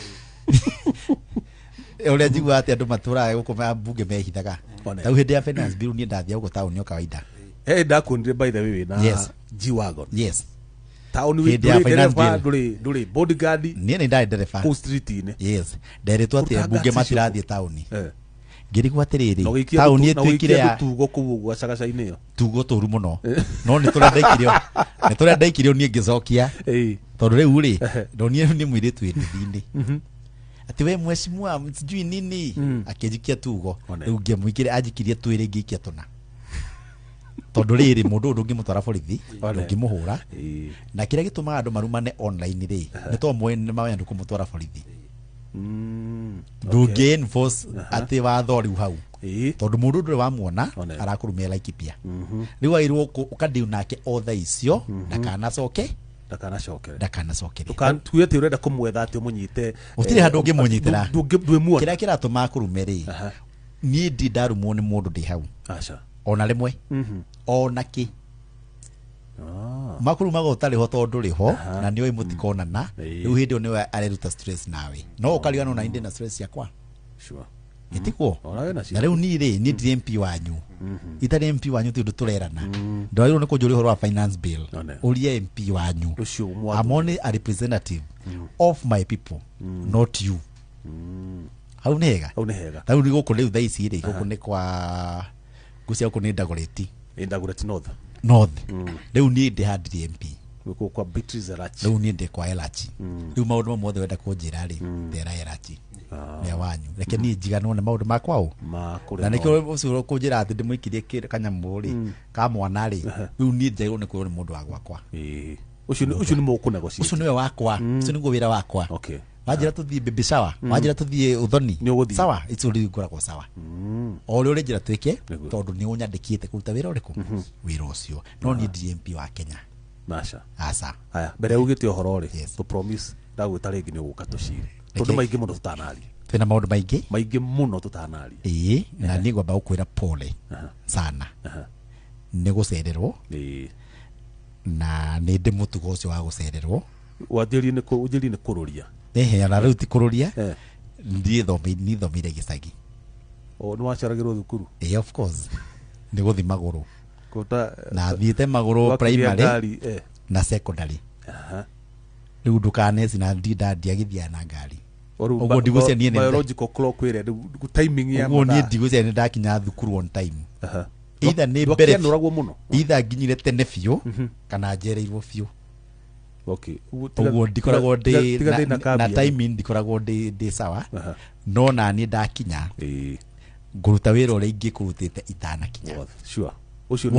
ũrĩa njiguaga atĩ andũ matũraga gũkũ mbunge mehithaga tarĩu hĩndĩ ya finance bill niĩ ndathiĩ ũguo taũni o kawaida ndakuonire by the way wĩna G-Wagon taũni ndũrĩ bodyguard niĩ nĩ ndarĩ ndereba kũu street-inĩ nderitwo atĩ mbunge matirathiĩ taũni ngĩrigwo atĩrĩrĩ taũni ĩtuĩkire ya tugo kũu gwacagaca-inĩ ĩyo tugo tũru mũno no nĩ tũrĩa ndaikirio niĩ ngĩcokia tondũ rĩu rĩ ndonire nĩ mũirĩtu wĩ nduthi-inĩ atĩ we mheshimiwa sijui nini akĩnjikia tugo rĩu ngĩmũikire anjikirie twĩrĩ ngĩikia tũna tondũ rĩrĩ mũndũ ũndũ ũngĩmũtwara borithi ndũngĩmũhũra na kĩrĩa gĩtũmaga andũ marumane online rĩ nĩ tondũ moĩ nĩ mawenda kũmũtwara borithi ndũngĩ enforce atĩ watho rĩu hau tondũ mũndũ ndũrĩ wamuona arakũrumia Laikipia rĩu airwo ũkadiu nake o thaa icio ndakanacoke tuge atĩ ũrenda kũmwetha atĩ ũmũnyite ũtirĩ handũ ũngĩmũnyitĩra kĩrĩa kĩratũma akũrume rĩ niĩ ndi ndarumwo nĩ mũndũ ndĩ hau ona rĩmwe ona kĩ makurumaga ũtarĩ ho tondũ rĩ ho na nĩoĩ mũtikonana rĩu hĩndĩ ĩyo nĩwe areruta stress nawe no ũkarigana ona indĩ na stress yakwa ĩtikuo na rĩu niĩ rĩ niĩ ndirĩ MP wanyu itarĩ MP wanyu ti ũndũ tũrerana ndwagĩrĩirwo nĩ kũnjũria ũhoro wa finance bill ũrie MP wanyu I'm only a representative of my people not you hau nĩ hega rĩu nĩ gũkũ rĩu thaa ici rĩ gũkũ nĩ kwa ngucia gũkũ nĩ Dagoretti North rĩu niĩ ndĩhandire MP kwa Beatrice Erachi rĩu niĩ ndĩ kwa Erachi rĩu maũndũ mamwe mothe wenda kũnjĩra rĩ ndera Erachi nĩ wanyu reke niĩ njiganwo nĩ maũndũ makwa ũũ na nĩkĩo ũcio kũnjĩra atĩ ndĩmũikirie kanyamũ rĩ ka mwana rĩ rĩu niĩ njagĩrĩirwo nĩ kwĩrwo nĩ mũndũ wa gwakwa ũcio nĩ mũkũnegocia ũcio nĩwe wakwa ũcio nĩguo wĩra wakwa wanjĩra tũthiĩ baby shower wanjĩra tũthiĩ ũthoni sawa icio rĩu ngoragwo sawa o ũrĩa ũrĩnjĩra twĩke tondũ nĩ ũnyandĩkĩte kũruta wĩra ũrĩkũ wĩra ũcio no niĩ ndi MP wa Kenya aca haya mbere ugĩte ũhoro rĩ to promise ndagwĩta rĩngĩ nĩ ũgũka tũcire tondũ maingĩ mũno tũtanaria twĩna maũndũ maingĩ mũno tũtanaria na niĩ ngwamba gũkwĩra pole sana nĩ gũcererwo na nĩ ndĩ mũtugo ũcio wa gũcererwo wanjĩrie nĩ kũrũria na rĩu ti kũrũria ndiĩ thomeire gĩcagi nĩ waceragĩrwo thukuru of course nĩ gũthi magũrũ na thiĩte magũrũ primary na secondary rĩu ndũkaneci na ndiagithia na ngari ũguo ndigũcia niĩ biological clock ĩrĩa timing ya ũguo niĩ ndigũcia nĩ ndakinya thukuru on time either nĩ mbere either nginyire tene biũ kana njereirwo biũ ũguo ndikoragwo na timing ndikoragwo ndĩ sawa no naniĩ ndakinya ngũruta wĩra ũrĩa ingĩkũrutĩte itanakinya ũcio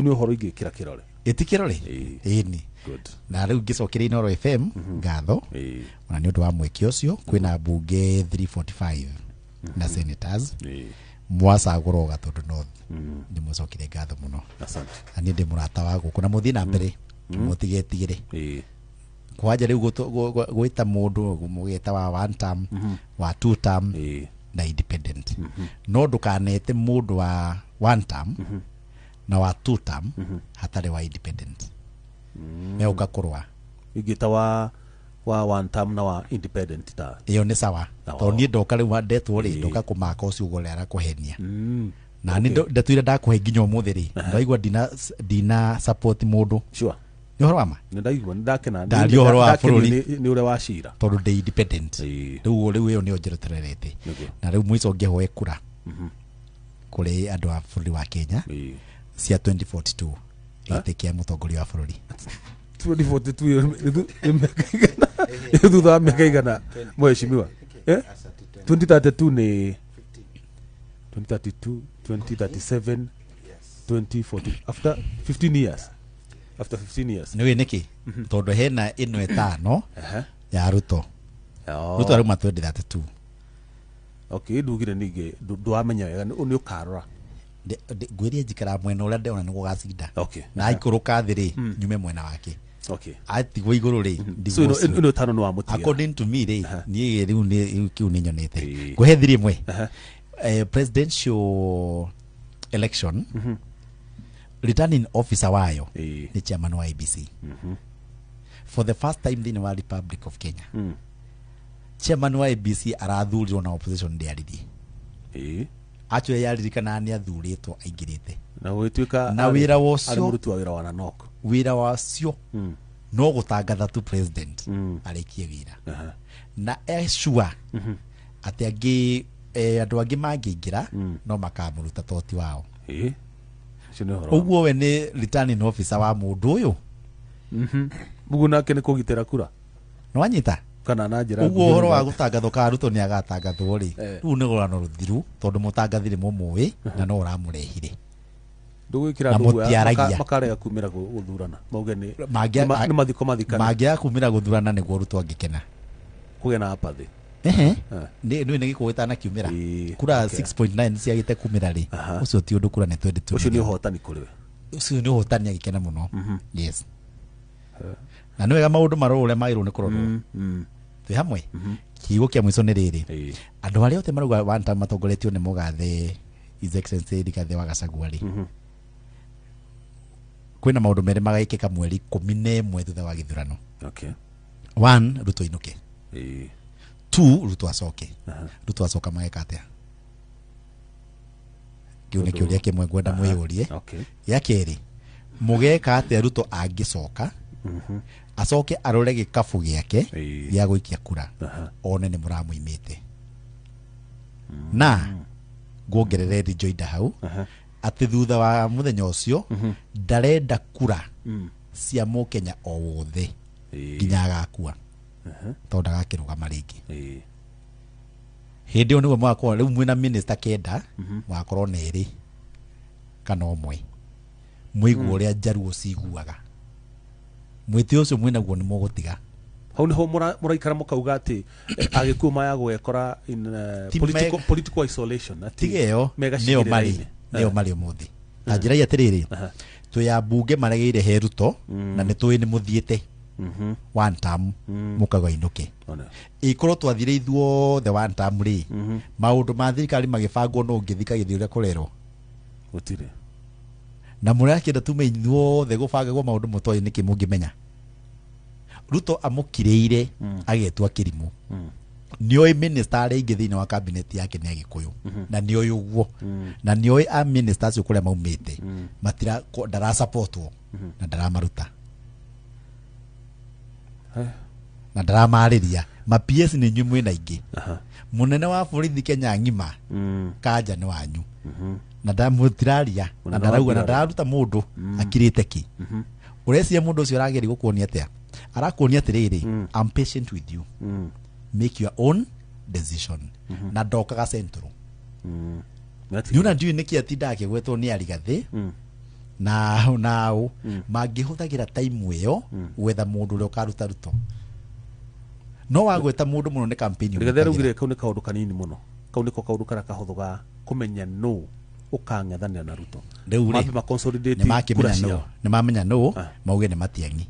nĩ ũhoro ingĩkĩra kĩrore ĩtikĩrore ĩni na rĩu ngĩcokeria Inooro FM ngatho ona nĩ ũndũ wa mweke ũcio kwĩna mbunge 345 na senators mwacagũra Gatũndũ North ndĩmũcokire ngatho mũno na niĩ ndĩ mũrata wa gũkũ na mũthiĩ na mbere mũtigetigĩre kwanja rĩu gwĩta mũndũ mũgeta wa one term wa two term na independent no ndũkanete mũndũ wa one term na wa two term hatarĩ wa independent me ũgakorwa ingĩta wa one term na wa independent ta iyo nĩ sawa tondũ niĩ ndoka rĩu ndetwo rĩ ndoka kũmaka ũcio ũgore arakũhenia na ni ndatwira ndakuhe nginya umuthi ri ndaigua dina support mundu sure ni horo ama ndaigua ndakena ndari horo wa bururi ni ure wa shira tondu ndi independent riu iyo ni onjereterete na riu mwico ngehoe kura kuri andu a bururi wa Kenya cia 2042 itikia mutongoria wa bururi 2042 thutha miaka igana mheshimiwa 2032 ni 2032 2037 2040 after 15 years ni niki tondu hena ino etano ya Ruto Ruto aruma 2032 okay ndugire ninge ndwamenya wega ni ukarora ngwirie njikara mwena uria ndeona ni gugacinda okay na ikuruka thiri nyume mwena wake okay atigwo iguru ri so ino tano no amutia according to me ri ni riu ni kiu ni nyonete guhe thiri imwe presidential election returning officer wayo ni chairman wa IEBC for the first time in the Republic of Kenya chairman wa IEBC arathurirwo na opposition ndiarithi acho yaririkana ni athuritwo aingirite na gwituika na wira wocio murutu wa wira wa nanoko wira wacio no gutangatha tu president arikie wira na sure ati angi andu angi mangingira no makamuruta toti wao uguo we ni returning officer wa mundu uyu bugu nake ni kugitira kura no anyita kana na njira uguo horo wa gutangatho ka Ruto ni agatangathwo ri riu ni gorano ruthiru tondu mutangathire mumui na no uramurehire ndugwikira ndugu makarega kumira guthurana mauge ni mathiko mathikana mangia kumira guthurana ni Ruto angikena kugena apathi ni gikuwita na kiumira kura 6.9 ciagite kumira ri ucio ti undu kura ni 22 ucio ni uhotani kuri we ucio ni uhotani agikena muno yes na niwega maundu marore mairu ni kurorwo twi hamwe kiugo kia mwico ni riri andu aria ote maruga wanta matongoretio ni mugathe His Excellency Rigathi wa Gachagua ri kwina maundu mere magaikika mweri 11 thutha wa githurano okay 1 Ruto inuke 2 Ruto acoke Ruto acoka mageka atia kiu ni kiuria kimwe ngwenda mwiyurie ya keri mugeka atia Ruto angicoka acoke arore gikabu giake gya guikia kura one ni muramuimite na nguongerere Joida hau ati thutha wa muthenya ucio ndarenda kura cia mukenya o wothe nginya agakua tondu agakirugama ringi hindi niwe mwako riu mwina minister kenda wakorwo neri kana omwe muigu uria njaruo ciguaga mwiti ucio mwina guo ni mugutiga hau niho muraikara mukauga ati agikuma ya gwekora in political isolation tigeo neo mari umuthi na njira ya tiriri tuya bunge maregeire he Ruto na ni tuwi ni muthiete one term mukaga inuke ikorwo twathire ithuo the one term ri maundu ma thirikari magibangwo no ngithikagithi uria kurerwo gutire na murakira tume ithuo the gubangagwo maundu mutoi niki mungimenya Ruto amukiriire agetwa kirimu nioi minister aringi thini wa cabinet yake ni agikuyu na nioi uguo na nioi a ministers ukure maumite matira ndara supportwo na ndara maruta na ndara mariria ma PS ni nyumwe na ingi munene wa borithi Kenya ngima kanja ni wanyu na ndamutiraria na ndarauga na ndaruta mundu akirite ki urecia mundu ucio arageri gukuonia atia arakuonia atiriri I'm patient with you make your own decision na ndokaga central niuna ndiu niki atinda akigwetwo ni Arigathi na nao mangihuthagira time iyo gwetha mundu uria ukaruta Ruto no wagweta mundu muno ni campaign Rigathi rugire kau ni kaundu kanini muno kau niko kaundu kara kahuthuga kumenya no ukang'ethanira na Ruto ma consolidate ni mamenya no mauge ni matiangi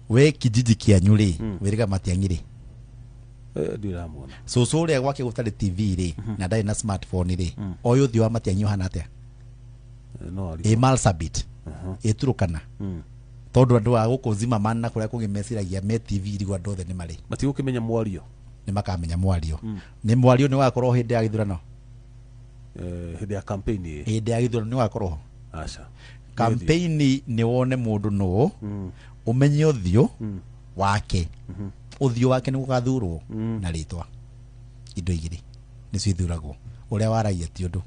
we kijiji kianyu ri wiriga matiangi ri ndiramwona so ria gwake gutari TV ri na ndai na smartphone ri oyo thi wa matiangi hana atia no ari Marsabit eturukana tondu andu a gukuzima manna kuria kugimeciragia me TV ri gwa ndothe ni mari matigukimenya mwario ni makamenya mwario ni mwario ni wakorwo hindi ya githurano hĩndĩ ya campaign hĩndĩ ya gĩthurano nĩ wakorwo aca campaign nĩ wone mũndũ no umenye ũthiũ wake ũthiũ wake nĩ gũgathurwo na rĩtwa indo igĩrĩ nĩcio ithuragwo ũrĩa waragia ti ũndũ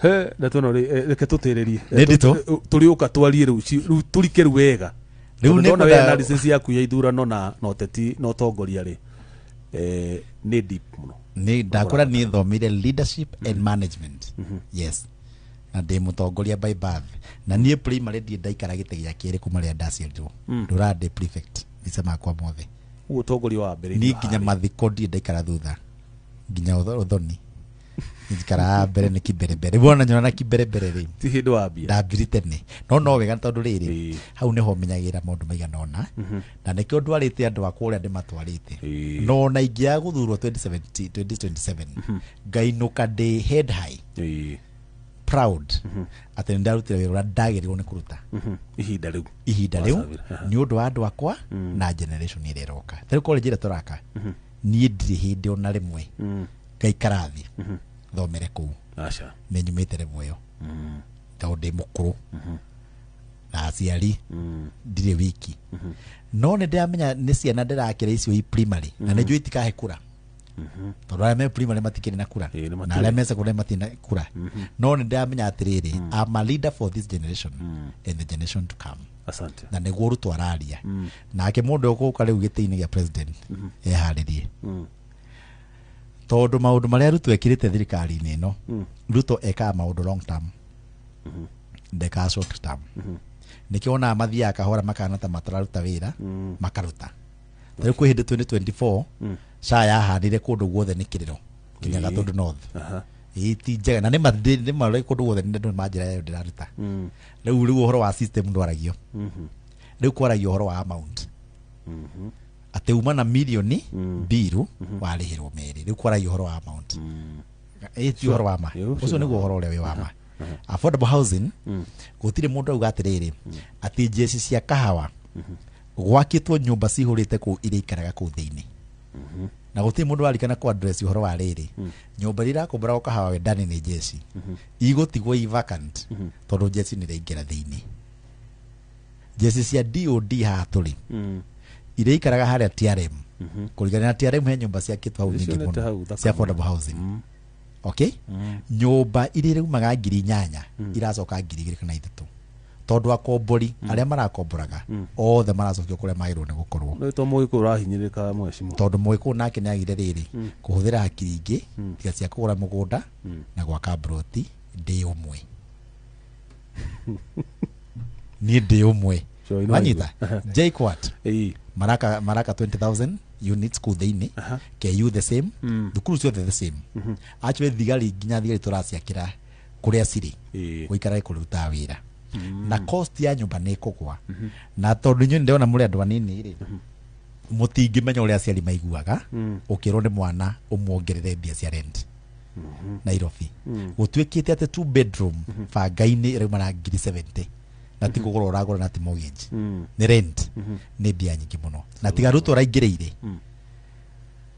he na tuno reke tutĩrĩrie Nĩ nditũ? tũrĩ ũka twarie rĩu tũrike rĩu wega Rĩu nĩ ndona kwenda- analysis yaku ya ithurano na ũteti na ũtongoria rĩ nĩ deep mũno nĩ ndakora nĩ thomire leadership and management yes na ndĩ mũtongoria by birth na niĩ primary ndiĩ ndaikara gĩtĩ gĩa kerĩ kuma rĩrĩa ndaciarirwo ndũrandĩ prefect mbica makwa mothe ũguo ũtongoria wa mbere niĩ nginya mathiko ndiĩ ndaikara thutha nginya ũthoni njikara mbere nĩ kĩmberembere wona nyona na kĩmberembere rĩ ti hĩndĩ wa mbia ndambiri tene no wega tondũ rĩrĩ hau nĩho menyagĩra maũndũ maigana ũna na nĩkĩo ndwarĩte andũ akwa ũrĩa ndĩmatwarĩte no na ingĩaga gũthurwo 2027 ngainũka ndĩ head high proud atĩ nĩ ndarutire wĩra ũrĩa ndagĩrĩirwo nĩ kũruta ihinda rĩu nĩ ũndũ wa andũ akwa na generation ĩrĩa ĩroka tarĩu college ĩrĩa tũraka niĩ ndirĩ hĩndĩ ona rĩmwe ngaikara thĩ thomere kũu nĩ nyumĩte rĩmwe ĩyo tondũ ndĩ mũkũrũ na aciari ndirĩ wiki no nĩ ndĩramenya nĩ ciana ndĩrakĩra icio i primary na nĩ njũĩ itikahe kura tondũ arĩa me primary matikĩrĩ na kura na arĩa me secondary matirĩ na kura no nĩ ndĩramenya atĩrĩrĩ I'm a leader for this generation and the generation to come na nĩguo rutwo araria nake mũndũ ũgũka rĩu gĩtĩ-inĩ gĩa president eharĩrie tondũ maũndũ marĩa Ruto ekĩrĩte thirikari-inĩ ĩno Ruto ekaga maũndũ long term ndekaga short term nĩkĩo onaga mathiaga kahora makana ta matararuta wĩra makaruta tarĩu kwĩ hĩndĩ 2024 SHA yahanire kũndũ guothe nĩ kĩrĩro nginya Gatũndũ North ti njega na nĩ marĩ kũndũ guothe nĩ manjĩra yayo ndĩraruta rĩu ũhoro wa system ndwaragio rĩu kwaragio ũhoro wa amount atĩ uma na mirioni mbiru warĩhĩrwo merĩ rĩu kwaragio ũhoro wa amount ti ũhoro wa ma ũcio nĩguo ũhoro ũrĩa wĩ wa ma affordable housing gũtirĩ mũndũ auga atĩrĩrĩ atĩ njeci cia kahawa gwakĩtwo nyũmba cihũrĩte kũu iria ikaraga kũu thĩinĩ na gũtirĩ mũndũ warikana kũ address ũhoro wa rĩrĩ nyũmba iria irakombora kahawa wendani nĩ njeci igũtigwo i vacant tondũ njeci nĩ iraingĩra thĩinĩ njeci cia DOD haha tũrĩ iria ikaraga harĩa TRM kũringana na TRM he nyũmba ciakĩtwo hau nyingĩ mũno cia affordable housing okay nyũmba iria iraumaga 8,000 iracoka 2,000 kana 3 tondũ akombori arĩa marakomboraga othe maracokio kũrĩa magĩrĩirwo nĩ gũkorwo no to mũgĩkũyũ ũrahinyĩrĩka mwecimu tondũ mũgĩkũyũ nake nĩ agire rĩrĩ kũhũthĩra hakiri ingĩ tiga cia kũgũra mũgũnda na gwaka broti ndĩ ũmwe niĩ ndĩ ũmwe wanyita JKUAT maraka 20,000 units kũu thĩinĩ KU the same thukuru ciothe the same actually thigari nginya thigari tũraciakĩra kũrĩa cirĩ gũikara kũruta wĩra na cost ya nyũmba nĩ kũgwa na tondũ inyuĩ ndĩrona mũrĩ andũ anini rĩ mũtingĩmenya ũrĩa aciari maiguaga ũkĩrwo nĩ mwana ũmuongerere mbia cia rent Nairobi gũtuĩkĩte atĩ 2 bedroom banga-inĩ ĩrauma na 70,000 na ti kũgũra ũragũra na ti mortgage nĩ rent nĩ mbia nyingĩ mũno na tiga Ruto ũraingĩrĩire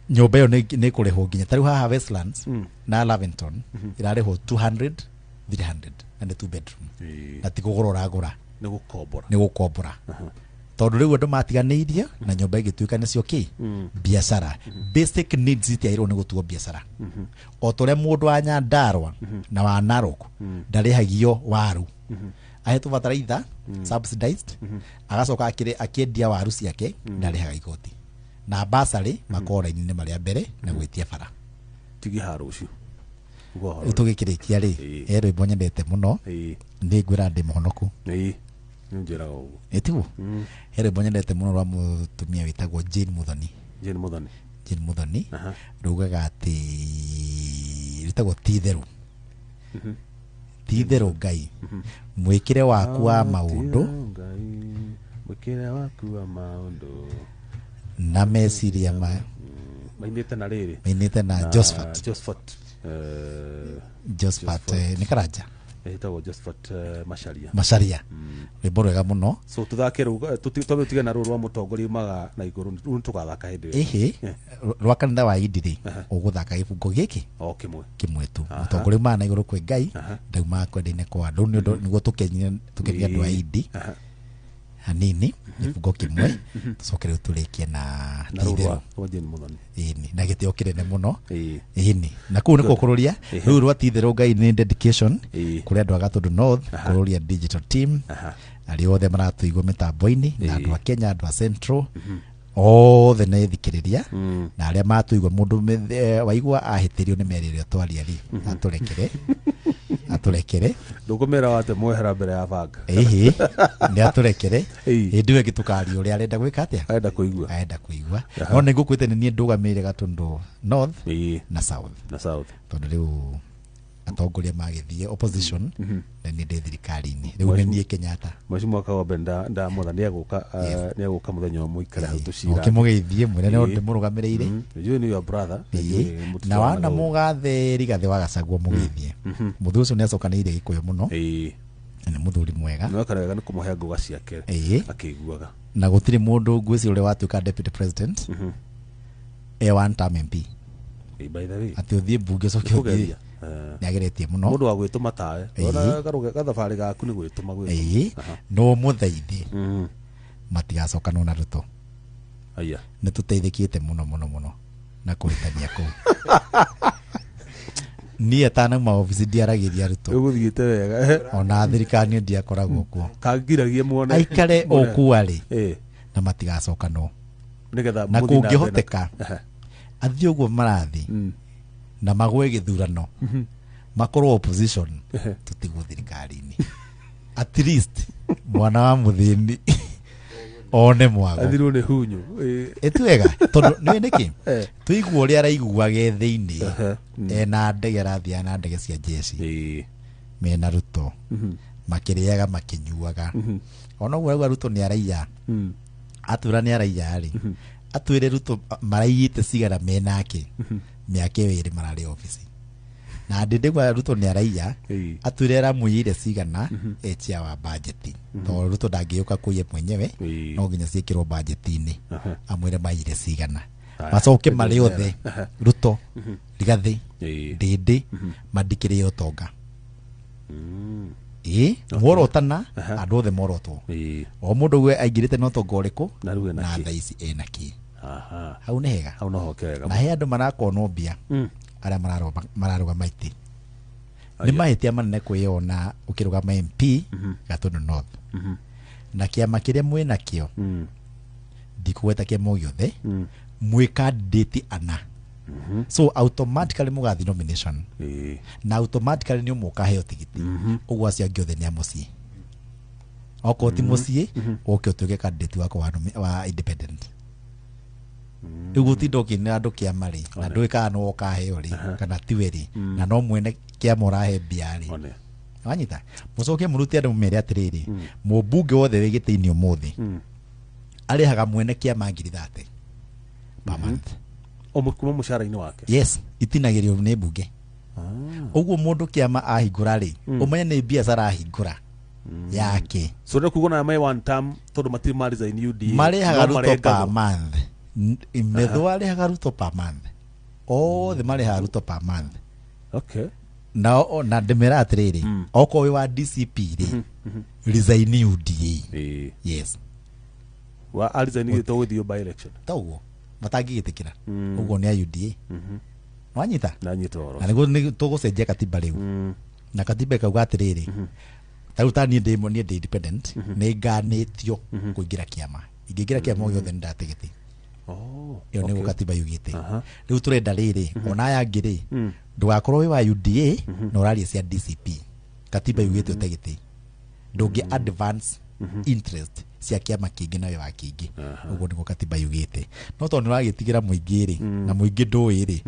nyũmba ĩyo nĩ kũrĩhwo nginya tarĩu haha Westlands na Lavington ĩrarĩhwo 200 300 na nĩ 2 bedroom na ti kũgũra ũragũra nĩ gũkombora tondũ rĩu andũ matiganĩirie na nyũmba ĩgĩtuĩka nĩcio kĩ biacara basic needs itiagĩrĩirwo nĩ gũtuo biacara o ta ũrĩa mũndũ wa Nyandarua na wa Narok ndarĩhagio waru ahetwo bataraitha subsidized agacoka akĩendia waru ciake ndarĩhaga igoti na basarĩ makora-inĩ marĩa mbere na gwĩtia bara tigiharo ũcio tũgĩkĩrĩkia rĩ rwĩmbo nyendete mũno nĩ ngwĩra ndĩ mũhonoku njĩraga ũguo ĩtiguo rwĩmbo nyendete mũno rwa mũtumia wĩtagwo Jane Muthoni raugaga atĩ rĩtagwo ti itherũ Ngai mwĩkĩre waku wa maũndũ na meciria mainĩte na rĩrĩ mainĩte na Josephat nĩ Karanja etagwo Josephat Macharia rwimbo rwega muno so tuthake tutige na rwa mutongoria maga na iguru tugathaka hindi rwa kanitha wa Idiri uguthaka gibungo giki kimwe tu mutongoria ma na iguru kwi Ngai ndauma kwenda-ine kwa andu niguo tukenia andu a Idi hanini gibungo kimwe tucokere turikie na rwa wajeni muthoni na gitio kirene muno na kuu niko kururia riu rwa tithero Ngai ni dedication kuri andu a Gatundu North kururia digital team ari othe maratuigwo mitambo-ini na andu a Kenya andu a Central othe na ithikiriria na aria matuigwo mundu waigwa ahitirio ni merire twaria ri aturekere ndukumera wate mwehera mbere ya banga ni aturekere ndiwe gitukari uri arenda gwika atia aenda kuigua no nigukwite ni nie ndugamire Gatundu North na South tondu riu atongoria magithie opposition na ni thirikari-ini riu ni nie Kenyatta Mheshimiwa Kawambe ndamutha ni aguka muthenya umwe ikare hau tucira ukimugeithie mwene no ndimurugamirire you ni your brother na wana mugathe rigathe wa Gachagua mugeithie muthu ucio ni acokanire Gikuyu muno ni muthuri mwega no karega ni kumuhe ngoga ciake akiguaga na gutiri mundu ngwisi uri watuika deputy president one term MP by the way ati uthie bunge cokia ni ageretie muno mundu wa gwituma tawe ona gathabari gaku ni gwituma no mutheithi matigacokanwo na Ruto ni tuteithikite muno na kuritania ku ni etana ma office diaragiria Ruto uguthiite wega ona thirikari ndiakoragwo kuo kangiragie muone aikare okuari na matigacokanwo nigetha na kungihoteka athii uguo marathi na magwe githurano makorwo opposition tutigwo thirikari-ini at least mwana wa muthini one mwago athirwo ni hunyu etwega tondu ni niki tuigwo ri araigua ge thiini na ndege rathia na ndege cia jeshi mena Ruto makiriaga makinyuaga ona uguo Ruto ni araiya atura ni araiya ri atwire Ruto maraiyite cigara menake miaka iri marari office na ndigwa Ruto ni araiya atwire ramuyire cigana echia wa budget to Ruto ndangiyuka kuye mwenyewe no nginya ciikirwo budget-ini amwire maire cigana macoke mari othe Ruto Rigathi Ndindi mandikire utonga morotana andu othe morotwo o mundu we aingirite no tonga uriku na thaici enaki hau ni hega hau no hokega na he andu marakonwo mbia aria mararuga maiti ni mahitia manene kwiyona ukirugama MP Gatundu North na kiama kiria mwina kio ndikugweta kiama giothe mwi candidate ana so automatically mugathi nomination na automatically ni umuka heo tigiti uguo acio giothe ni amucii oko ti mucii oke utuge candidate wako wa independent uguo ti ndoki na andu kiama ri na ndwika no oka heo ri kana tiweri na no mwene kiama urahe mbia ri wanyita mucoke muruti andu mere atiriri mubunge wothe wigite-ini umuthi arihaga mwene kiama ngiri 30 per month omukuma mushara-ini wake yes itinagirio ni bunge uguo mundu kiama ahingura ri umenye ni biacara ahingura yake so ndio kugona mai one term tondu matiri mari za UD marihaga Ruto per month imethware haga Ruto per month the marihaga Ruto per month okay na ndemera atiriri oko we wa DCP ri resign UDA yes wa resign to with you by election tawo matangigitikira uguo ni a UDA wanyita na nyitoro na niguo tugucenjia katiba riu na katiba ikauga atiriri taruta ni independent ni nganitio kuingira kiama ingira kiama giothe ndatigiti iyo ni gukatiba yugite riu turenda riri ona ya ngiri ndugakorwo wi wa UDA na uraria cia DCP katiba yugite utegiti ndungi advance interest cia kiama kingi na we wa kingi uguo niguo katiba yugite no tondu nuragitigira muingi ri na muingi ndui ri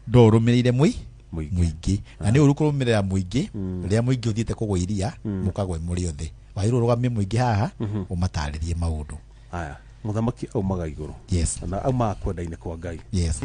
ndorumirire muingi na ni urukurumirira muingi ria muingi uthiite kugwiria mukagwe muri othe wairu rugamie muingi haha umataririe maundu aya muthamaki aumaga iguru yes na auma kwenda-ini kwa Ngai yes